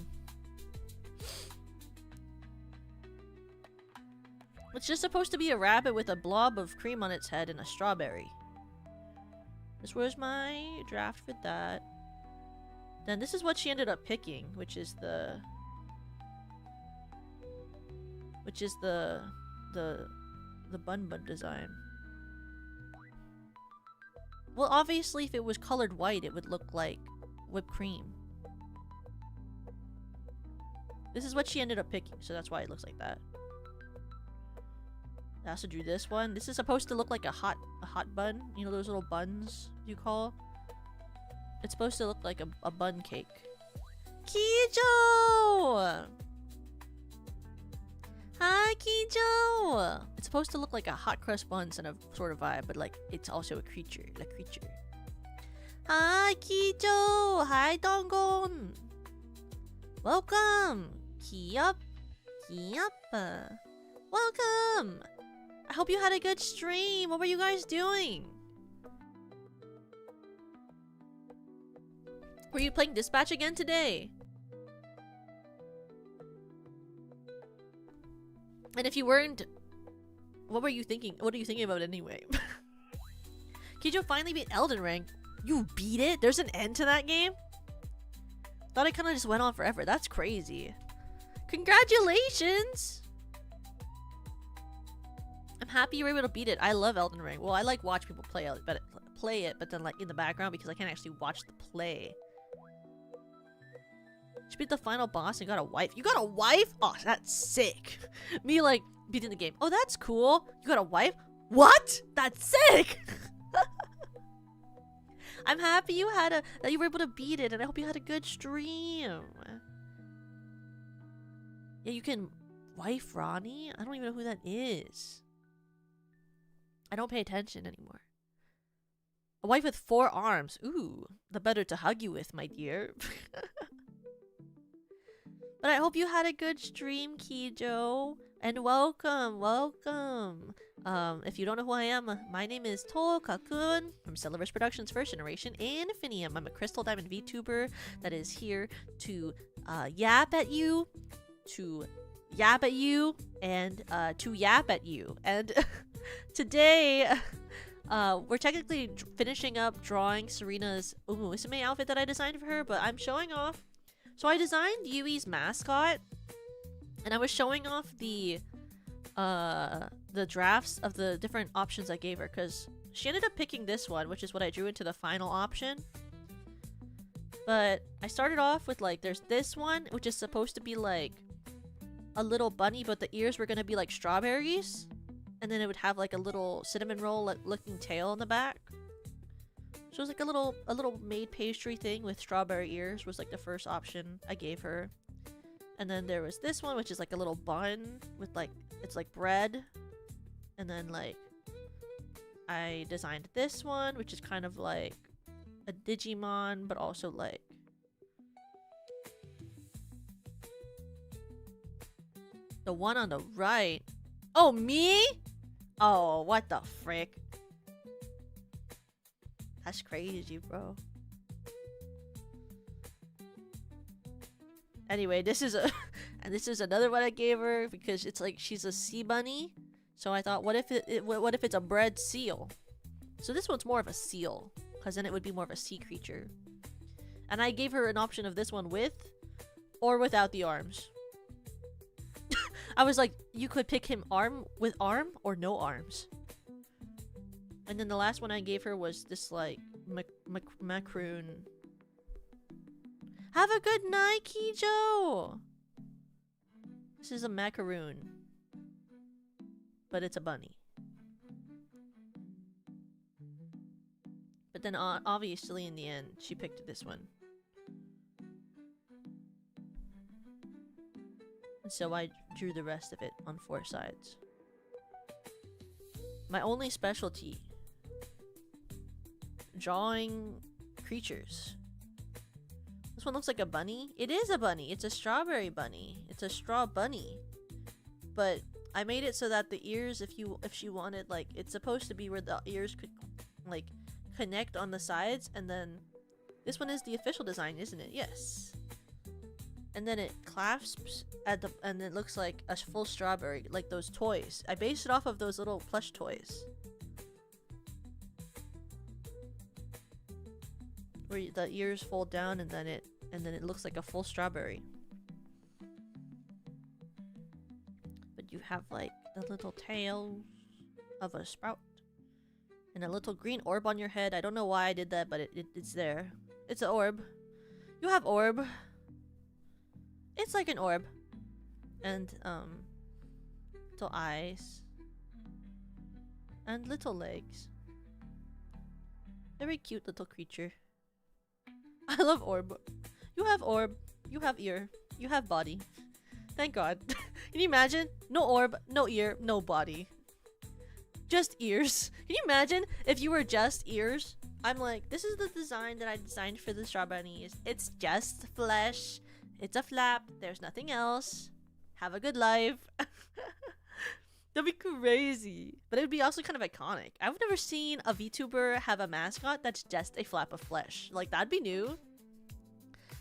It's just supposed to be a rabbit with a blob of cream on its head and a strawberry. This was my draft for that. Then this is what she ended up picking, which is the bun bun design. Well, obviously if it was colored white, it would look like whipped cream. This is what she ended up picking, so that's why it looks like that. I also drew this one. This is supposed to look like a hot bun. You know those little buns you call? It's supposed to look like a bun cake. Kijo! Hi, Kijo! It's supposed to look like a hot crust buns and a sort of vibe, but like it's also a creature. Hi, Kijo! Hi, Dongon! Welcome! Kiyup! Welcome! I hope you had a good stream. What were you guys doing? Were you playing Dispatch again today? And if you weren't, what were you thinking? What are you thinking about anyway? Kijo finally beat Elden Ring. You beat it? There's an end to that game? Thought it kind of just went on forever. That's crazy. Congratulations! I'm happy you were able to beat it. I love Elden Ring. Well, I like watch people play it, but then like in the background because I can't actually watch the play. She beat the final boss and got a wife. You got a wife? Oh, that's sick. Me like beating the game. Oh, that's cool. You got a wife? What? That's sick. I'm happy you had that you were able to beat it, and I hope you had a good stream. Yeah, you can wife Ronnie? I don't even know who that is. I don't pay attention anymore. A wife with 4 arms. Ooh, the better to hug you with, my dear. But I hope you had a good stream, Kijo. And welcome. If you don't know who I am, my name is Toka-kun from Celebris Productions First Generation Infinium. I'm a Crystal Diamond VTuber that is here to yap at you, and to yap at you. And today, we're technically finishing up drawing Serena's Umuisume outfit that I designed for her, but I'm showing off. So I designed Yui's mascot, and I was showing off the drafts of the different options I gave her, because she ended up picking this one, which is what I drew into the final option. But I started off with like, there's this one, which is supposed to be like a little bunny, but the ears were gonna be like strawberries, and then it would have like a little cinnamon roll looking tail on the back. So it was like a little made pastry thing with strawberry ears was like the first option I gave her. And then there was this one, which is like a little bun with like, it's like bread. And then like, I designed this one, which is kind of like a Digimon, but also like the one on the right. Oh, me? Oh, what the frick? That's crazy, bro. Anyway, this is another one I gave her because it's like she's a sea bunny. So I thought, what if it's a bread seal? So this one's more of a seal, because then it would be more of a sea creature. And I gave her an option of this one with or without the arms. I was like, you could pick him with arm or no arms. And then the last one I gave her was this like macaroon. Have a good night, Kijo! This is a macaroon. But it's a bunny. But then obviously in the end, she picked this one. And so I drew the rest of it on 4 sides. My only specialty. Drawing creatures. This one looks like a bunny. It is a bunny. It's a strawberry bunny. It's a straw bunny. But I made it so that the ears, if she wanted, like, it's supposed to be where the ears could, like, connect on the sides, and then this one is the official design, isn't it? Yes. And then it clasps at the, and it looks like a full strawberry, like those toys. I based it off of those little plush toys. Where the ears fold down and then it looks like a full strawberry. But you have like the little tail of a sprout. And a little green orb on your head. I don't know why I did that, but it's there. It's an orb. You have orb. It's like an orb. And, little eyes. And little legs. Very cute little creature. I love orb. You have orb. You have ear. You have body. Thank God. Can you imagine? No orb, no ear, no body. Just ears. Can you imagine if you were just ears? I'm like, this is the design that I designed for the straw bunnies. It's just flesh. It's a flap. There's nothing else. Have a good life. That'd be crazy. But it would be also kind of iconic. I've never seen a VTuber have a mascot that's just a flap of flesh. Like, that'd be new.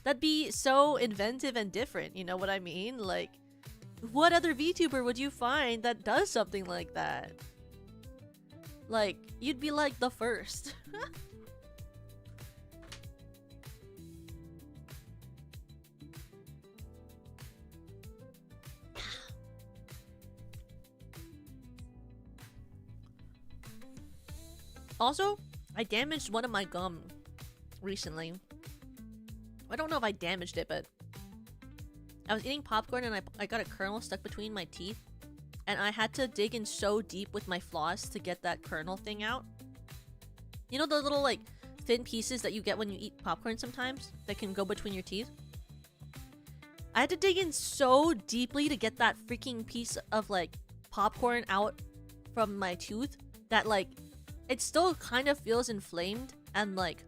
That'd be so inventive and different. You know what I mean? Like, what other VTuber would you find that does something like that? Like, you'd be like the first. Also, I damaged one of my gum recently. I don't know if I damaged it, but I was eating popcorn and I got a kernel stuck between my teeth. And I had to dig in so deep with my floss to get that kernel thing out. You know the little, like, thin pieces that you get when you eat popcorn sometimes? That can go between your teeth? I had to dig in so deeply to get that freaking piece of, like, popcorn out from my tooth that, like, it still kind of feels inflamed and, like,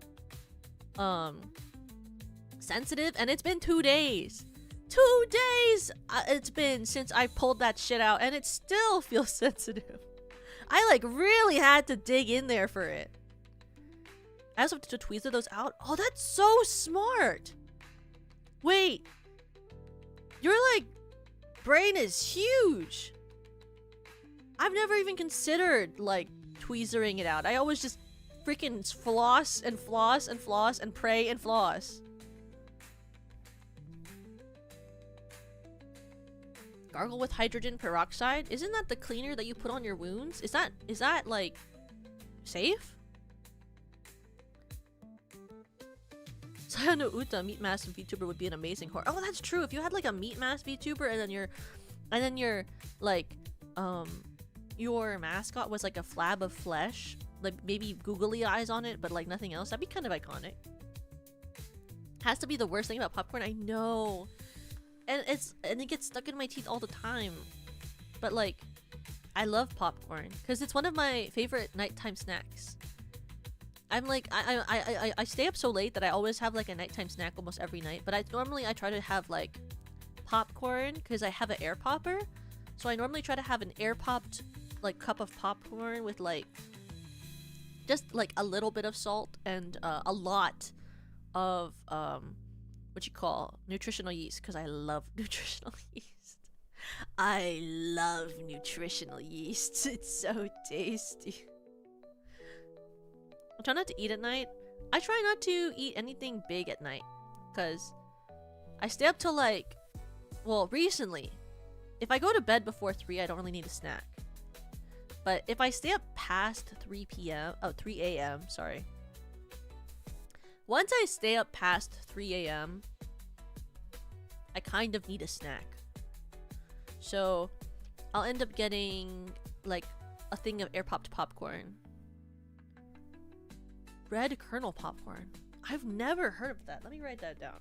sensitive. And it's been 2 days. 2 days it's been since I pulled that shit out, and it still feels sensitive. I like really had to dig in there for it. I also have to tweezer those out. Oh, that's so smart. Wait, your like brain is huge. I've never even considered like tweezering it out. I always just freaking floss and floss and floss and pray and floss. Gargle with hydrogen peroxide? Isn't that the cleaner that you put on your wounds? Is that like safe? Sayano Uta, meat mask VTuber would be an amazing horror. Oh, that's true. If you had like a meat mask VTuber and then your like your mascot was like a flab of flesh, like maybe googly eyes on it, but like nothing else, that'd be kind of iconic. Has to be the worst thing about popcorn. I know. And it gets stuck in my teeth all the time. But like, I love popcorn because it's one of my favorite nighttime snacks. I'm like, I stay up so late that I always have like a nighttime snack almost every night. But I try to have like popcorn because I have an air popper. So I normally try to have an air popped like cup of popcorn with like just like a little bit of salt and a lot of what you call nutritional yeast, because I love nutritional yeast. I love nutritional yeast. It's so tasty. try not to eat at night. I try not to eat anything big at night, because I stay up till like, well, recently, if I go to bed before 3, I don't really need a snack. But if I stay up past 3 a.m., sorry. Once I stay up past 3 a.m., I kind of need a snack. So I'll end up getting like a thing of air popped popcorn. Red kernel popcorn. I've never heard of that. Let me write that down.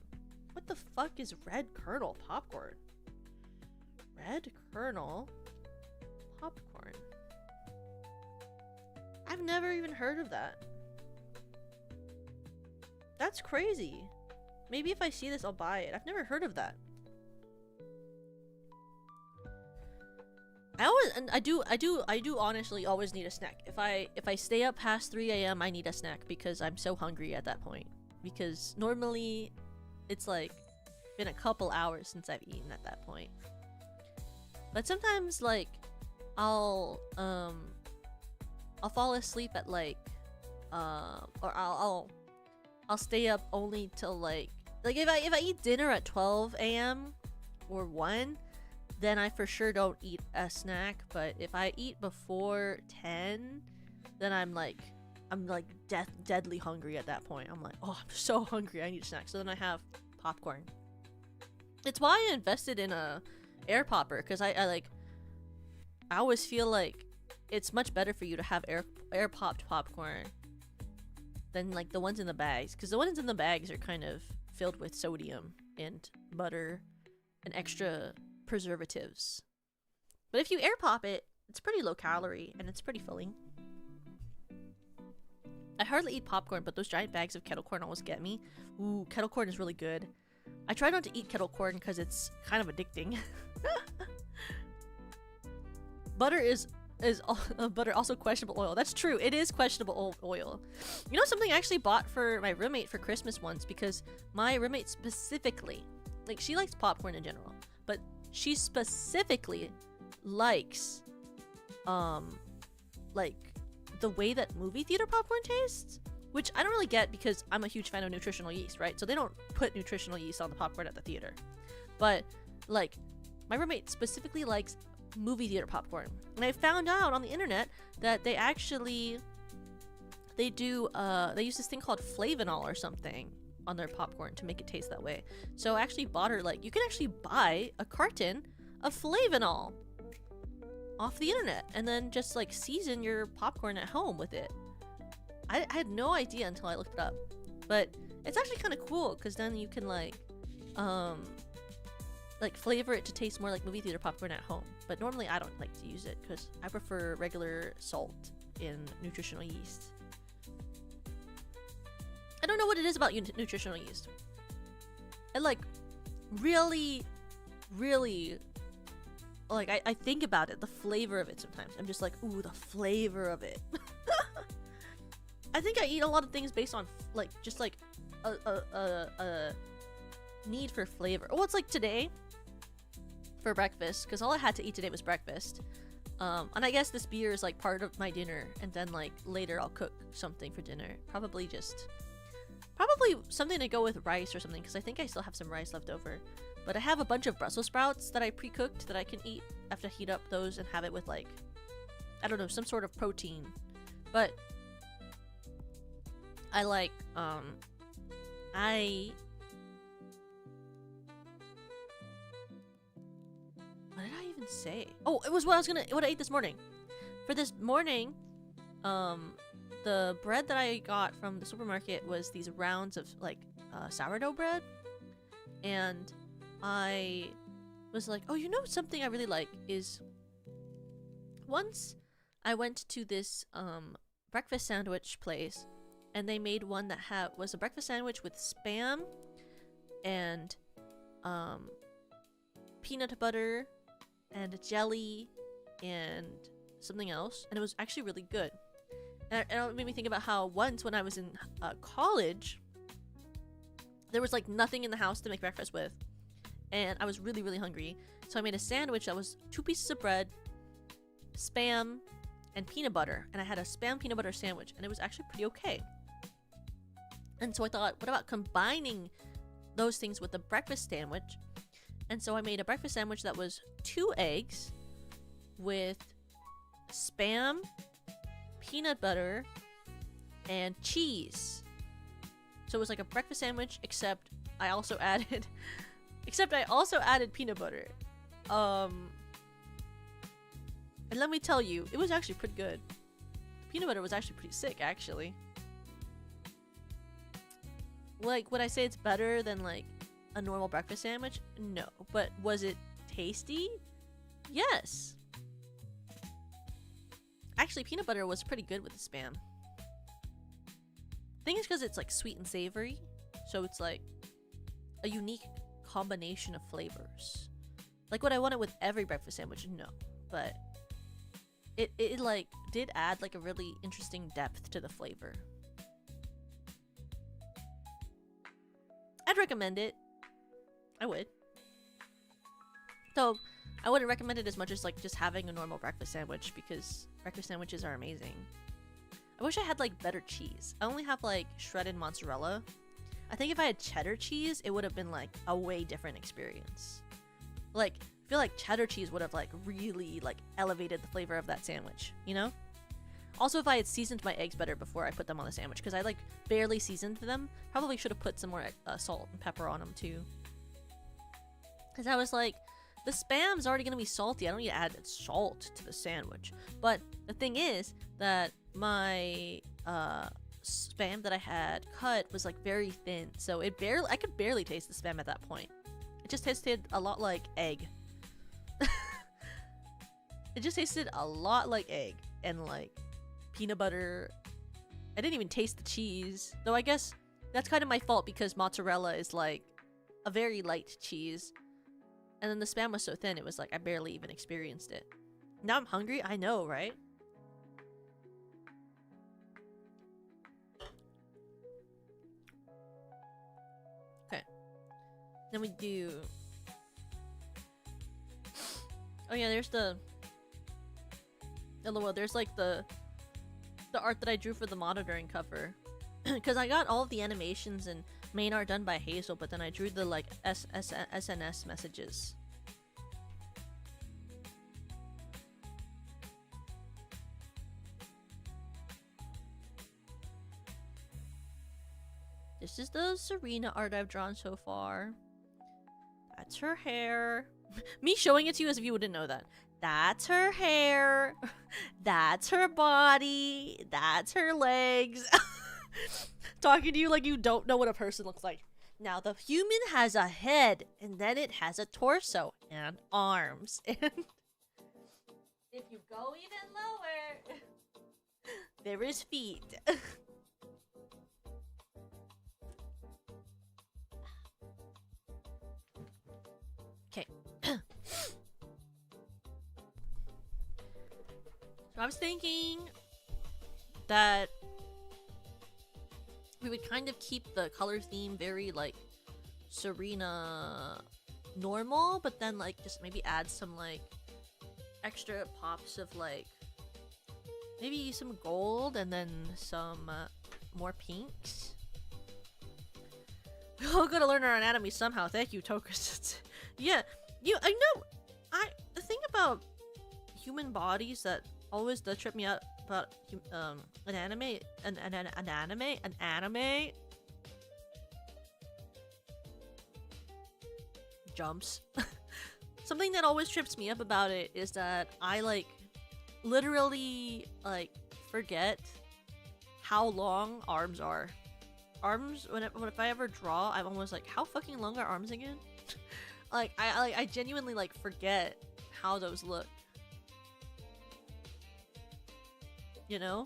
What the fuck is red kernel popcorn? Red kernel popcorn. I've never even heard of that. That's crazy. Maybe if I see this, I'll buy it. I've never heard of that. I do honestly always need a snack. If I stay up past 3 a.m., I need a snack because I'm so hungry at that point. Because normally it's like been a couple hours since I've eaten at that point. But sometimes like I'll fall asleep at like or I'll stay up only till like if I eat dinner at 12 a.m. or 1, then I for sure don't eat a snack. But if I eat before 10, then I'm like deadly hungry at that point. I'm like, oh, I'm so hungry, I need a snack. So then I have popcorn. It's why I invested in a air popper, because I always feel like it's much better for you to have air popped popcorn than like the ones in the bags, because the ones in the bags are kind of filled with sodium and butter and extra preservatives. But if you air pop it, it's pretty low calorie and it's pretty filling. I hardly eat popcorn, but those giant bags of kettle corn always get me. Ooh, kettle corn is really good. I try not to eat kettle corn because it's kind of addicting. Butter is butter also questionable oil. That's true. It is questionable oil. You know something I actually bought for my roommate for Christmas once, because my roommate specifically, like, she likes popcorn in general, but she specifically likes like the way that movie theater popcorn tastes, which I don't really get because I'm a huge fan of nutritional yeast, right? So they don't put nutritional yeast on the popcorn at the theater. But like, my roommate specifically likes movie theater popcorn, and I found out on the internet that they use this thing called flavanol or something on their popcorn to make it taste that way. So I actually bought her, like, you can actually buy a carton of flavanol off the internet and then just like season your popcorn at home with it. I had no idea until I looked it up, but it's actually kind of cool because then you can like flavor it to taste more like movie theater popcorn at home. But normally I don't like to use it because I prefer regular salt in nutritional yeast. I don't know what it is about nutritional yeast. It like really like I think about it, the flavor of it sometimes. I'm just like, ooh, the flavor of it. I think I eat a lot of things based on like just like a need for flavor. Well, it's like today for breakfast, because all I had to eat today was breakfast. And I guess this beer is like part of my dinner, and then like later I'll cook something for dinner. Probably something to go with rice or something, because I think I still have some rice left over. But I have a bunch of Brussels sprouts that I pre-cooked that I can eat. I have to heat up those and have it with like, I don't know, some sort of protein. But I like, what did I even say? Oh, it was what I ate this morning. For this morning, the bread that I got from the supermarket was these rounds of like sourdough bread. And I was like, oh, you know something I really like is, once I went to this breakfast sandwich place, and they made one that was a breakfast sandwich with Spam and peanut butter and jelly and something else, and it was actually really good. And it made me think about how once when I was in college, there was like nothing in the house to make breakfast with, and I was really hungry, so I made a sandwich that was 2 pieces of bread, Spam, and peanut butter, and I had a Spam peanut butter sandwich, and it was actually pretty okay. And so I thought, what about combining those things with a breakfast sandwich? And so I made a breakfast sandwich that was 2 eggs with Spam, peanut butter, and cheese. So it was like a breakfast sandwich, except I also added peanut butter. And let me tell you, it was actually pretty good. Peanut butter was actually pretty sick, actually. Like, would I say it's better than like a normal breakfast sandwich? No. But was it tasty? Yes. Actually, peanut butter was pretty good with the Spam. I think it's because it's like sweet and savory, so it's like a unique combination of flavors. Like what I wanted with every breakfast sandwich, no. But it like did add like a really interesting depth to the flavor. I'd recommend it. I would. Though I wouldn't recommend it as much as like just having a normal breakfast sandwich, because breakfast sandwiches are amazing. I wish I had like better cheese. I only have like shredded mozzarella. I think if I had cheddar cheese, it would have been like a way different experience. Like, I feel like cheddar cheese would have like really like elevated the flavor of that sandwich, you know? Also, if I had seasoned my eggs better before I put them on the sandwich, because I like barely seasoned them. Probably should have put some more salt and pepper on them too. Because I was like, the Spam's already gonna be salty. I don't need to add salt to the sandwich. But the thing is that my Spam that I had cut was like very thin, so I could barely taste the Spam at that point. It just tasted a lot like egg. It just tasted a lot like egg and like peanut butter. I didn't even taste the cheese, though I guess that's kind of my fault because mozzarella is like a very light cheese. And then the Spam was so thin, it was like I barely even experienced it. Now I'm hungry, I know, right? Okay. Then we do... Oh yeah, there's the... LOL, there's like the art that I drew for the monitoring cover. Because I got all of the animations and main art done by Hazel, but then I drew the like SNS messages. This is the Serena art I've drawn so far. That's her hair. Me showing it to you as if you wouldn't know that. That's her hair. That's her body. That's her legs. Talking to you like you don't know what a person looks like. Now, the human has a head, and then it has a torso and arms. And if you go even lower, there is feet. Okay. So I was thinking that we would kind of keep the color theme very like Serena normal, but then like just maybe add some like extra pops of like maybe some gold and then some more pinks. We all gotta learn our anatomy somehow. Thank you, Tokus. Yeah, I know. The thing about human bodies that always does trip me out about an anime jumps. Something that always trips me up about it is that I like literally like forget how long arms are. Arms, if I ever draw, I'm almost like, how fucking long are arms again? Like I genuinely like forget how those look. You know?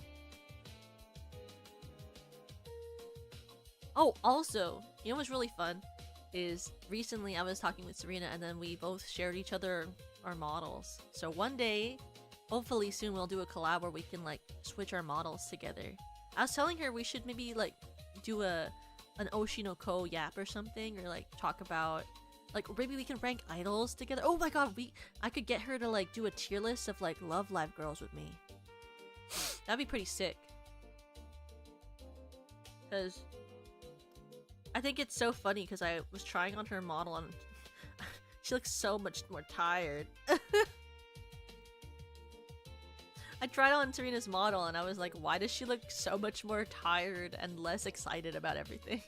Oh, also, you know what's really fun is recently I was talking with Serena and then we both shared each other our models. So one day, hopefully soon, we'll do a collab where we can like switch our models together. I was telling her we should maybe like do an Oshinoko yap or something, or like talk about like maybe we can rank idols together. Oh my god, I could get her to like do a tier list of like Love Live girls with me. That'd be pretty sick. Cause I think it's so funny because I was trying on her model and she looks so much more tired. I tried on Serena's model and I was like, why does she look so much more tired and less excited about everything?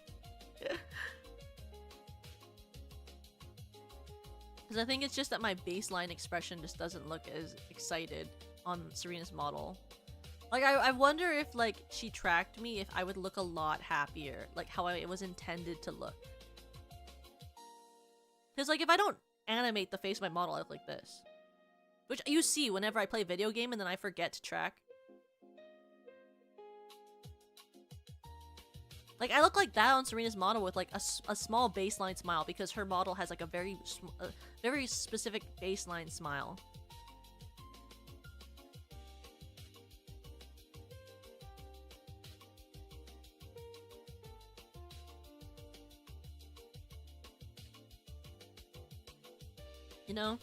Because I think it's just that my baseline expression just doesn't look as excited on Serena's model. Like, I wonder if, like, she tracked me, if I would look a lot happier. Like, how it was intended to look. Because, like, if I don't animate the face of my model, I look like this. Which you see whenever I play a video game and then I forget to track. Like, I look like that on Serena's model with, like, a small baseline smile because her model has, like, a very specific baseline smile. You know?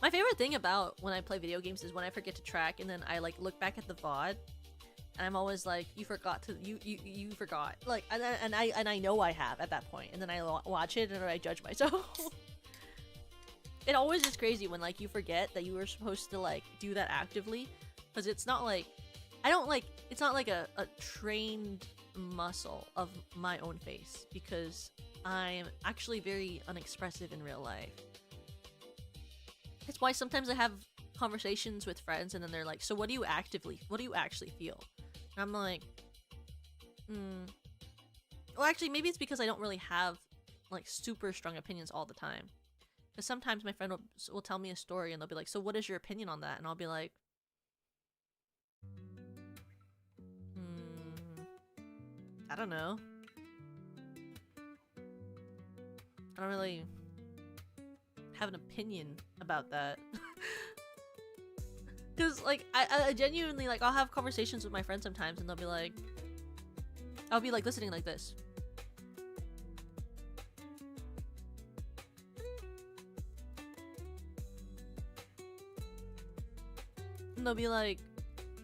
My favorite thing about when I play video games is when I forget to track and then I like look back at the VOD and I'm always like, you forgot to you forgot. Like and I know I have at that point and then I watch it and I judge myself. It always is crazy when like you forget that you were supposed to like do that actively because it's not like it's not like a trained muscle of my own face because I'm actually very unexpressive in real life. It's why sometimes I have conversations with friends and then they're like, so what do you actually feel? And I'm like, well actually maybe it's because I don't really have like super strong opinions all the time. Because sometimes my friend will tell me a story and they'll be like, so what is your opinion on that? And I'll be like, I don't know. I don't really have an opinion about that. Because like I genuinely like I'll have conversations with my friends sometimes and they'll be like, I'll be like listening like this. And they'll be like,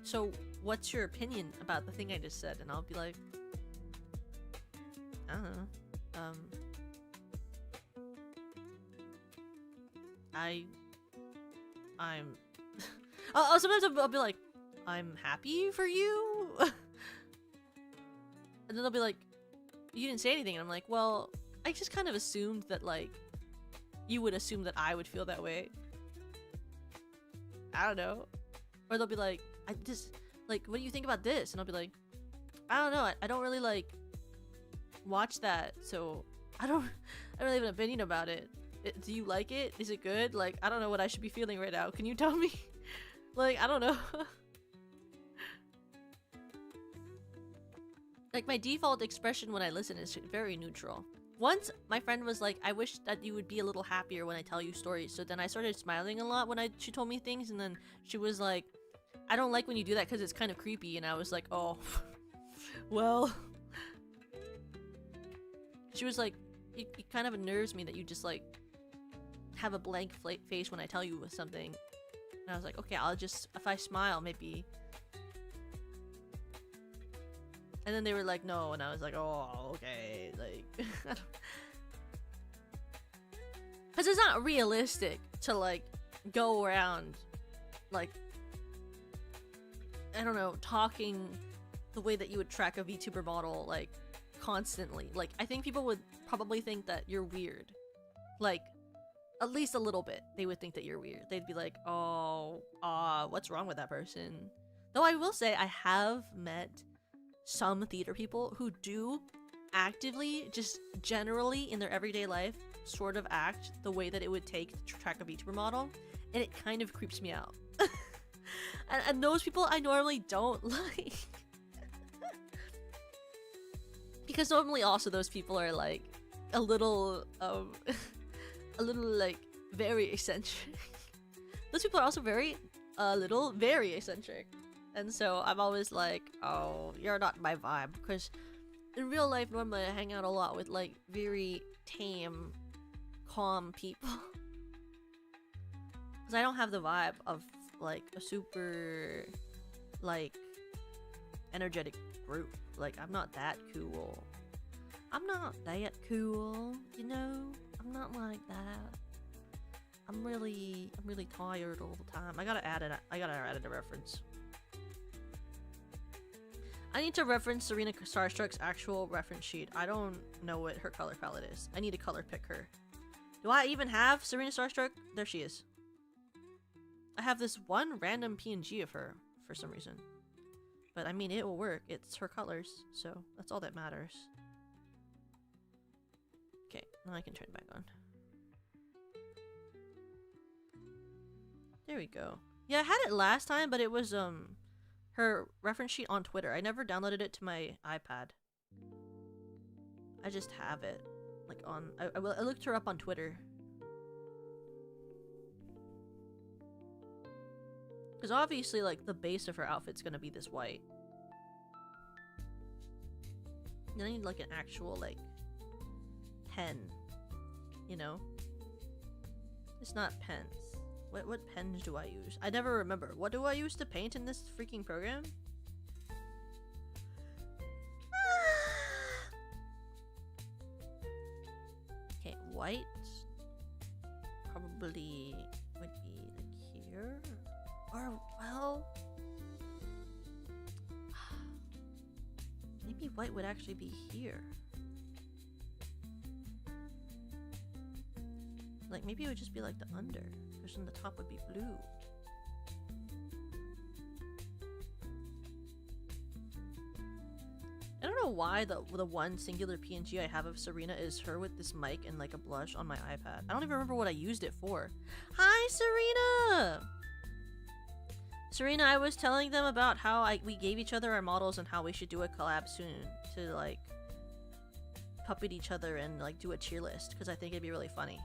so what's your opinion about the thing I just said? And I'll be like, I don't know. I'm sometimes I'll be like, I'm happy for you. And then they'll be like, you didn't say anything. And I'm like, well, I just kind of assumed that like you would assume that I would feel that way. I don't know. Or they'll be like, I just like, what do you think about this? And I'll be like, I don't know. I don't really like watch that, so I don't really have an opinion about it. Do you like it? Is it good? Like, I don't know what I should be feeling right now. Can you tell me? Like, I don't know. Like, my default expression when I listen is very neutral. Once, my friend was like, I wish that you would be a little happier when I tell you stories. So then I started smiling a lot when she told me things. And then she was like, I don't like when you do that because it's kind of creepy. And I was like, oh, well. She was like, it kind of unnerves me that you just like have a blank face when I tell you something. And I was like, okay, I'll just, if I smile, maybe. And then they were like, no, and I was like, oh, okay, like, because it's not realistic to like go around like, I don't know, talking the way that you would track a VTuber model like constantly. Like, I think people would probably think that you're weird. Like, at least a little bit, they would think that you're weird. They'd be like, oh, what's wrong with that person? Though I will say I have met some theater people who do actively, just generally in their everyday life, sort of act the way that it would take to track a VTuber model, and it kind of creeps me out. and those people I normally don't like. Because normally also those people are like a little like very eccentric. Those people are also very eccentric. And so I'm always like, oh, you're not my vibe. Because in real life, normally I hang out a lot with like very tame, calm people. Because I don't have the vibe of like a super like energetic group. Like, I'm not that cool. I'm not that cool, you know? I'm not like that. I'm really tired all the time. I gotta add it a reference. I need to reference Serena Starstruck's actual reference sheet. I don't know what her color palette is. I need to color pick her. Do I even have Serena Starstruck? There she is. I have this one random PNG of her for some reason. But I mean, it will work. It's her colors, so that's all that matters. Okay, now I can turn it back on. There we go. Yeah, I had it last time, but it was her reference sheet on Twitter. I never downloaded it to my iPad. I just have it like on. I looked her up on Twitter. Because obviously, like, the base of her outfit's gonna be this white. Then I need like an actual like pen, you know? It's not pens. What pens do I use? I never remember. What do I use to paint in this freaking program? Okay, white probably would be like here. Or, well, maybe white would actually be here. Like, maybe it would just be like the under, because then the top would be blue. I don't know why the one singular PNG I have of Serena is her with this mic and like a blush on my iPad. I don't even remember what I used it for. Hi, Serena! Serena, I was telling them about how we gave each other our models and how we should do a collab soon to like puppet each other and like do a cheer list, because I think it'd be really funny.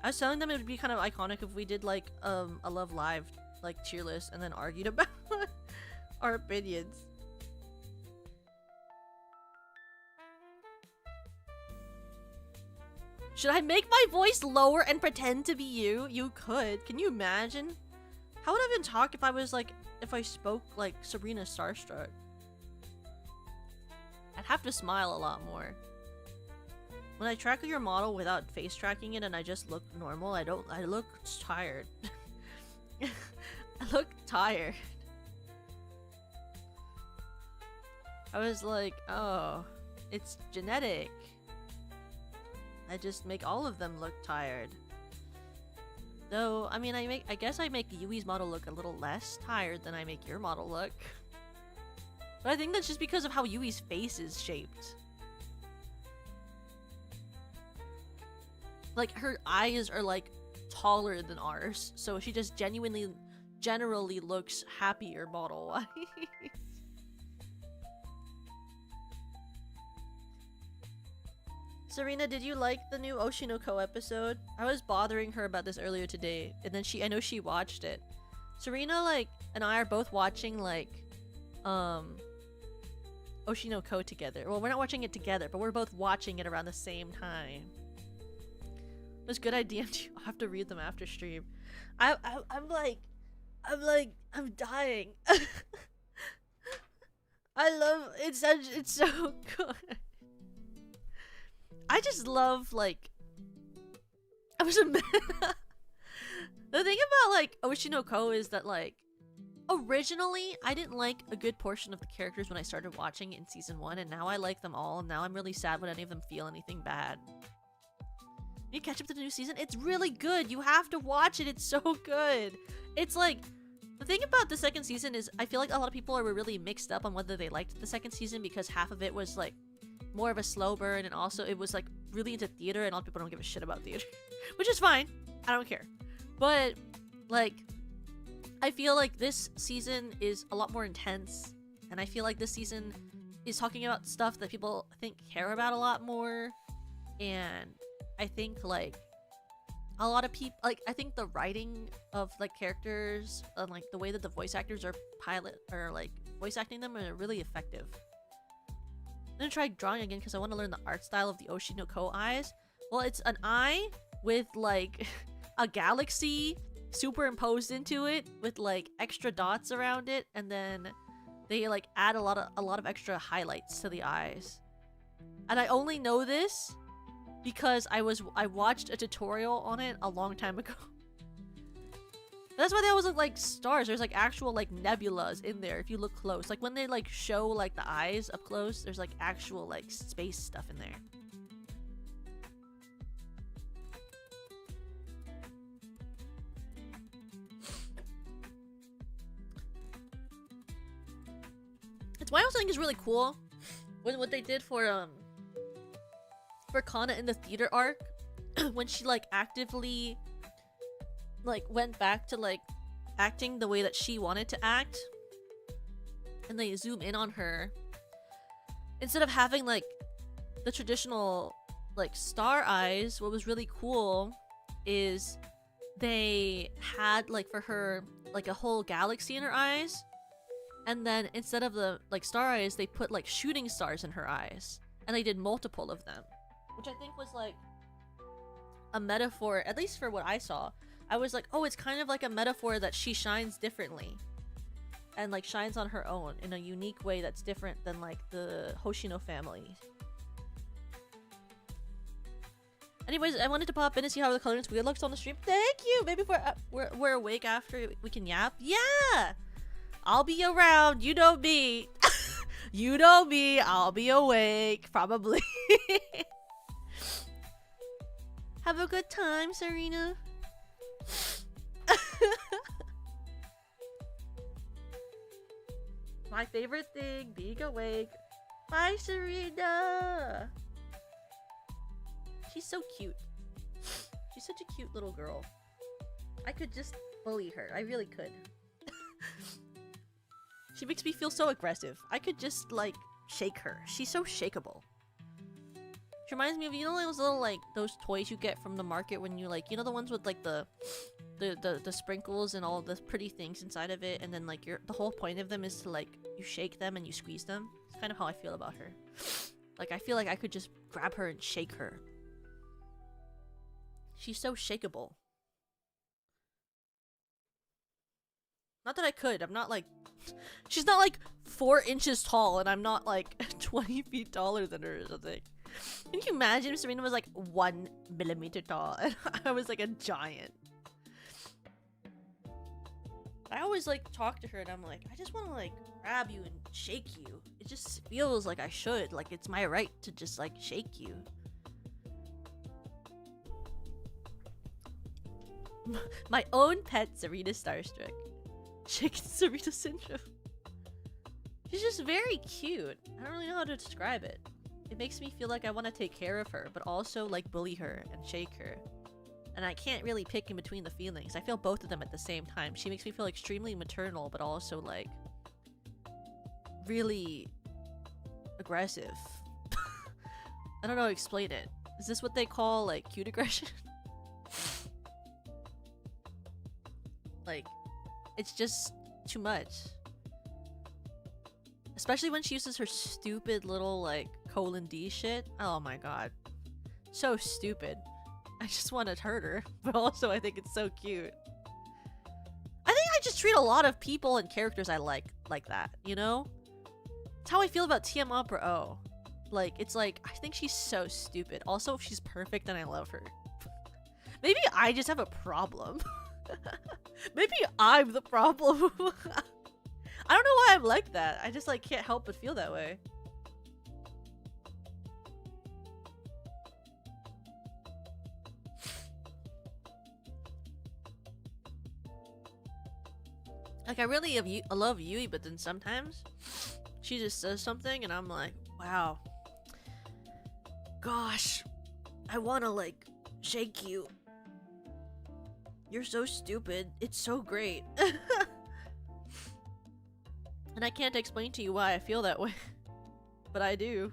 I was telling them it would be kind of iconic if we did like a Love Live like cheer list and then argued about our opinions. Should I make my voice lower and pretend to be you? You could. Can you imagine? How would I even talk if I was like, if I spoke like Serena Starstruck? I'd have to smile a lot more. When I track your model without face tracking it and I just look normal, I look tired. I look tired. I was like, oh, it's genetic. I just make all of them look tired. Though, I mean, I guess I make Yui's model look a little less tired than I make your model look. But I think that's just because of how Yui's face is shaped. Like, her eyes are, like, taller than ours, so she just generally looks happier model-wise. Serena, did you like the new Oshinoko episode? I was bothering her about this earlier today, and then I know she watched it. Serena, like, and I are both watching, like, Oshinoko together. Well, we're not watching it together, but we're both watching it around the same time. It was a good idea. I'll have to read them after stream. I'm dying. I love it's so good. I just love, like, the thing about like Oshinoko is that, like, originally I didn't like a good portion of the characters when I started watching it in season 1, and now I like them all, and now I'm really sad when any of them feel anything bad. You catch up to the new season. It's really good. You have to watch it. It's so good. It's like, the thing about the second season is I feel like a lot of people are really mixed up on whether they liked the second season, because half of it was like more of a slow burn, and also it was like really into theater, and a lot of people don't give a shit about theater. Which is fine. I don't care. But like, I feel like this season is a lot more intense, and I feel like this season is talking about stuff that people care about a lot more. And I think like a lot of people, like, I think the writing of like characters and like the way that the voice actors are voice acting them are really effective. I'm gonna try drawing again because I want to learn the art style of the Oshinoko eyes. Well, it's an eye with like a galaxy superimposed into it with like extra dots around it, and then they like add a lot of extra highlights to the eyes. And I only know this because I watched a tutorial on it a long time ago. That's why they always look like stars. There's like actual like nebulas in there if you look close. Like when they like show like the eyes up close, there's like actual like space stuff in there. It's why I also think is really cool when what they did for Kana in the theater arc when she like actively like went back to like acting the way that she wanted to act, and they zoom in on her instead of having like the traditional like star eyes. What was really cool is they had like for her like a whole galaxy in her eyes, and then instead of the like star eyes they put like shooting stars in her eyes, and they did multiple of them, which I think was like a metaphor, at least for what I saw. I was like, oh, it's kind of like a metaphor that she shines differently and like shines on her own in a unique way that's different than like the Hoshino family. Anyways, I wanted to pop in and see how the coloring squid looks on the stream. Thank you! Maybe if we're awake after we can yap. Yeah! I'll be around. You know me. You know me. I'll be awake. Probably. Have a good time, Serena. My favorite thing, being awake. Bye, Serena. She's so cute. She's such a cute little girl. I could just bully her. I really could. She makes me feel so aggressive. I could just like shake her. She's so shakeable. She reminds me of, you know, those little like those toys you get from the market when you like, you know, the ones with like the sprinkles and all the pretty things inside of it, and then like the whole point of them is to like you shake them and you squeeze them. It's kind of how I feel about her. Like I feel like I could just grab her and shake her. She's so shakeable. Not that I could. I'm not like she's not like 4 inches tall, and I'm not like 20 feet taller than her or something. Can you imagine if Serena was like 1 millimeter tall and I was like a giant? I always like talk to her and I'm like, I just want to like grab you and shake you. It just feels like I should. Like it's my right to just like shake you. My own pet, Serena Starstruck. Chicken Serena syndrome. She's just very cute. I don't really know how to describe it. It makes me feel like I want to take care of her, but also like bully her and shake her. And I can't really pick in between the feelings. I feel both of them at the same time. She makes me feel extremely maternal, but also like really aggressive. I don't know how to explain it. Is this what they call like cute aggression? Like, it's just too much. Especially when she uses her stupid little like :D shit. Oh my god. So stupid. I just want to hurt her, but also I think it's so cute. I think I just treat a lot of people and characters I like that, you know? It's how I feel about TM Opera O. Like, it's like, I think she's so stupid. Also, she's perfect and I love her. Maybe I just have a problem. Maybe I'm the problem. I don't know why I'm like that. I just like can't help but feel that way. Like I really love Yui, but then sometimes she just says something and I'm like, wow. Gosh, I wanna like shake you. You're so stupid. It's so great. And I can't explain to you why I feel that way. But I do.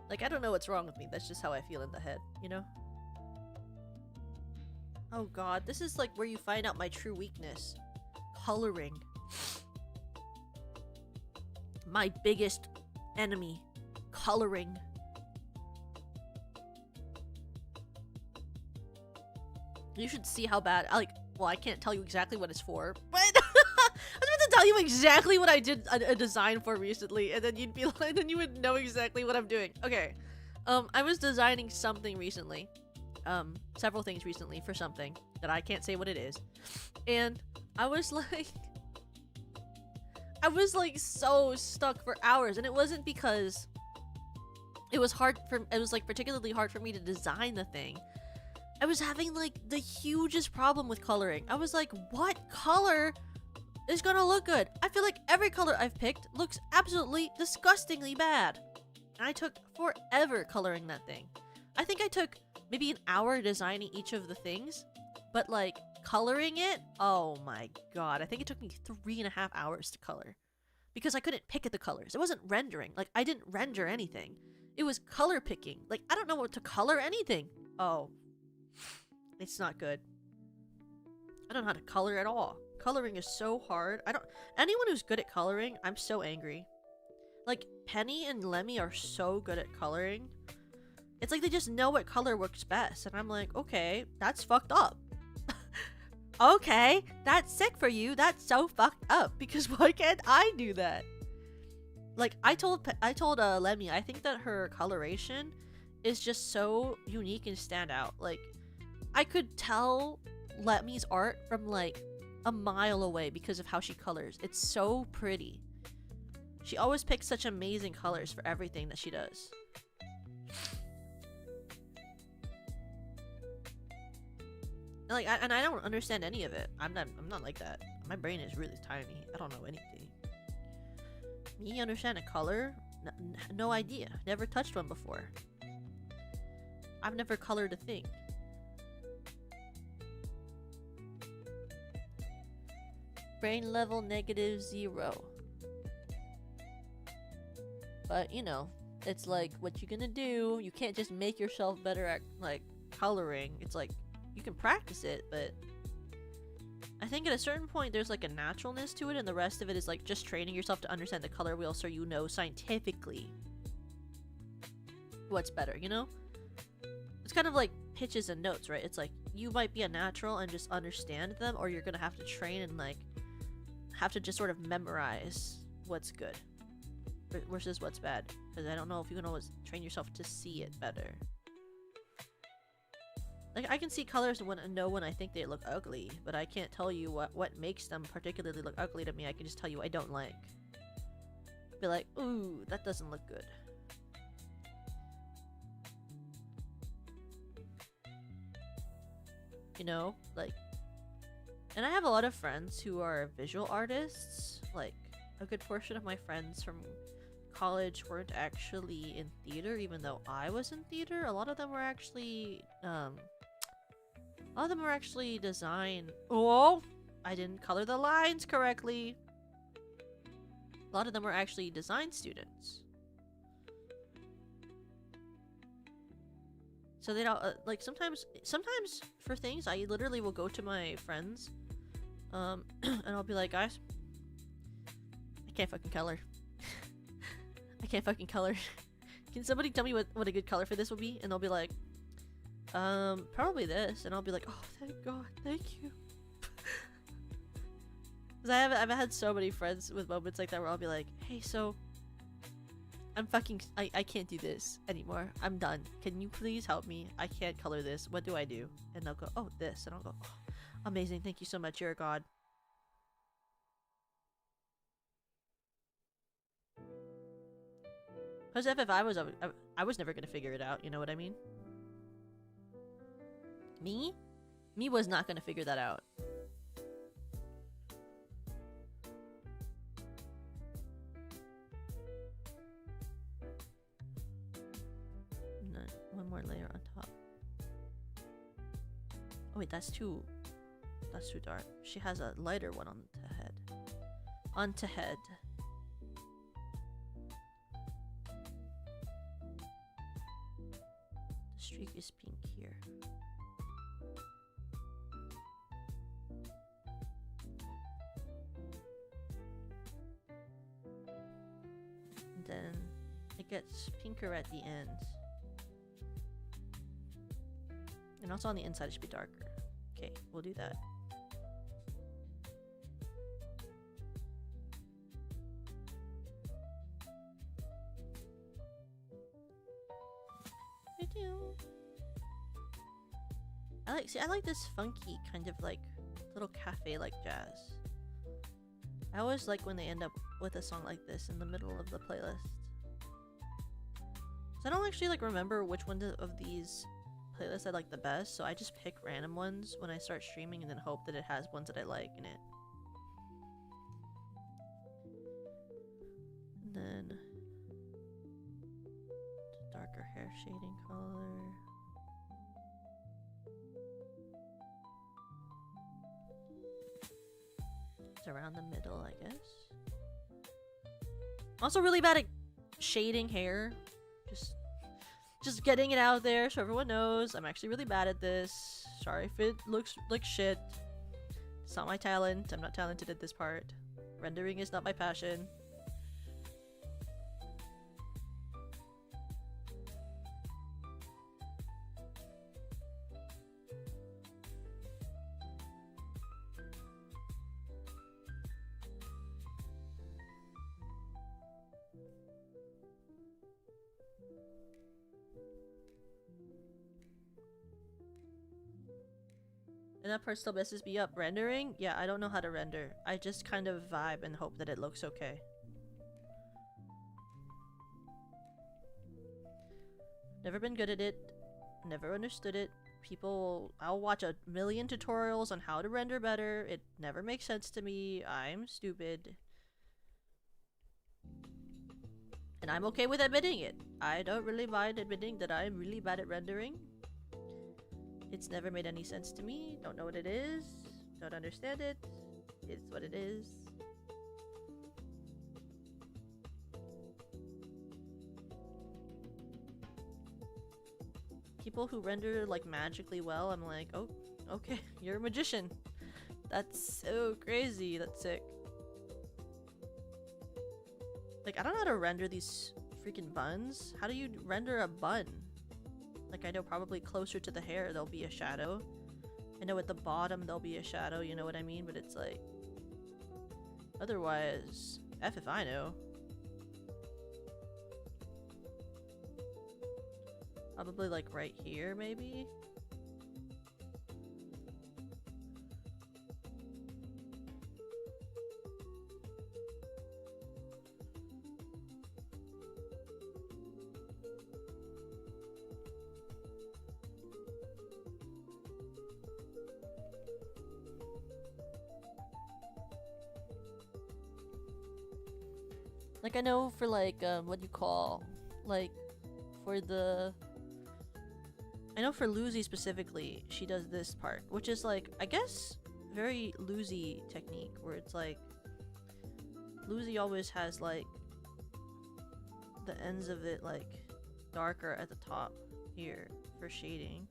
Like, I don't know what's wrong with me. That's just how I feel in the head, you know? Oh god, this is like where you find out my true weakness. Coloring. My biggest enemy. Coloring. You should see how bad. Well, I can't tell you exactly what it's for, but I was about to tell you exactly what I did a design for recently, and then you'd be like, then you would know exactly what I'm doing. Okay, I was designing something recently, several things recently for something that I can't say what it is, and I was like so stuck for hours, and it wasn't because it was like particularly hard for me to design the thing. I was having like the hugest problem with coloring. I was like, what color is gonna look good? I feel like every color I've picked looks absolutely disgustingly bad. And I took forever coloring that thing. I think I took maybe an hour designing each of the things, but like coloring it, oh my god, I think it took me 3.5 hours to color. Because I couldn't pick at the colors. It wasn't rendering. Like, I didn't render anything. It was color picking. Like, I don't know what to color anything. Oh. It's not good. I don't know how to color at all. Coloring is so hard. Anyone who's good at coloring, I'm so angry. Like, Penny and Lemmy are so good at coloring. It's like they just know what color works best. And I'm like, okay, that's fucked up. Okay, that's sick for you. That's so fucked up. Because why can't I do that? Like, I told Lemmy, I think that her coloration is just so unique and stand out. Like, I could tell Lemmy's art from like a mile away because of how she colors. It's so pretty. She always picks such amazing colors for everything that she does. Like, and I don't understand any of it. I'm not like that. My brain is really tiny. I don't know anything. Me understand a color? No idea. Never touched one before. I've never colored a thing. Brain level -0. But, you know, it's like, what you gonna do? You can't just make yourself better at, like, coloring. It's like, you can practice it, but I think at a certain point there's like a naturalness to it, and the rest of it is like just training yourself to understand the color wheel so you know scientifically what's better, you know? It's kind of like pitches and notes, right? It's like you might be a natural and just understand them, or you're gonna have to train and like have to just sort of memorize what's good versus what's bad, because I don't know if you can always train yourself to see it better. Like, I can see colors and know when I think they look ugly, but I can't tell you what makes them particularly look ugly to me. I can just tell you I don't like. Be like, ooh, that doesn't look good. You know? Like, and I have a lot of friends who are visual artists. Like, a good portion of my friends from college weren't actually in theater, even though I was in theater. A lot of them were actually, design. Oh, I didn't color the lines correctly. A lot of them were actually design students. So they don't like sometimes for things I literally will go to my friends, and I'll be like, guys, I can't fucking color. I can't fucking color. Can somebody tell me what a good color for this would be? And they'll be like, probably this. And I'll be like, oh, thank God, thank you. Because I've had so many friends with moments like that where I'll be like, hey, so I can't do this anymore. I'm done. Can you please help me? I can't color this. What do I do? And they'll go, oh, this. And I'll go, oh, amazing. Thank you so much. You're a god. Because if I was never gonna figure it out. You know what I mean? Me was not gonna figure that out. No, one more layer on top. Oh wait, that's too dark. She has a lighter one on the head. Onto head. The streak is pink here. Then it gets pinker at the end. And also on the inside it should be darker. Okay, we'll do that. I like this funky kind of like little cafe like jazz. I always like when they end up with a song like this in the middle of the playlist. So I don't actually like remember which one of these playlists I like the best, so I just pick random ones when I start streaming and then hope that it has ones that I like in it. And then darker hair shading color. It's around the middle, I guess. Also really bad at shading hair. Just getting it out there so everyone knows. I'm actually really bad at this. Sorry if it looks like shit. It's not my talent. I'm not talented at this part. Rendering is not my passion. And that part still messes me up. Rendering? Yeah, I don't know how to render. I just kind of vibe and hope that it looks okay. Never been good at it. Never understood it. I'll watch a million tutorials on how to render better. It never makes sense to me. I'm stupid. And I'm okay with admitting it. I don't really mind admitting that I'm really bad at rendering. It's never made any sense to me. Don't know what it is. Don't understand it. It's what it is. People who render like magically well, I'm like, oh, okay, you're a magician. That's so crazy. That's sick. Like, I don't know how to render these freaking buns. How do you render a bun? Like, I know probably closer to the hair there'll be a shadow. I know at the bottom there'll be a shadow, you know what I mean? But it's like... Otherwise, F if I know. Probably like right here, maybe? Like, I know for, like, what do you call, like, for the... I know for Lucy specifically, she does this part, which is, like, I guess, very Lucy technique, where it's, like, Lucy always has, like, the ends of it, like, darker at the top here for shading.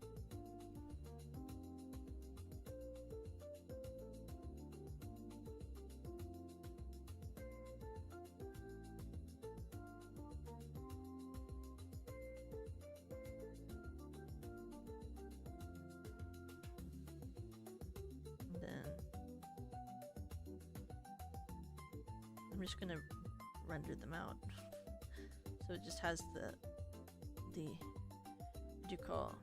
I'm just gonna render them out. So it just has the what do you call,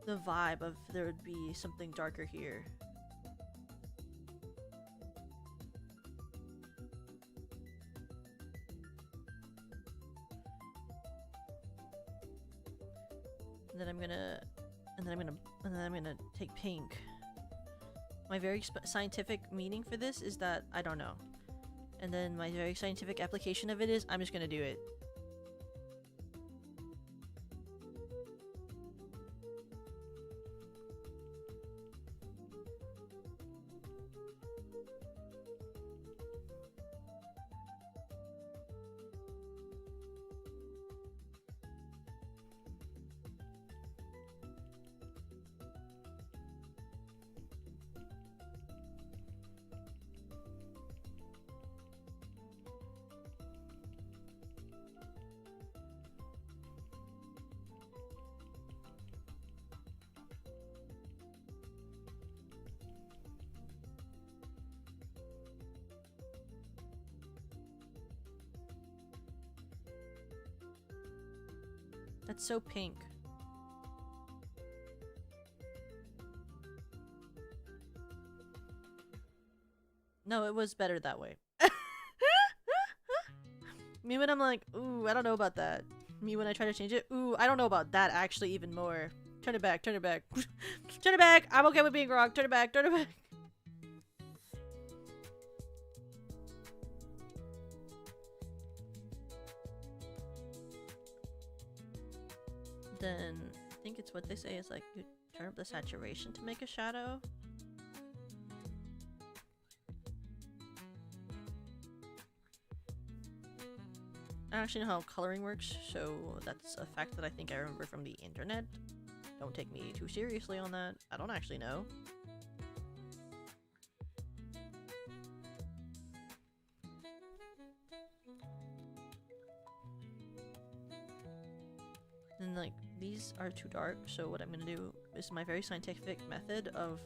the vibe of there would be something darker here. And then I'm gonna take pink. My very scientific meaning for this is that I don't know. And then my very scientific application of it is I'm just gonna do it. That's so pink. No, it was better that way. Me when I'm like, ooh, I don't know about that. Me when I try to change it, ooh, I don't know about that actually even more. Turn it back, turn it back. Turn it back! I'm okay with being wrong. Turn it back, turn it back. Then, I think it's what they say is like, you turn up the saturation to make a shadow. I don't actually know how coloring works, so that's a fact that I think I remember from the internet. Don't take me too seriously on that. I don't actually know. And like, these are too dark, so what I'm gonna do is my very scientific method of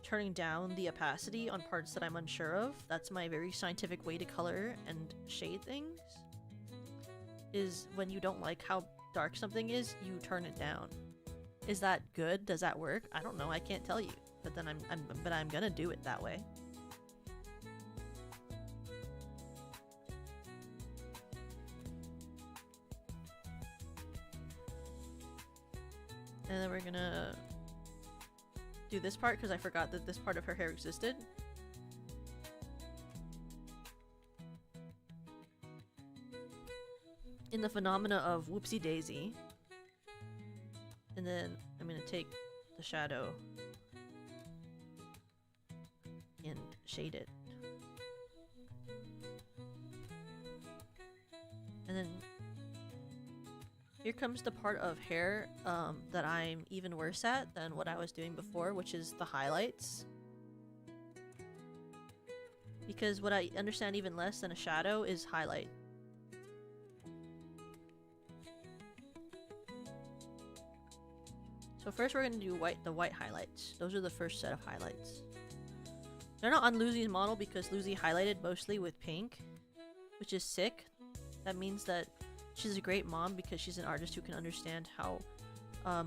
turning down the opacity on parts that I'm unsure of. That's my very scientific way to color and shade things. Is when you don't like how dark something is, you turn it down. Is that good? Does that work? I don't know. I can't tell you. But then I'm gonna do it that way. And then we're gonna do this part because I forgot that this part of her hair existed. In the phenomena of whoopsie daisy. And then I'm gonna take the shadow and shade it. And then here comes the part of hair that I'm even worse at than what I was doing before, which is the highlights. Because what I understand even less than a shadow is highlight. So first we're going to do the white highlights. Those are the first set of highlights. They're not on Lucy's model because Lucy highlighted mostly with pink, which is sick. That means that she's a great mom because she's an artist who can understand how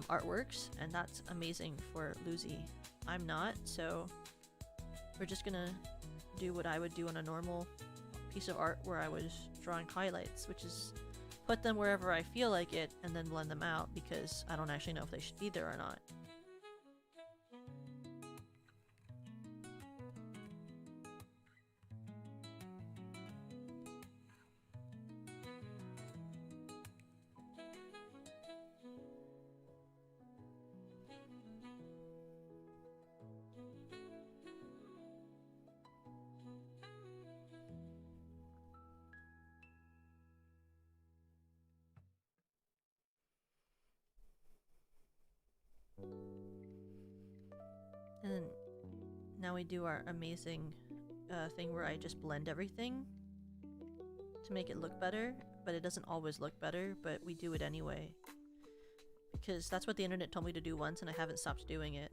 art works, and that's amazing for Lucy. I'm not, so we're just gonna do what I would do on a normal piece of art where I was drawing highlights, which is put them wherever I feel like it and then blend them out because I don't actually know if they should be there or not. And then now we do our amazing thing where I just blend everything to make it look better, but it doesn't always look better, but we do it anyway. Because that's what the internet told me to do once and I haven't stopped doing it.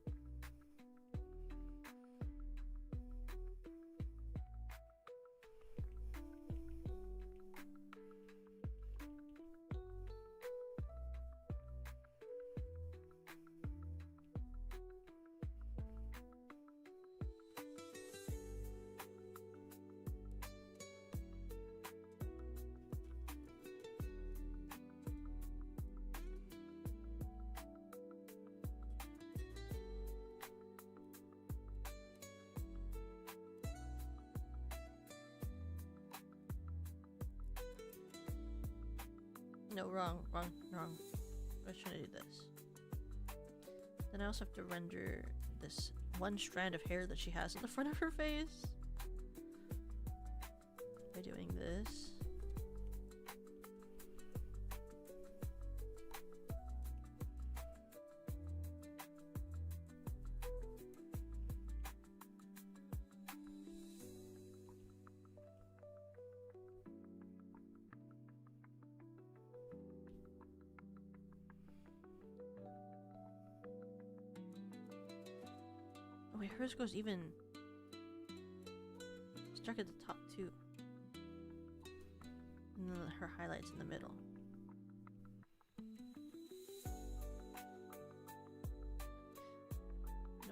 No, wrong. I was trying to do this. Then I also have to render this one strand of hair that she has in the front of her face. By doing this. Wait, hers goes even stuck at the top too. And then her highlights in the middle.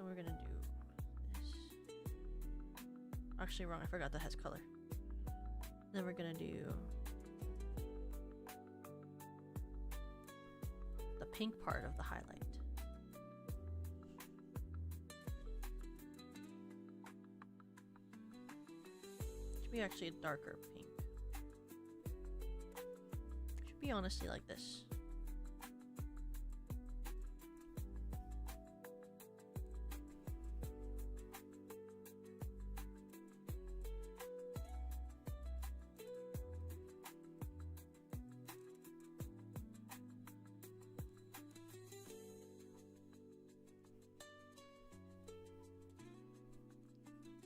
And we're gonna do this. Actually, wrong. I forgot that has color. Then we're gonna do the pink part of the highlight. Should be actually a darker pink. Should be honestly like this.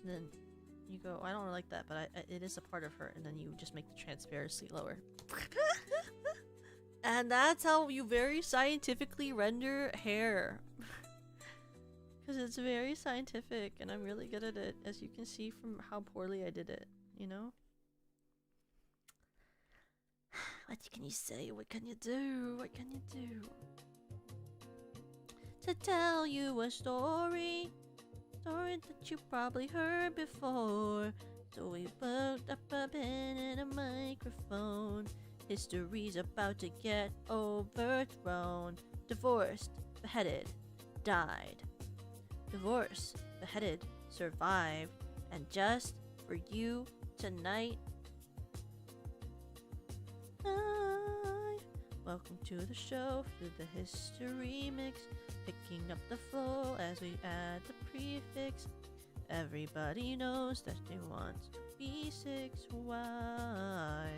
And then you go, I don't like that, but it is a part of her, and then you just make the transparency lower. And that's how you very scientifically render hair. Because it's very scientific, and I'm really good at it, as you can see from how poorly I did it, you know? What can you say? What can you do? What can you do? To tell you a story. Story that you probably heard before. So we booked up a pen and a microphone. History's about to get overthrown. Divorced, beheaded, died. Divorced, beheaded, survived. And just for you tonight, welcome to the show through the history mix. Picking up the flow as we add the prefix. Everybody knows that they want to be 6 wives.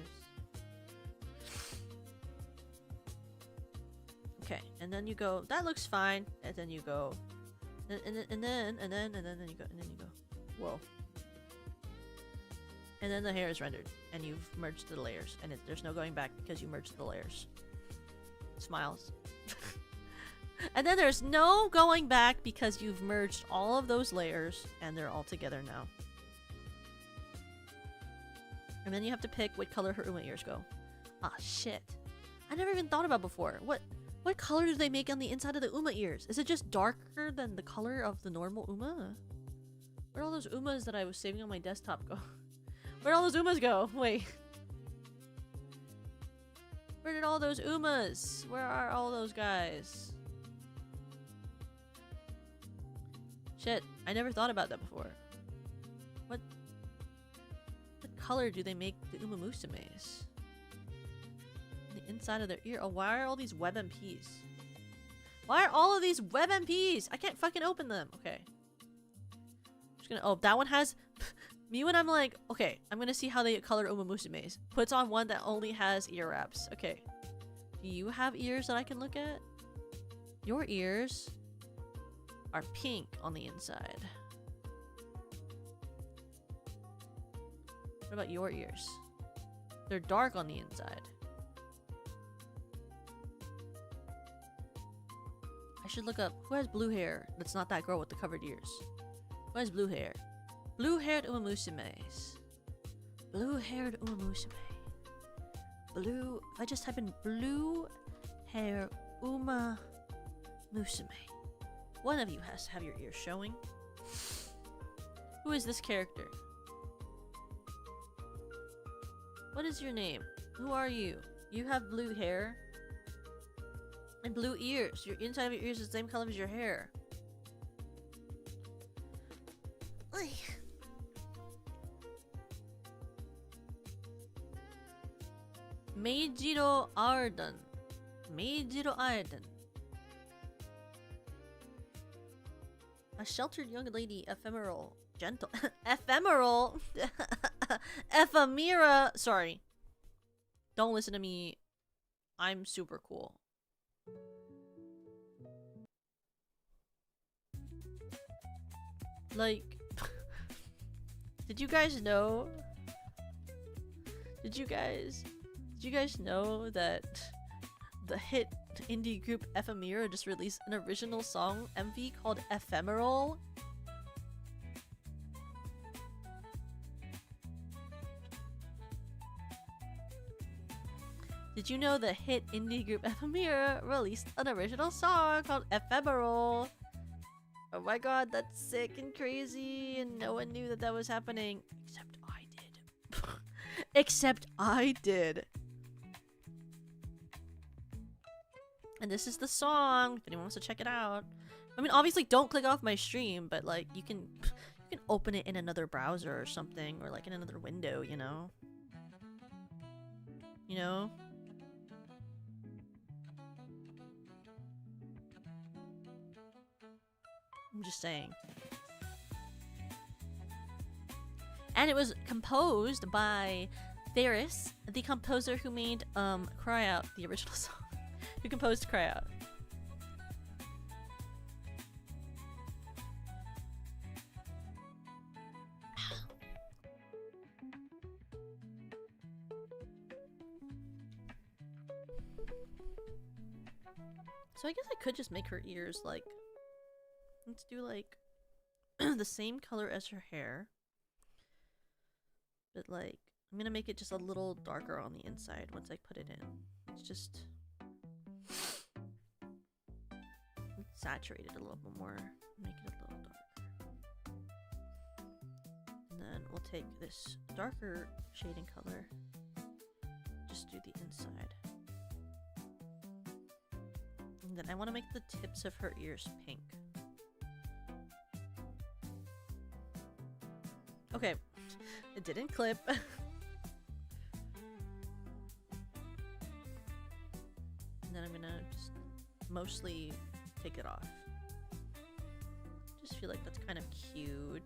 Okay, and then you go, that looks fine. And then you go, and then you go, whoa. And then the hair is rendered, and you've merged the layers, and there's no going back because you merged the layers. Smiles. And then there's no going back because you've merged all of those layers and they're all together now. And then you have to pick what color her Uma ears go. Ah, shit. I never even thought about before. What color do they make on the inside of the Uma ears? Is it just darker than the color of the normal Uma? Where'd all those Umas that I was saving on my desktop go? Where'd all those Umas go? Wait. Where did all those Umas? Where are all those guys? Shit, I never thought about that before. What color do they make the Uma Musumes? The inside of their ear. Oh, why are all these WebMPs? Why are all of these WebMPs? I can't fucking open them. Okay. I'm just gonna. Oh, that one has. Me when I'm like, okay, I'm gonna see how they color Uma Musumes. Puts on one that only has ear wraps. Okay. Do you have ears that I can look at? Your ears are pink on the inside. What about your ears? They're dark on the inside. I should look up who has blue hair that's not that girl with the covered ears. Who has blue hair? Blue-haired Uma Musumes. Blue-haired Uma Musume. Blue... If I just type in blue hair Uma Musume. One of you has to have your ears showing. Who is this character? What is your name? Who are you? You have blue hair and blue ears. Your inside of your ears is the same color as your hair. Oy. Meijiro Arden. Meijiro Arden. A sheltered young lady, ephemeral, gentle, ephemeral, ephemera. Sorry, don't listen to me. I'm super cool. Like, did you guys know? Did you guys know that the hit indie group Ephemera just released an original song MV called Ephemeral? Did you know the hit indie group Ephemera released an original song called Ephemeral? Oh my god, that's sick and crazy, and no one knew that that was happening. Except I did. Except I did. And this is the song, if anyone wants to check it out. I mean, obviously don't click off my stream, but like, you can open it in another browser or something, or like in another window, you know? You know? I'm just saying. And it was composed by Ferris, the composer who made Cry Out, the original song. Who composed Cry Out. So I guess I could just make her ears like, let's do like the same color as her hair, but like I'm gonna make it just a little darker on the inside once I put it in. It's just saturate it a little bit more, make it a little darker. And then we'll take this darker shading color, just do the inside. And then I want to make the tips of her ears pink. Okay, it didn't clip. And then I'm gonna just mostly take it off. Just feel like that's kind of cute.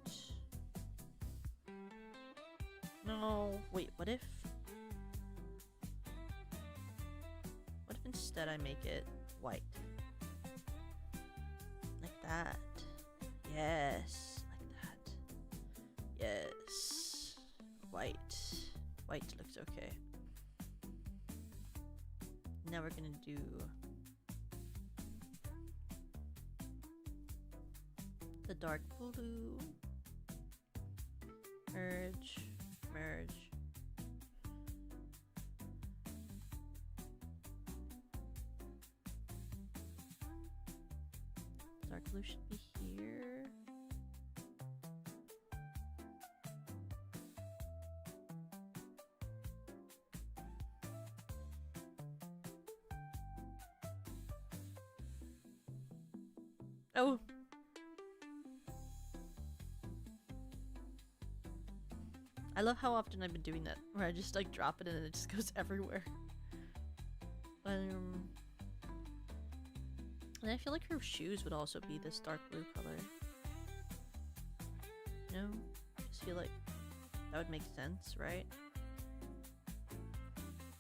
No, wait, what if instead I make it white? Like that. Yes, like that. Yes. White. White looks okay. Now we're gonna do the dark blue. Merge. Merge. Dark blue should be here. Oh. I love how often I've been doing that, where I just like drop it and it just goes everywhere. And I feel like her shoes would also be this dark blue color. No? I just feel like that would make sense, right?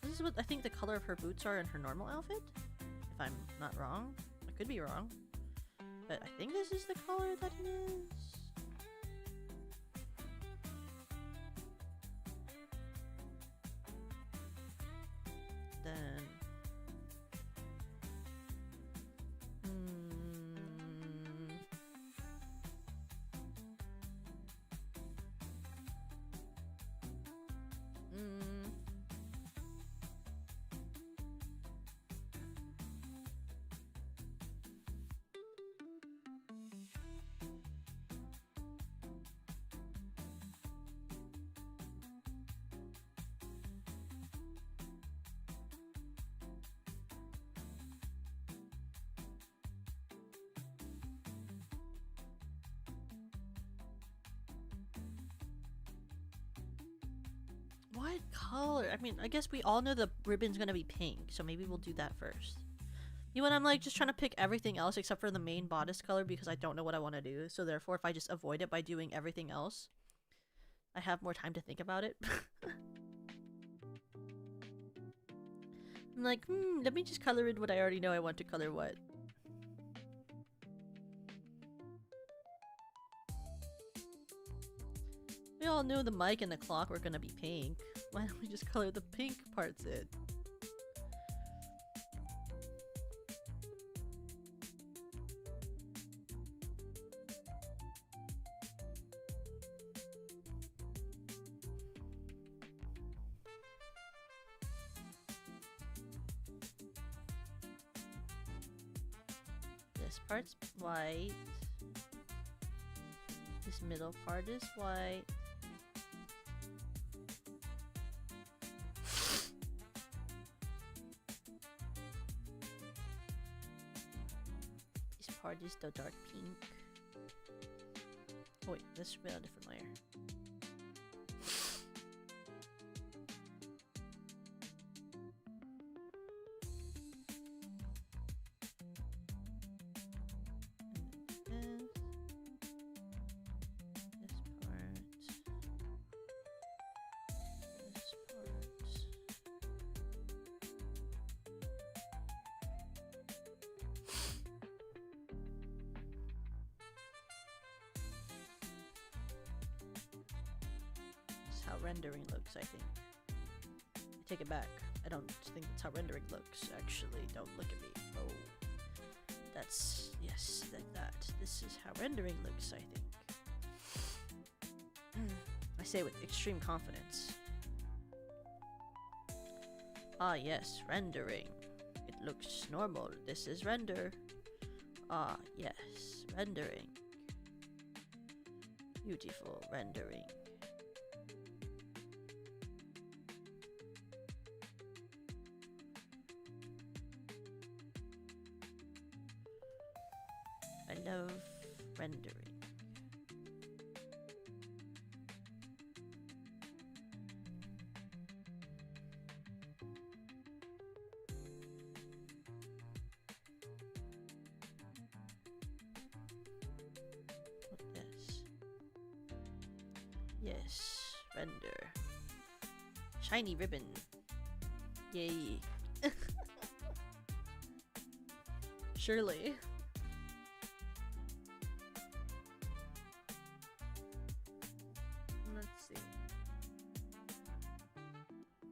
This is what I think the color of her boots are in her normal outfit. If I'm not wrong. I could be wrong. But I think this is the color that it is. Then what color? I mean, I guess we all know the ribbon's gonna be pink, so maybe we'll do that first. You know what? I'm like just trying to pick everything else except for the main bodice color because I don't know what I want to do. So therefore, if I just avoid it by doing everything else, I have more time to think about it. I'm like, let me just color in what I already know I want to color what. We all know the mic and the clock were gonna be pink. Why don't we just color the pink parts in? This part's white. This middle part is white. This part is the dark pink. Oh wait, this should be on a different layer. How rendering looks, I think. I take it back. I don't think that's how rendering looks. Actually, don't look at me. Oh. That's... yes, that. This is how rendering looks, I think. I say with extreme confidence. Ah, yes, rendering. It looks normal. This is render. Ah, yes, rendering. Beautiful rendering. I love rendering. Yes. Yes, render. Shiny ribbon. Yay. Surely. Let's see.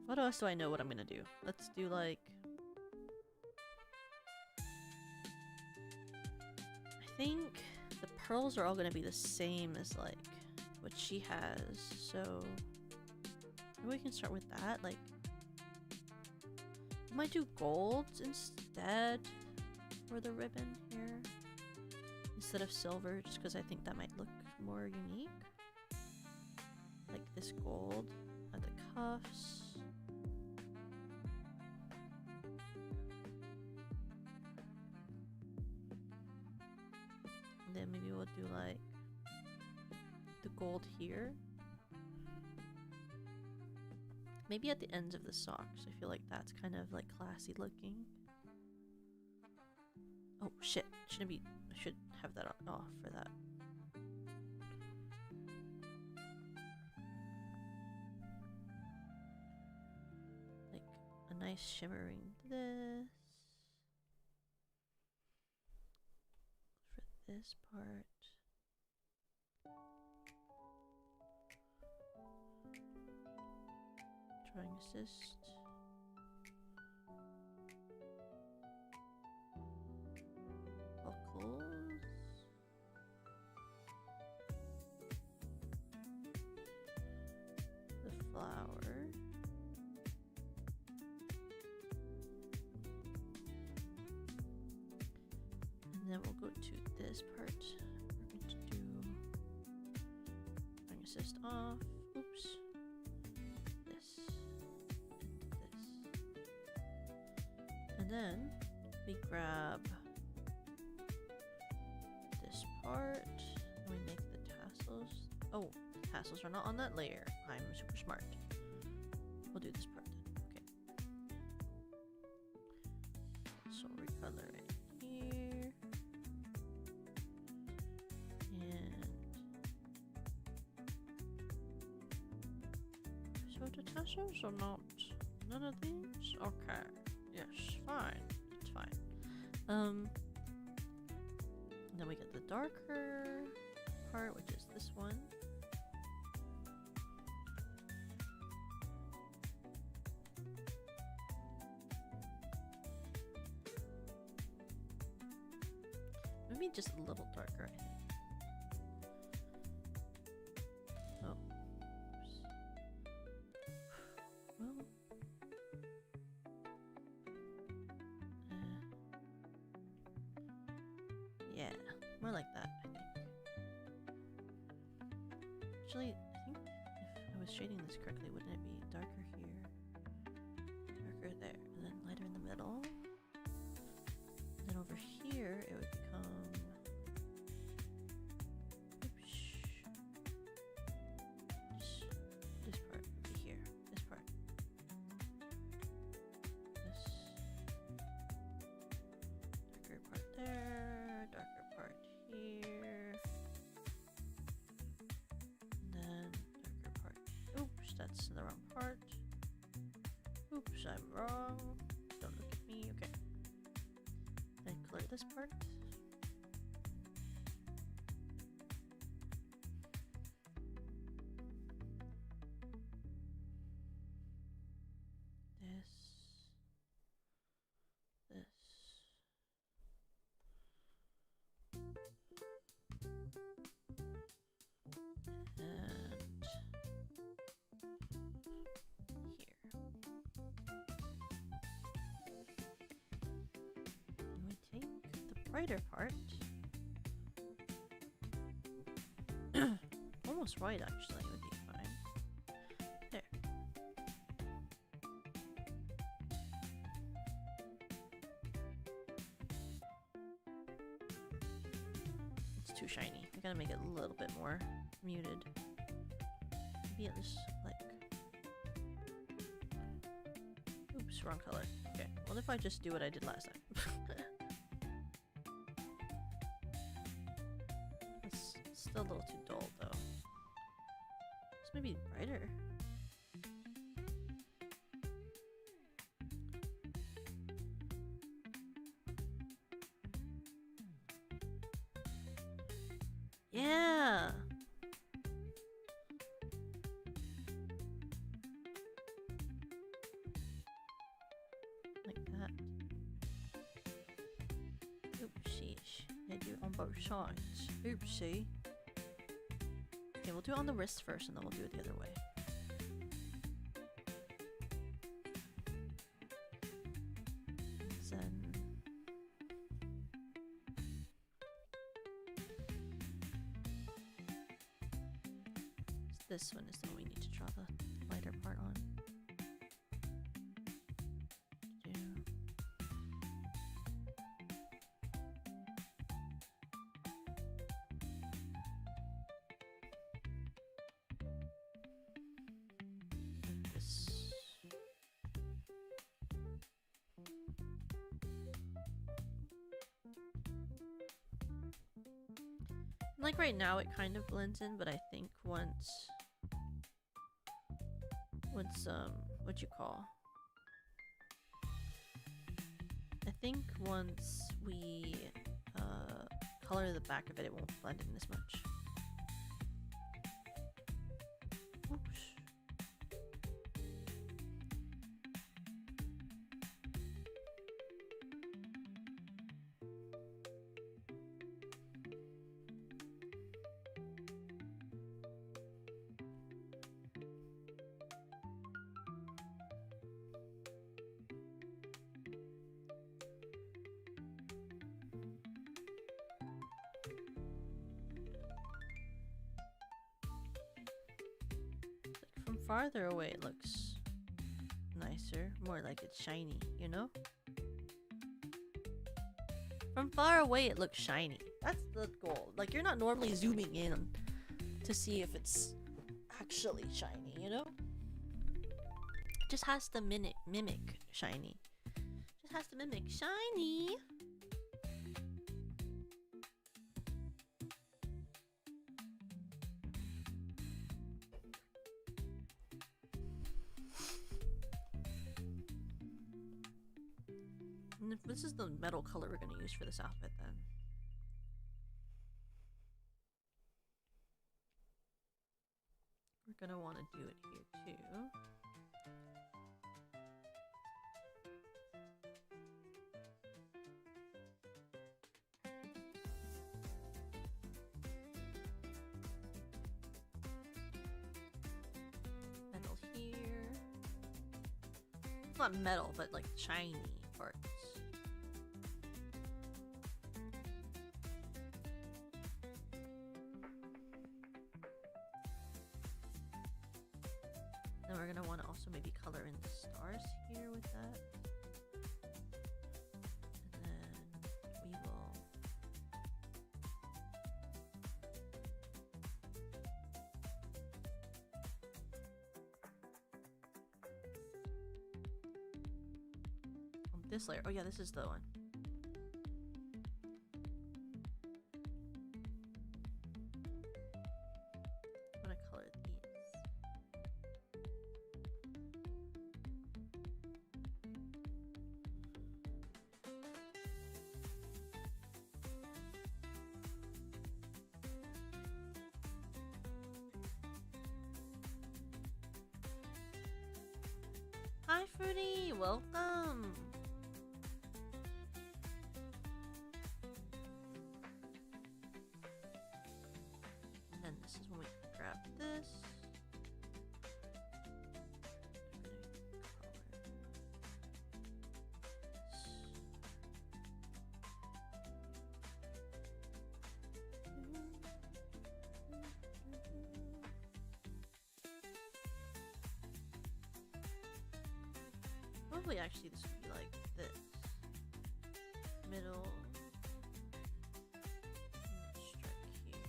What else do I know what I'm gonna do? Let's do like... I think the pearls are all gonna be the same as like what she has, so maybe we can start with that. Like, I might do golds instead for the ribbon here instead of silver, just because I think that might look more unique. Like this gold at the cuffs. And then maybe we'll do like the gold here. Maybe at the ends of the socks. I feel like that's kind of like classy looking. Oh shit, shouldn't be, I should have that off for that. Like a nice shimmering this. For this part. Drawing assist. Buckles. The flower. And then we'll go to this part. We're going to do drawing assist off. Oops. And then we grab this part and we make the tassels. Oh, the tassels are not on that layer. I'm super smart. We'll do this part then. Okay. So recolor it here. And so the tassels are not none of these? Okay. Yes, fine. It's fine. Then we get the darker part, which is this one. Maybe just a little darker, I think. Oh. Oops. Well. Yeah, more like that, I think. Actually, I think if I was shading this correctly, wouldn't it be darker here, darker there, and then lighter in the middle? And then over here, it would become... Oops. This part would be here. This part. This darker part there, darker part here. And then darker part. Oops, that's the wrong part. Oops, I'm wrong. Don't look at me. Okay. Then color this part. This. And here. And we take the brighter part. Almost white actually would be fine. There. It's too shiny. I gotta make it a little bit more muted. Maybe at least like... Oops, wrong color. Okay, what if I just do what I did last time? It's still a little too dull though. This may be brighter. Yeah. Like that. Oopsie. I do it on both sides. Oopsie. Okay, we'll do it on the wrist first and then we'll do it the other way. Then this one is the one we need to draw the lighter part on. This. Like right now it kind of blends in, but I think once what you call, I think once we color the back of it, it won't blend in as much. Oops. From farther away it looks nicer, more like it's shiny, you know? From far away it looks shiny. That's the goal. Like, you're not normally zooming in to see if it's actually shiny, you know? It just has to mimic shiny. Just has to mimic shiny. And if this is the metal color we're going to use for this outfit, then we're going to want to do it here too. Metal here. It's not metal, but like shiny parts. in the stars here with that. And then we will this layer. Oh yeah, this is the one. I'm gonna color these. Hi Fruity, welcome. And then this is when we grab this. Probably actually this would be like this. Middle. Strike here.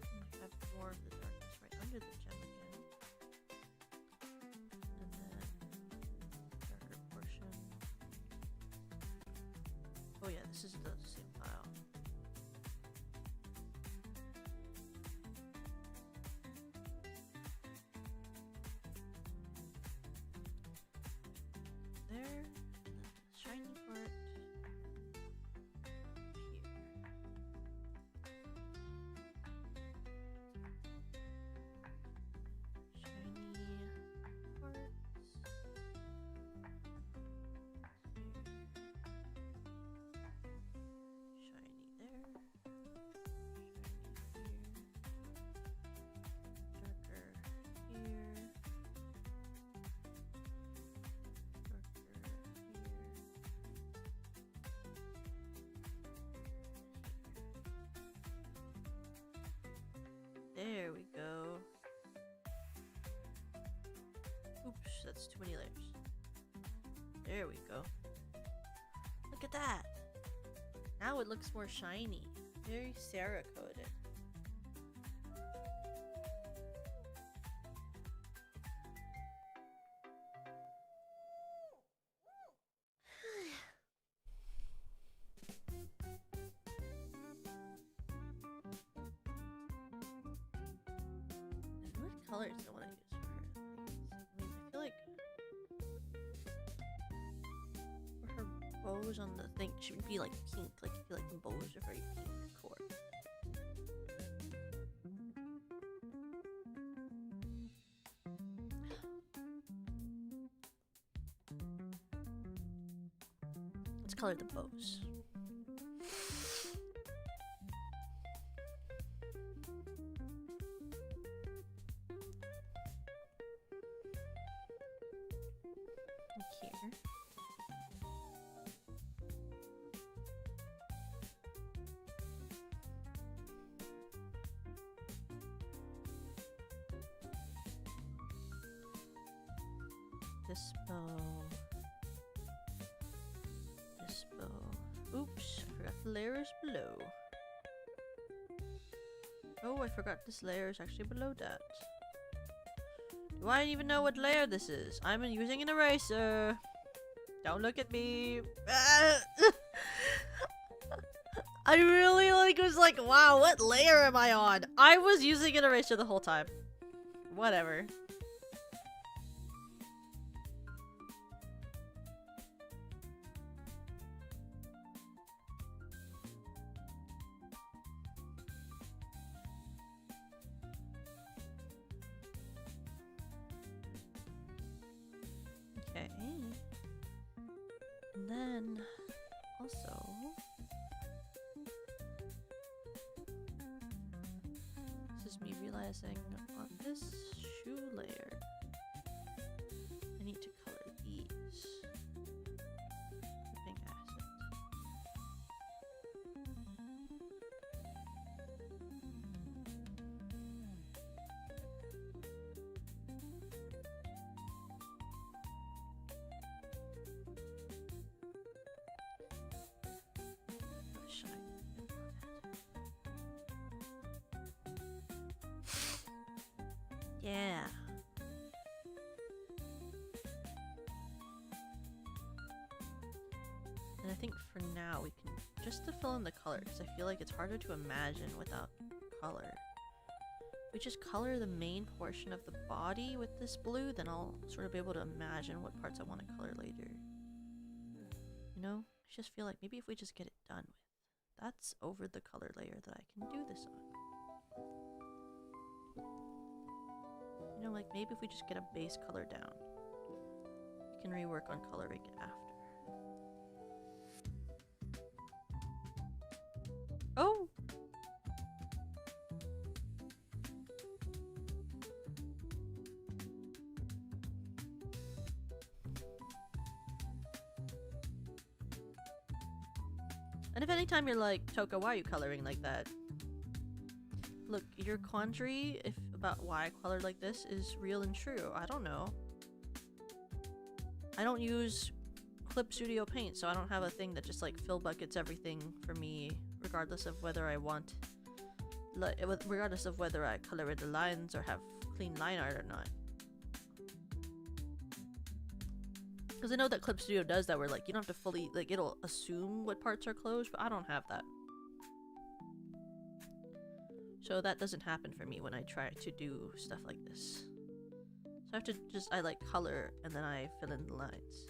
And we have more of the darkness right under the gem again. And then darker portion. Oh yeah, this is the same file. There, and then the shiny part here. Shiny parts. Shiny there. Shiny here. Darker here. There we go. Oops, that's too many layers. There we go. Look at that. Now it looks more shiny. Very Sarah coded. And what colors do I want to use for her things? I mean, I feel like for her bows on the thing should be like pink. Like I feel like the bows are very pink core. Let's color the bows. Like here. This bow. This bow. Oops, I forgot the layers below. Oh, I forgot this layer is actually below that. Do I even know what layer this is? I'm using an eraser. Don't look at me. I really was like, wow, what layer am I on? I was using an eraser the whole time. Whatever. Okay. And then also this is me realizing on this shoe layer I need to color these with pink acid. Yeah. And I think for now we can just to fill in the color, because I feel like it's harder to imagine without color. We just color the main portion of the body with this blue, then I'll sort of be able to imagine what parts I want to color later. You know? I just feel like maybe if we just get it done with. That's over the color layer that I can do this on. You know, like maybe if we just get a base color down, we can rework on coloring it after. Oh! And if anytime you're like, Toka, why are you coloring like that? Look, your quandary about why I colored like this is real and true. I don't know. I don't use Clip Studio Paint, so I don't have a thing that just like fill buckets everything for me, regardless of whether I want, regardless of whether I color in the lines or have clean line art or not. Because I know that Clip Studio does that, where like you don't have to fully, like it'll assume what parts are closed, but I don't have that. So that doesn't happen for me when I try to do stuff like this. So I have to just, I like color and then I fill in the lines.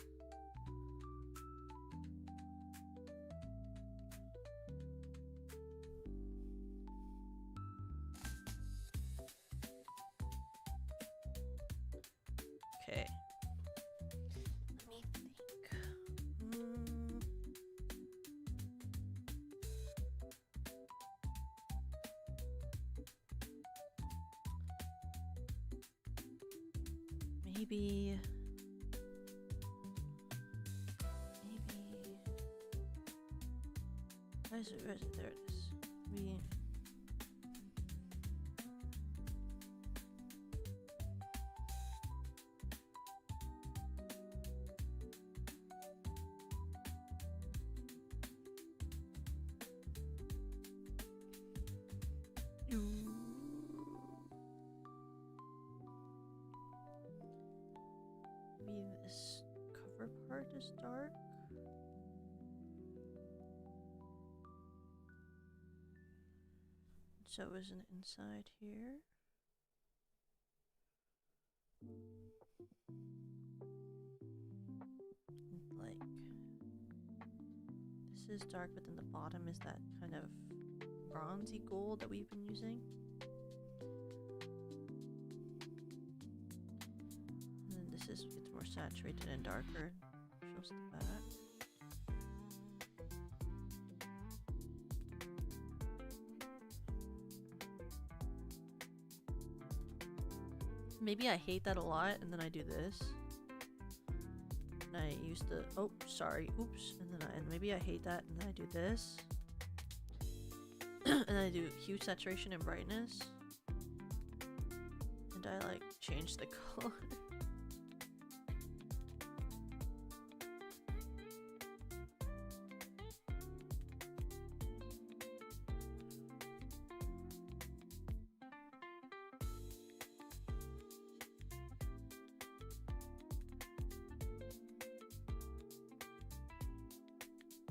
Okay. Let me think. Maybe. Where is it? Where is it? There it is. Maybe. Maybe this cover part is dark. So isn't inside here? Like this is dark, but then the bottom is that kind of bronzy gold that we've been using. And then this is gets more saturated and darker. Shows the back. Maybe I hate that a lot, and then I do this. And I use the oh sorry, oops, and maybe I hate that, and then I do this. And I do hue, saturation, and brightness. And I like change the color.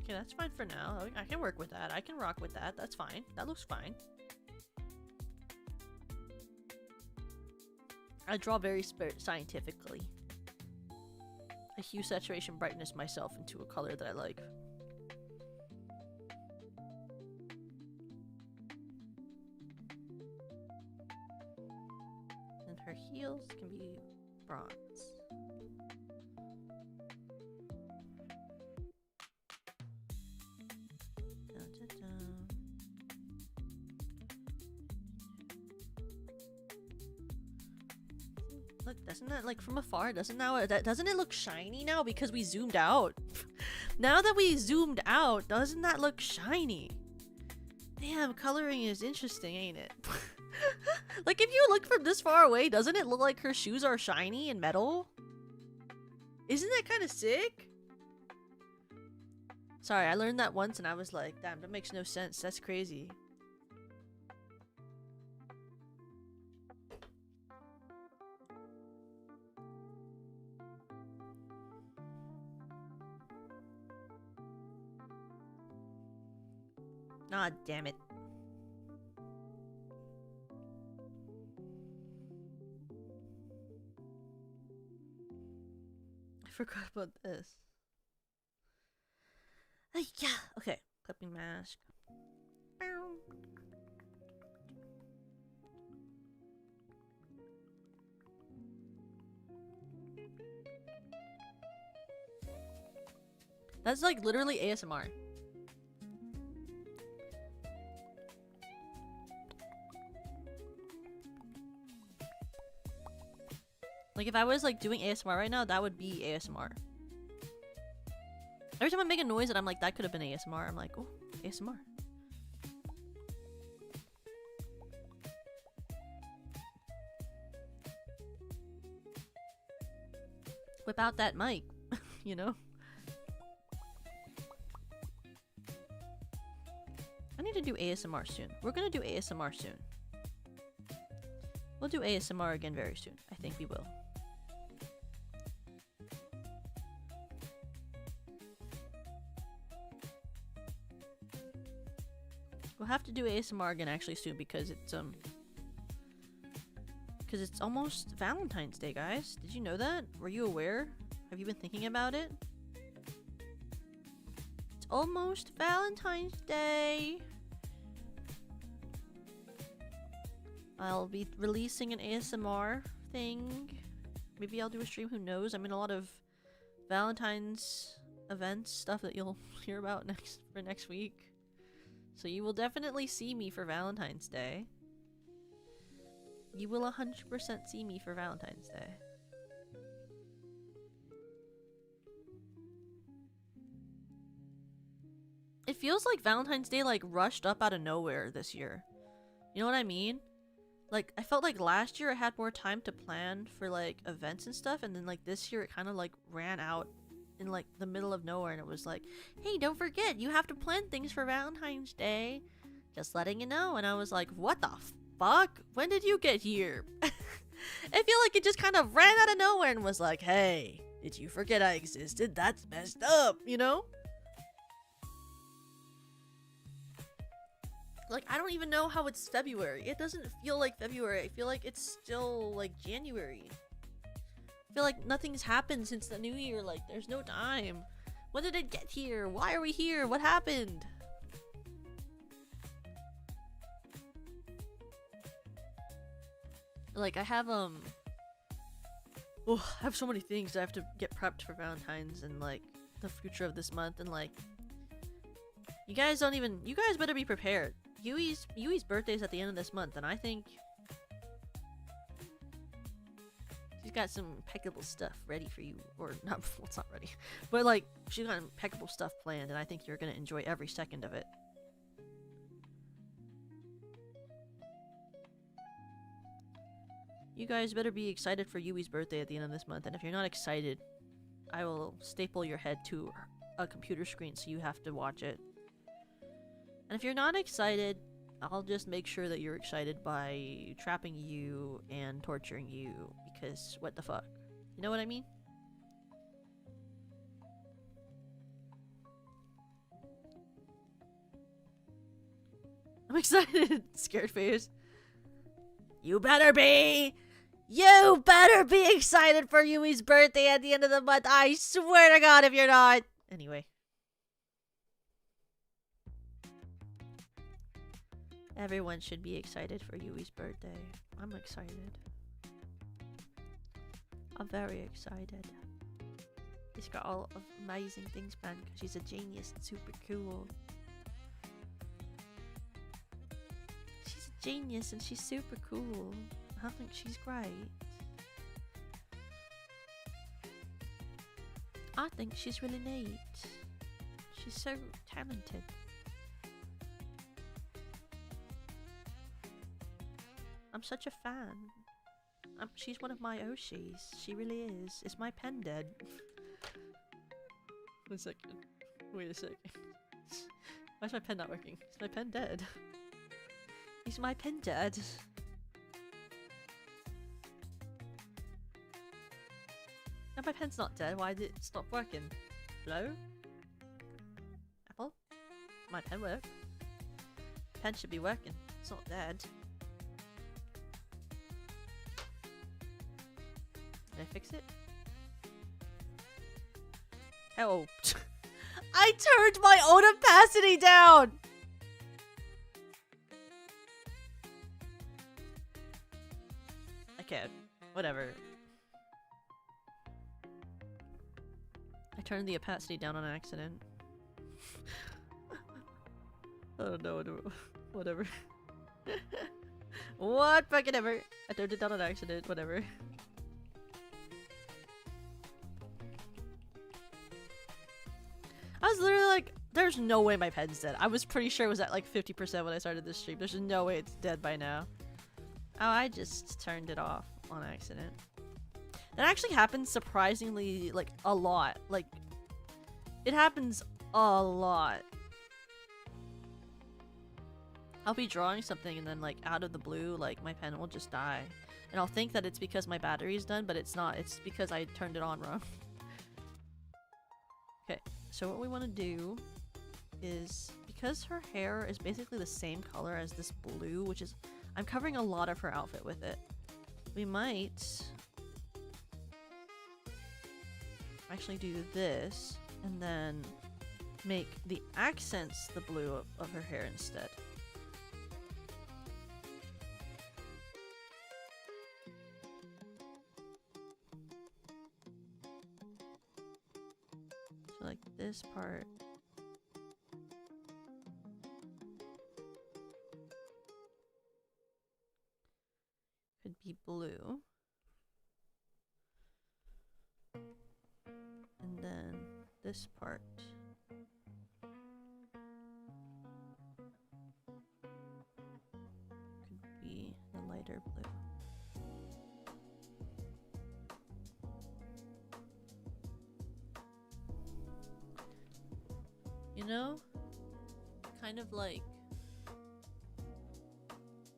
Okay, that's fine for now. I can work with that. I can rock with that. That's fine. That looks fine. I draw very scientifically. I hue, saturation, brightness myself into a color that I like. And her heels can be bronze. Look, doesn't that, like, from afar, doesn't it look shiny now because we zoomed out? Now that we zoomed out, doesn't that look shiny? Damn, coloring is interesting, ain't it? Like, if you look from this far away, doesn't it look like her shoes are shiny and metal? Isn't that kind of sick? Sorry, I learned that once and I was like, damn, that makes no sense. That's crazy. Ah, damn it. I forgot about this. Yeah. Okay. Clipping mask. That's like literally ASMR. Like if I was like doing ASMR right now, that would be ASMR. Every time I make a noise and I'm like, that could have been ASMR, I'm like, oh, ASMR. Whip out that mic, you know? I need to do ASMR soon. We're gonna do ASMR soon. We'll do ASMR again very soon. I think we will. We'll have to do ASMR again actually soon because it's almost Valentine's Day, guys. Did you know that? Were you aware? Have you been thinking about it? It's almost Valentine's Day. I'll be releasing an ASMR thing. Maybe I'll do a stream, who knows? I mean, a lot of Valentine's events, stuff that you'll hear about next week. So you will definitely see me for Valentine's Day. You will 100% see me for Valentine's Day. It feels like Valentine's Day like rushed up out of nowhere this year. You know what I mean? Like, I felt like last year I had more time to plan for like events and stuff, and then like this year it kind of like ran out in like the middle of nowhere, and it was like, hey, don't forget, you have to plan things for Valentine's Day. Just letting you know. And I was like, what the fuck? When did you get here? I feel like it just kind of ran out of nowhere and was like, hey, did you forget I existed? That's messed up, you know? Like, I don't even know how it's February. It doesn't feel like February. I feel like it's still like January. I feel like nothing's happened since the new year. Like, there's no time. When did it get here? Why are we here? What happened? Like, I have I have so many things I have to get prepped for Valentine's and like the future of this month, and like you guys better be prepared. Yui's birthday's at the end of this month, and I think she's got some impeccable stuff ready for you. Or not, well, it's not ready, but like she's got impeccable stuff planned, and I think you're gonna enjoy every second of it. You guys better be excited for Yui's birthday at the end of this month, and if you're not excited, I will staple your head to a computer screen so you have to watch it. And if you're not excited, I'll just make sure that you're excited by trapping you and torturing you, because what the fuck? You know what I mean? I'm excited! Scared face. You better be! You better be excited for Yui's birthday at the end of the month. I swear to God if you're not. Anyway. Everyone should be excited for Yui's birthday. I'm excited. I'm very excited. She's got all of amazing things planned because she's a genius and super cool. She's a genius and she's super cool. I think she's great. I think she's really neat. She's so talented. I'm such a fan. She's one of my Oshis. She really is. Is my pen dead? 1 second. Wait a second. Why is my pen not working? Is my pen dead? Is my pen dead? No, my pen's not dead. Why did it stop working? Hello? Apple? My pen work? pen should be working. It's not dead. Did I fix it? Oh. I turned my own opacity down! Okay, whatever. I turned the opacity down on accident. I don't know. Whatever. What fucking ever. I turned it down on accident. Whatever. I was literally like, there's no way my pen's dead. I was pretty sure it was at like 50% when I started this stream. There's no way it's dead by now. Oh, I just turned it off on accident. That actually happens surprisingly, like, a lot. Like, it happens a lot. I'll be drawing something and then, like, out of the blue, like, my pen will just die. And I'll think that it's because my battery's done, but it's not. It's because I turned it on wrong. Okay, so what we want to do is, because her hair is basically the same color as this blue, which is, I'm covering a lot of her outfit with it. We might actually do this and then make the accents the blue of her hair instead. So like this part. Could be blue. And then this part could be the lighter blue. You know? Kind of like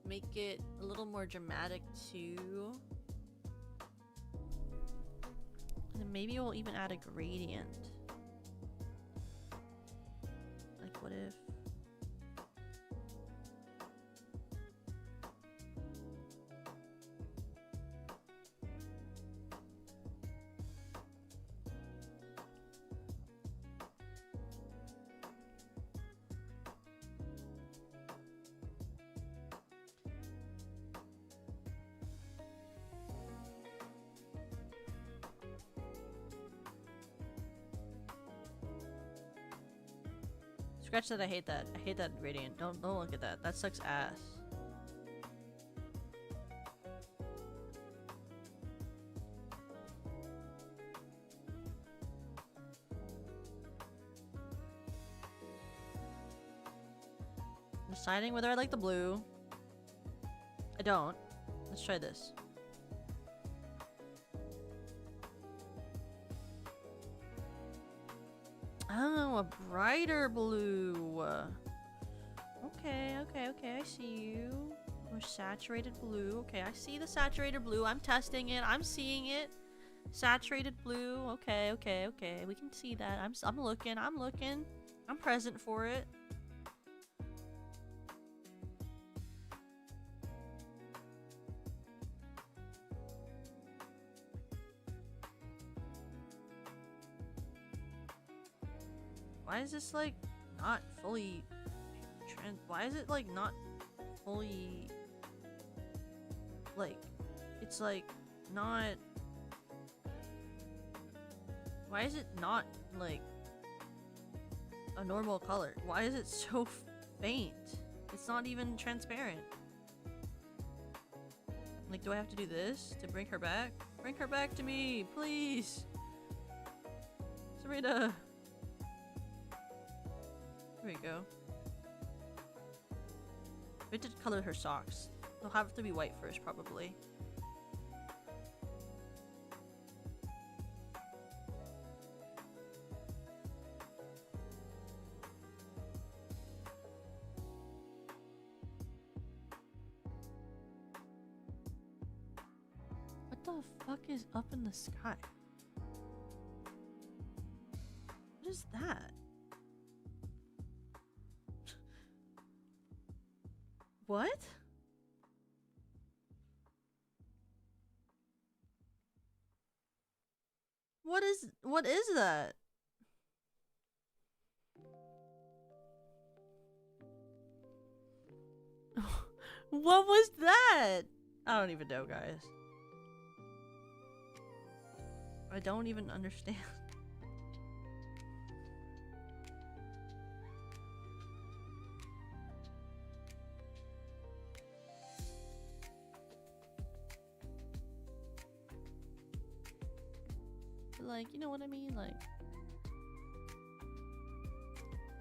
make it a little more dramatic too. And then maybe we'll even add a gradient. Like what if... Scratch that, I hate that. I hate that gradient. Don't look at that. That sucks ass. I'm deciding whether I like the blue. I don't. Let's try this. Oh, a brighter blue. Okay, I see you. More saturated blue. Okay, I see the saturated blue. I'm testing it. I'm seeing it. Saturated blue. Okay. We can see that. I'm looking. I'm present for it. Why is this like not fully why is it like not fully like it's like not why is it not like a normal color? Why is it so faint? It's not even transparent. Like, do I have to do this to bring her back? Bring her back to me, please. Serena. There we go. We have to color her socks. They'll have to be white first, probably. What the fuck is up in the sky? What is that? What? What is that? What was that? I don't even know, guys. I don't even understand. Like, you know what I mean? Like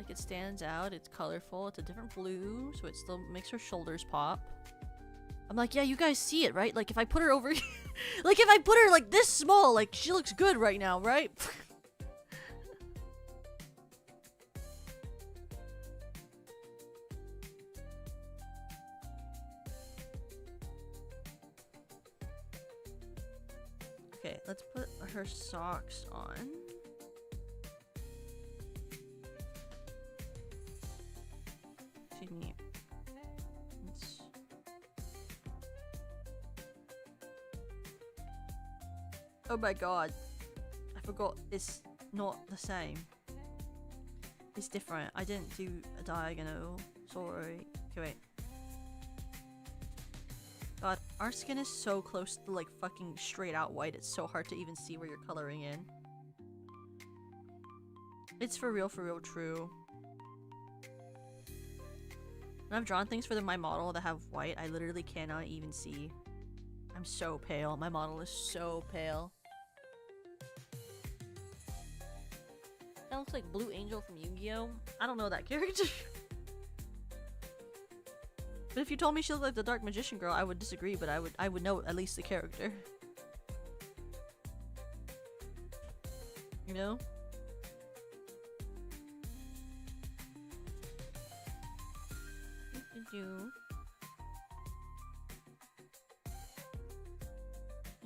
it stands out, it's colorful, it's a different blue, so it still makes her shoulders pop. I'm like, yeah, you guys see it, right? Like, if I put her over like, if I put her, like, this small, like, she looks good right now, right? Okay, let's put her socks on. Excuse me. Oh my god. I forgot it's not the same. It's different. I didn't do a diagonal. Sorry. Okay, wait. God, our skin is so close to like fucking straight out white. It's so hard to even see where you're coloring in. It's for real true. When I've drawn things for my model that have white, I literally cannot even see. I'm so pale. My model is so pale. That looks like Blue Angel from Yu-Gi-Oh! I don't know that character. But if you told me she looked like the Dark Magician girl, I would disagree, but I would know at least the character. You know?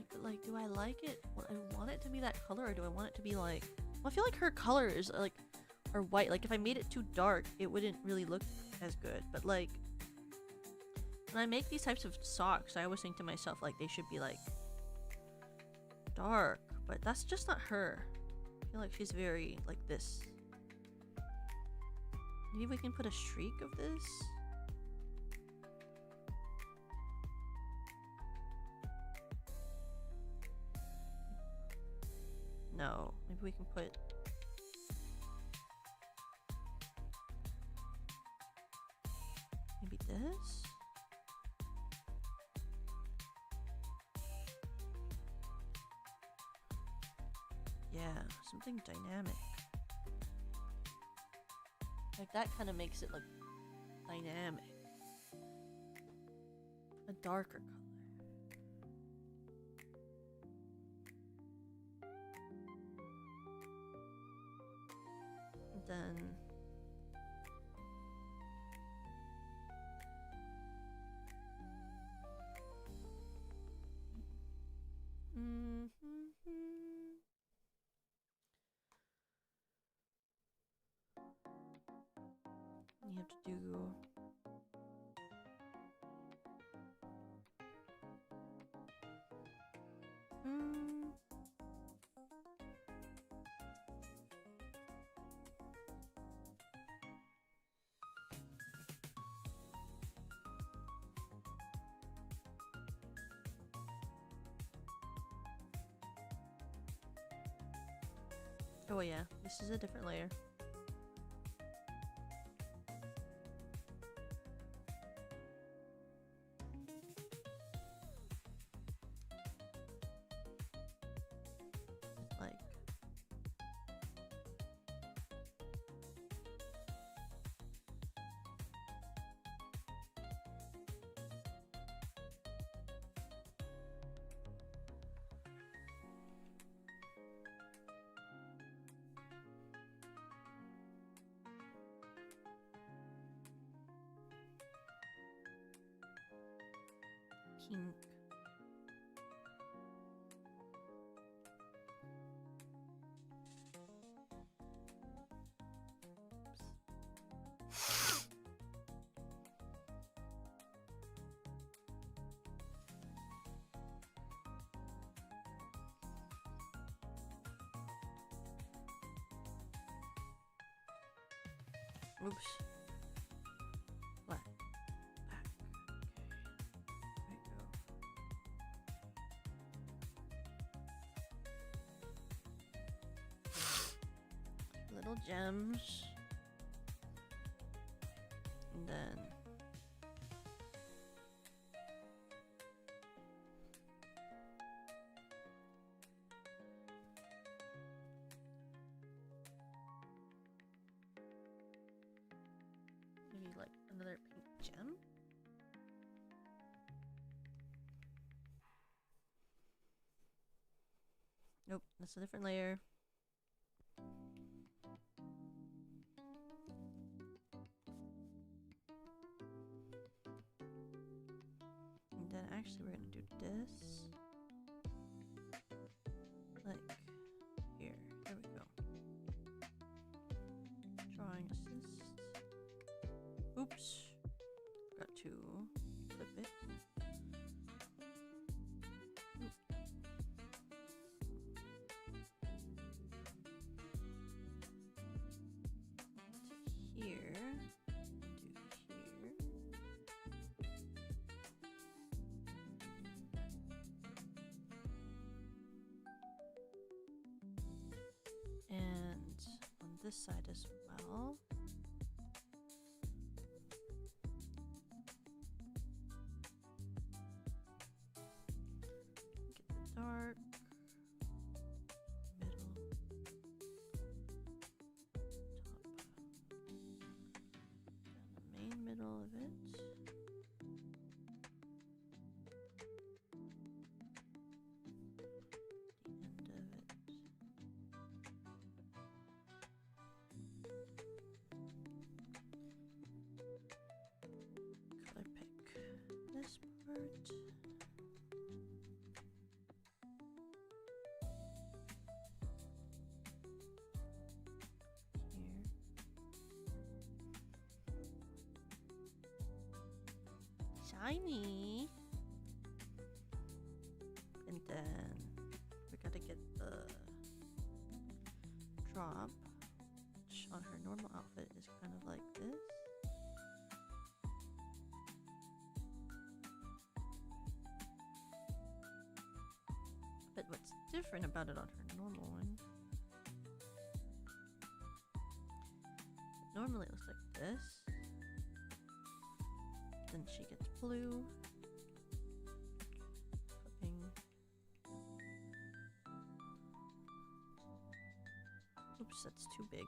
But like, do I like it? I want it to be that color, or do I want it to be like... Well, I feel like her color is like... Or white. Like, if I made it too dark, it wouldn't really look as good. But like... When I make these types of socks, I always think to myself, like, they should be like... dark. But that's just not her. I feel like she's very like this. Maybe we can put a streak of this? No, maybe we can put... Maybe this? Yeah, something dynamic. Like, that kind of makes it look dynamic. A darker color. Then you have to do oh yeah, this is a different layer. Like, pink. Oops. Black. Back. Okay. There we go. Little gems. And then maybe like another pink gem. Nope, that's a different layer. And then actually we're gonna do this. Like here. There we go. Drawing assist. Oops. Forgot to flip it. Oop. To here. Do here. And on this side as well. Get the dark, middle, top, and the main middle of it. The end of it. Color pick this part. Here. Shiny. And then we gotta get the drop, which on her normal outfit is kind of like this. But what's different about it on her normal one? Normally it looks like this. Then she gets blue. Flipping. Oops, that's too big.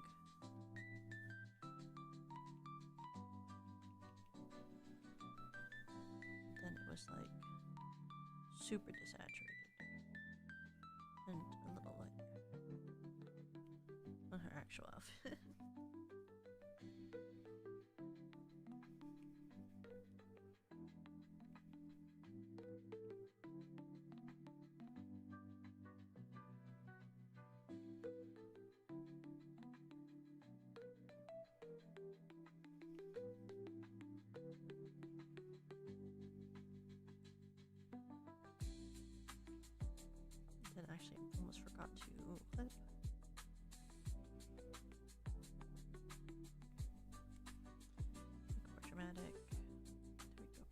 Then it was like super desaturated and a little lighter on her actual outfit. Then actually I almost forgot to clip. Make it more dramatic. There we go.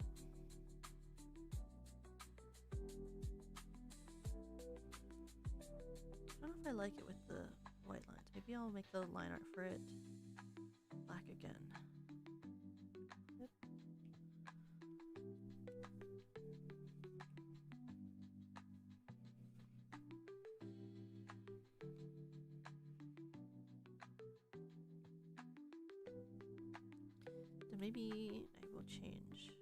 I don't know if I like it with the white lines. Maybe I'll make the line art for it black again. Yep. Then maybe I will change.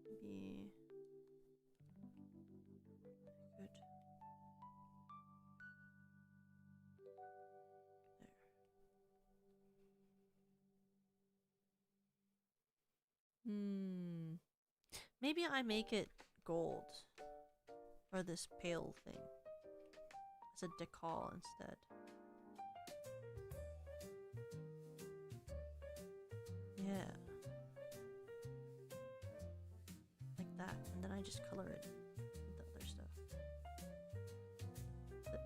Maybe good. There. Maybe I make it gold. Or this pale thing. It's a decal instead. Yeah. Like that. And then I just color it with the other stuff. Flip.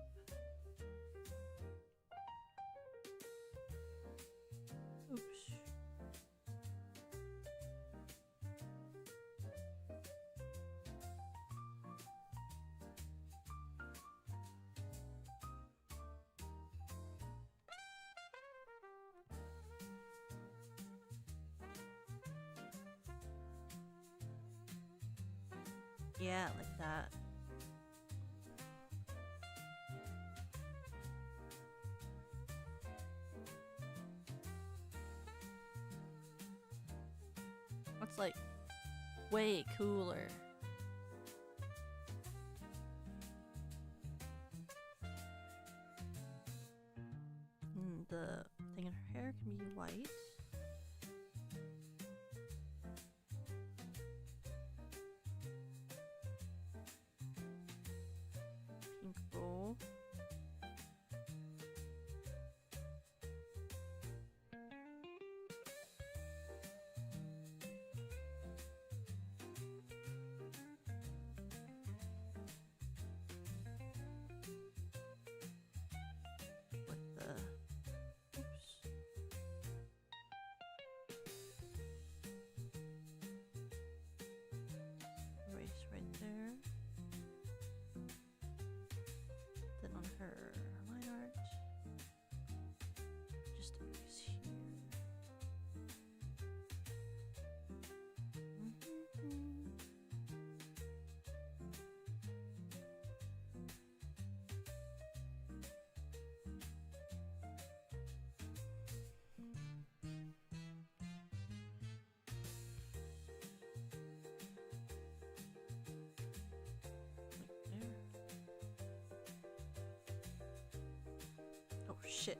Yeah, like that. What's like way cooler? The thing in her hair can be white. Pink bow. With the erase right there. Then on her line art, just erase here. There. Oh shit.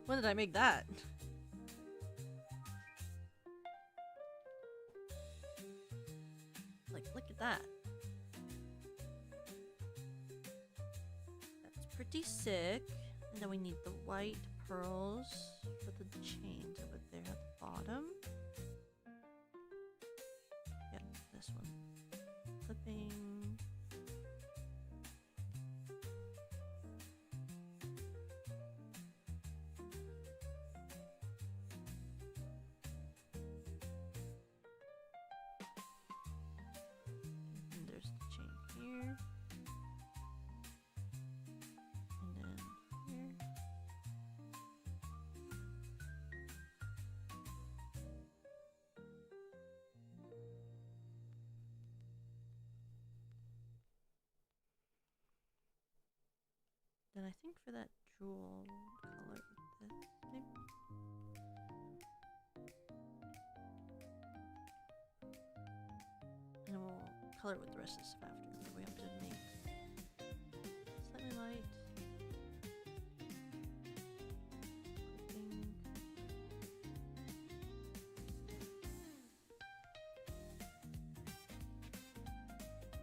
When did I make that? Like, look at that. That's pretty sick. And then we need the white pearls for the chains over there at the bottom. Yep, this one. Clipping. And there's the chain here. And then here. Then I think for that jewel color with this, maybe. And we'll color it with the rest of the stuff after. But we have to make slightly light. Clipping.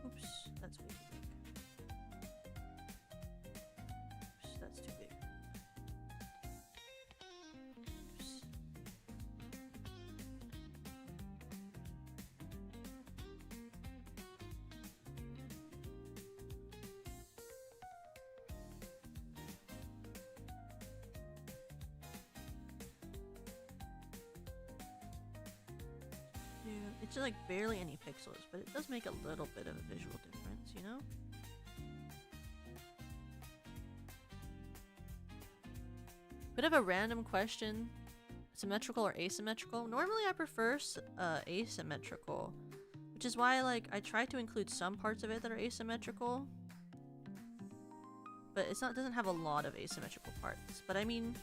Oops, that's way too big. Oops, that's too big. Oops. Yeah, it's like barely any pixels, but it does make a little bit of a visual difference, you know? Bit of a random question. Symmetrical or asymmetrical? Normally I prefer asymmetrical, which is why like I try to include some parts of it that are asymmetrical. But it's not doesn't have a lot of asymmetrical parts. But I mean,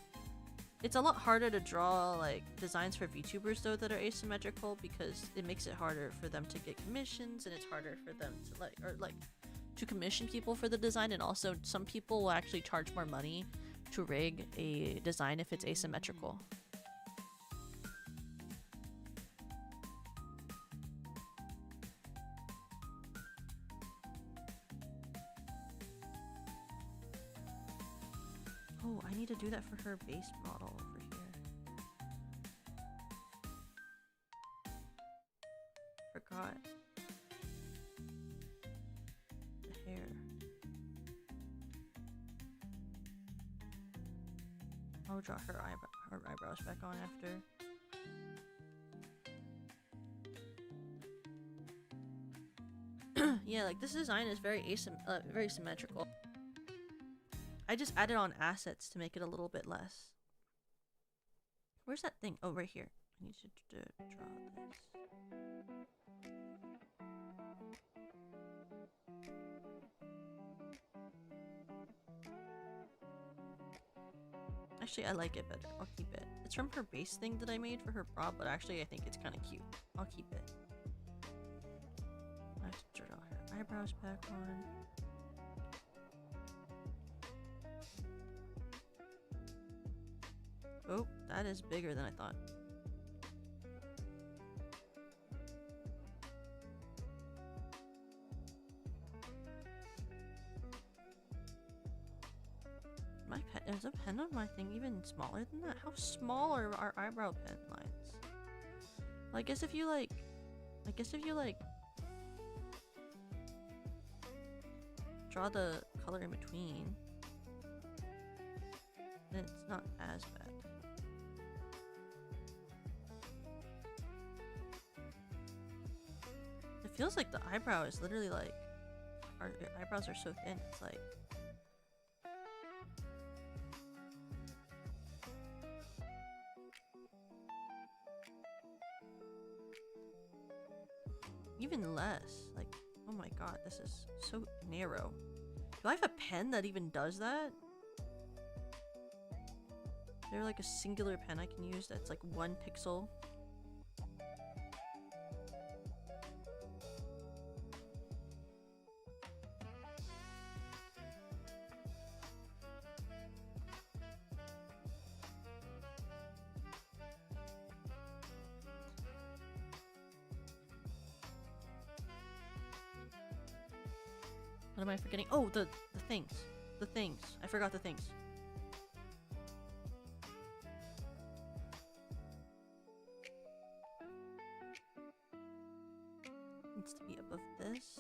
it's a lot harder to draw like designs for VTubers though that are asymmetrical because it makes it harder for them to get commissions, and it's harder for them to to commission people for the design, and also some people will actually charge more money to rig a design if it's asymmetrical. Oh, I need to do that for her base model over here. Forgot. The hair. I'll draw her eyebrows back on after. Yeah, like this design is very very symmetrical. I just added on assets to make it a little bit less. Where's that thing? Oh, right here. I need to draw this. Actually, I like it better. I'll keep it. It's from her base thing that I made for her bra, but actually I think it's kind of cute. I'll keep it. I have to draw her eyebrows back on. Oh, that is bigger than I thought. My pen is a pen on my thing even smaller than that? How small are our eyebrow pen lines? Well, I guess if you like draw the color in between, then it's not as bad. It feels like the eyebrow is literally like our eyebrows are so thin. It's like even less. Like, oh my god, this is so narrow. Do I have a pen that even does that? Is there like a singular pen I can use that's like 1 pixel? What am I forgetting? Oh, the things. The things. I forgot the things. Needs to be above this.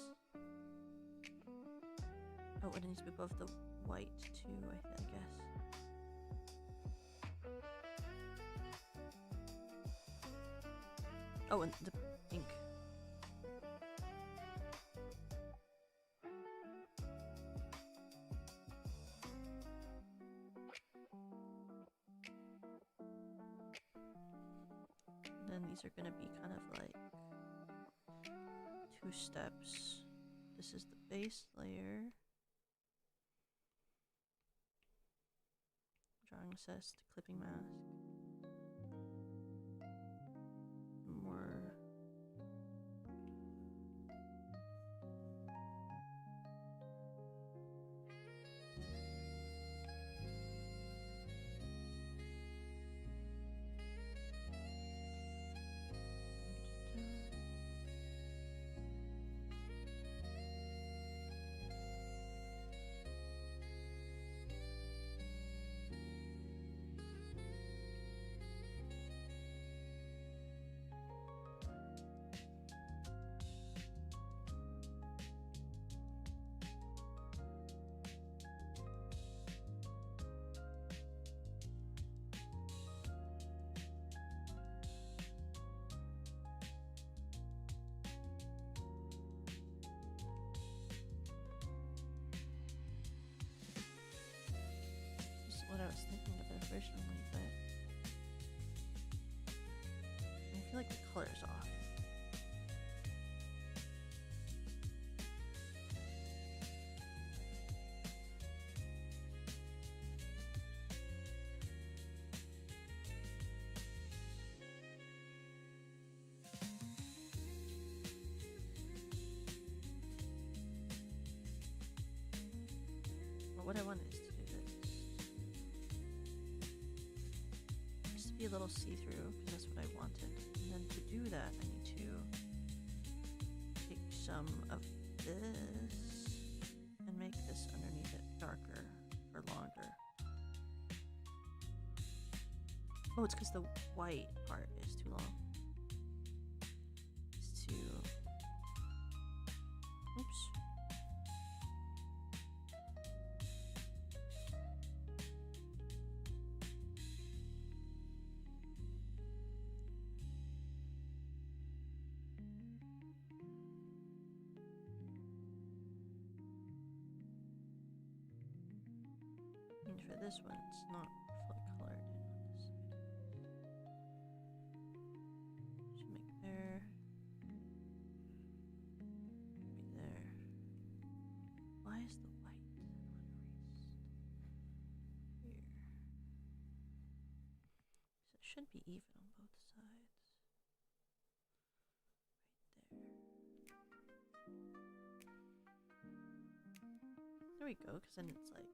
Oh, it needs to be above the white too, I guess. Oh, and the ink. Then these are gonna be kind of like 2 steps. This is the base layer. Drawing assist, clipping mask. More. What I was thinking of it originally, but I feel like the color's off. But what I want is to do this. Just to be a little see-through, because that's what I wanted. And then to do that, I need to take some of this and make this underneath it darker or longer. Oh, it's because the white part is too long. It's too... Oops. And for this one, it's not fully colored in on this side. Should make there. Maybe there. Why is the white on wrist? Here. Should be even on both sides. Right there. There we go, because then it's like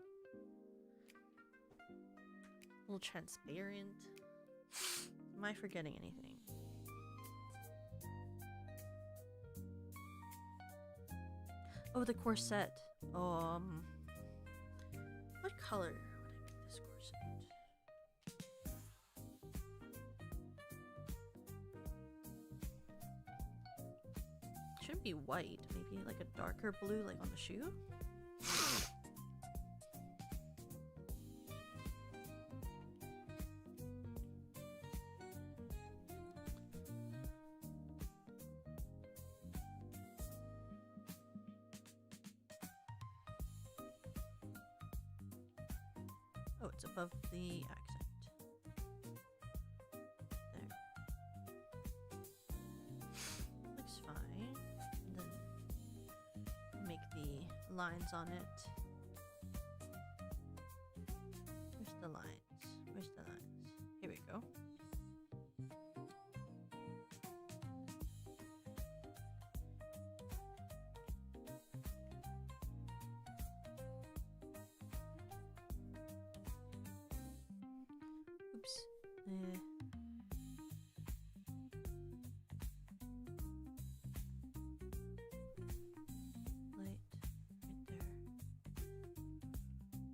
a little transparent. Am I forgetting anything? Oh, the corset. What color would I make this corset? Shouldn't be white. Maybe like a darker blue, like on the shoe. Oh, it's above the accent. There. Looks fine. And then make the lines on it. Where's the lines? Where's the lines? Here we go. Oops. Light right there.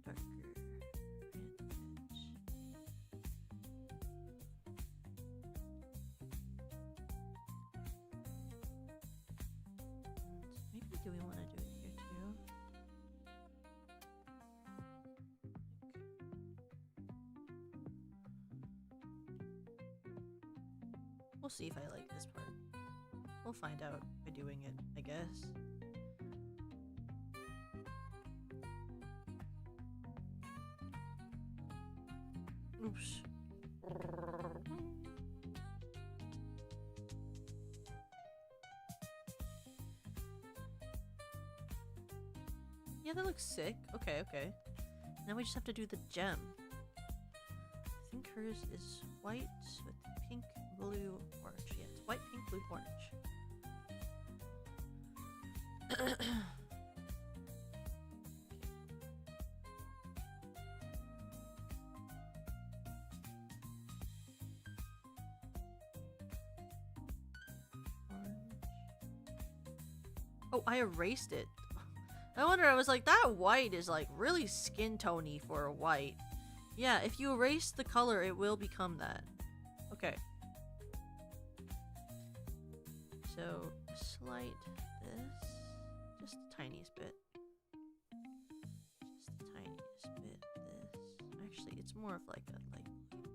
Darker right at the edge. And maybe do we want to do it here too? We'll see if I like this part. We'll find out by doing it, I guess. Oops. Yeah, that looks sick. Okay, okay. Now we just have to do the gem. I think hers is white with pink, blue, orange. Yeah, it's white, pink, blue, orange. Oh, I erased it. I wonder, I was like, that white is like really skin tony for a white. Yeah, if you erase the color, it will become that. Okay. So, slight this. Just the tiniest bit. Just the tiniest bit this. Actually, it's more of like a light blue.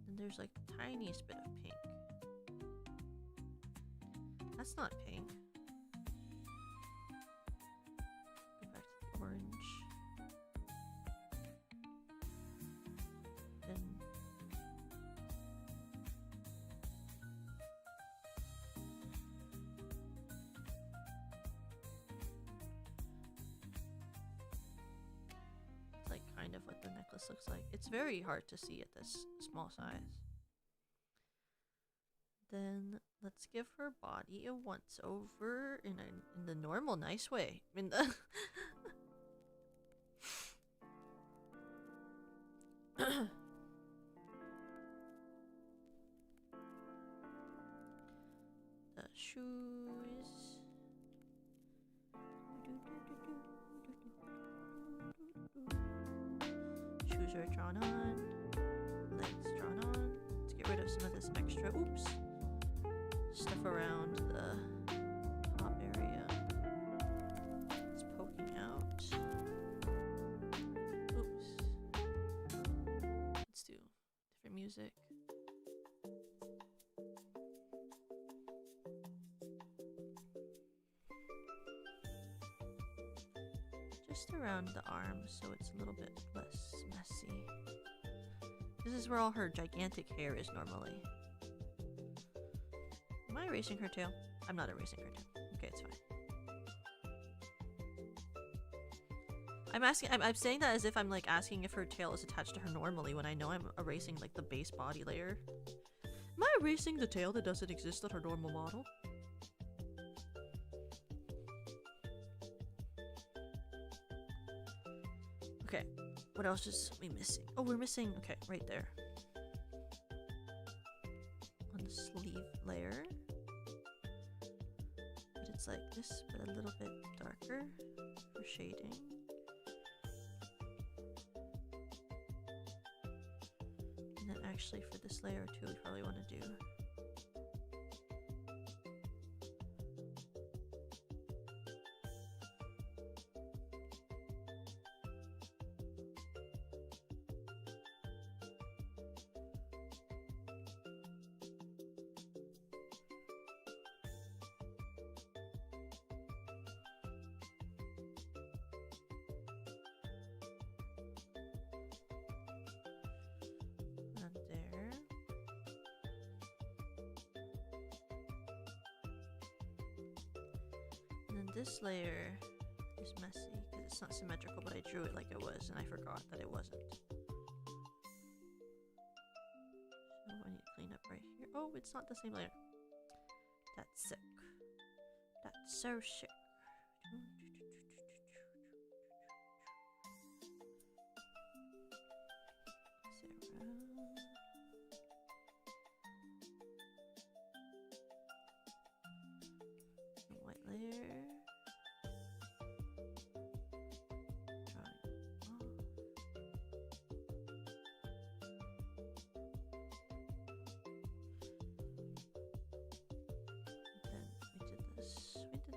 And there's like the tiniest bit of pink. That's not pink. Go back to the orange. Then it's like kind of what the necklace looks like. It's very hard to see at this small size. Then let's give her body a once over in the normal nice way. In the the shoes. Shoes are drawn on. Legs drawn on. Let's get rid of some of this extra. Oops. Stuff around the top area. It's poking out. Oops. Let's do different music. Just around the arms so it's a little bit less messy. This is where all her gigantic hair is normally. Am I erasing her tail? I'm not erasing her tail. Okay, it's fine. I'm saying that as if I'm like asking if her tail is attached to her normally when I know I'm erasing like the base body layer. Am I erasing the tail that doesn't exist on her normal model? Okay, what else is we missing? Oh, we're missing, okay, right there. On the sleeve layer. But it's like this, but a little bit darker for shading. And then actually for this layer too, we probably want to do this layer is messy because it's not symmetrical, but I drew it like it was and I forgot that it wasn't. So I need to clean up right here. Oh, it's not the same layer. That's sick. That's so sick. Sarah. White layer.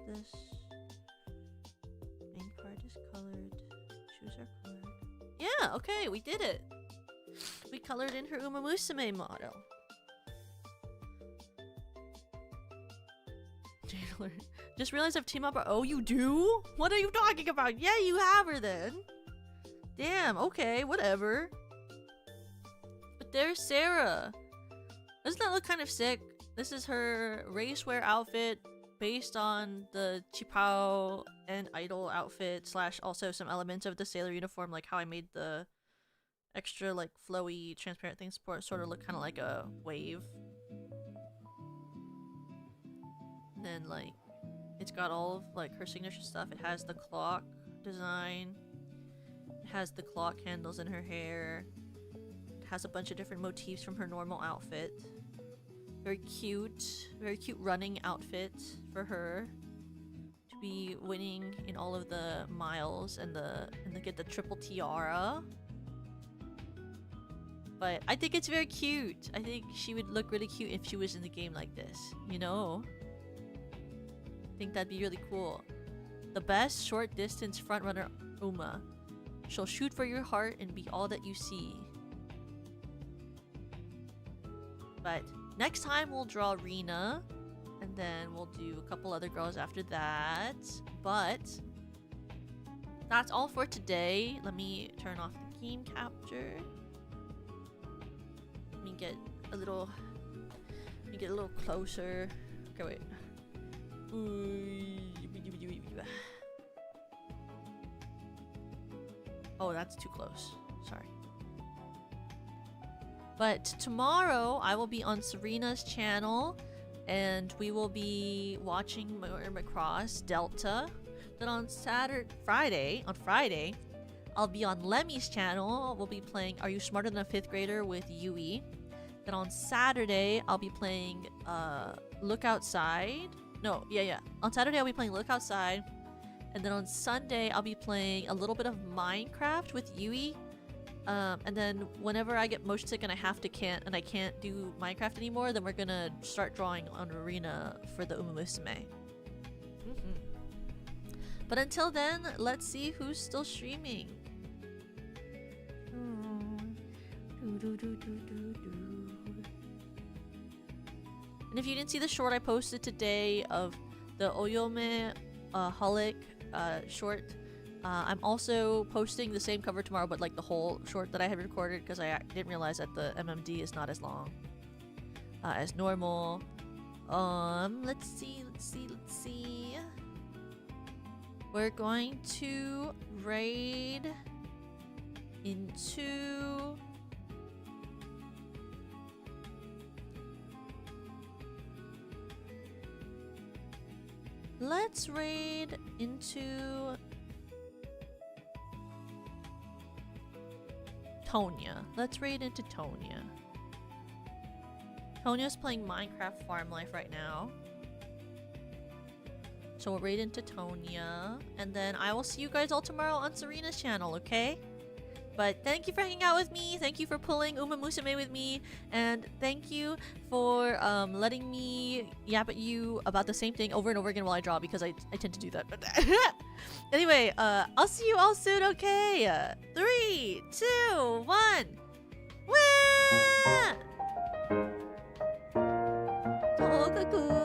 This main card is colored, shoes are colored. Yeah, okay, we did it. We colored in her Uma Musume model. Taylor, just realized I've teamed up. Oh, you do? What are you talking about? Yeah, you have her then. Damn, okay, whatever. But there's Sarah. Doesn't that look kind of sick? This is her racewear outfit, based on the Chipao and Idol outfit / also some elements of the sailor uniform, like how I made the extra like flowy transparent things sort of look kind of like a wave. And then like it's got all of like her signature stuff. It has the clock design. It has the clock handles in her hair. It has a bunch of different motifs from her normal outfit. Very cute running outfit for her to be winning in all of the miles and get the triple tiara. But I think it's very cute. I think she would look really cute if she was in the game like this, you know? I think that'd be really cool. The best short distance frontrunner Uma. She'll shoot for your heart and be all that you see. But next time we'll draw Rena, and then we'll do a couple other girls after that. But that's all for today. Let me turn off the game capture. Let me get a little closer. Okay, wait. Oh, that's too close. Sorry. But tomorrow I will be on Serena's channel and we will be watching Macross Delta. Then on Friday, I'll be on Lemmy's channel. We'll be playing Are You Smarter Than a 5th Grader with Yui. Then on Saturday, I'll be playing Look Outside. No, yeah. On Saturday, I'll be playing Look Outside. And then on Sunday, I'll be playing a little bit of Minecraft with Yui. And then whenever I get motion sick and I can't do Minecraft anymore, then we're gonna start drawing on Arena for the Uma Musume. But until then, let's see who's still streaming. And if you didn't see the short I posted today of the Oyome Holic short, I'm also posting the same cover tomorrow, but like the whole short that I had recorded, because I didn't realize that the MMD is not as long as normal. Let's see. we're going to raid into... Let's raid into Tonya. Let's raid into Tonya. Tonya's playing Minecraft Farm Life right now. So we'll raid into Tonya. And then I will see you guys all tomorrow on Serena's channel, okay? But thank you for hanging out with me. Thank you for pulling Uma Musume with me. And thank you for letting me yap at you about the same thing over and over again while I draw, because I tend to do that. Anyway, I'll see you all soon, okay? 3, 2, 1. Wah! とかく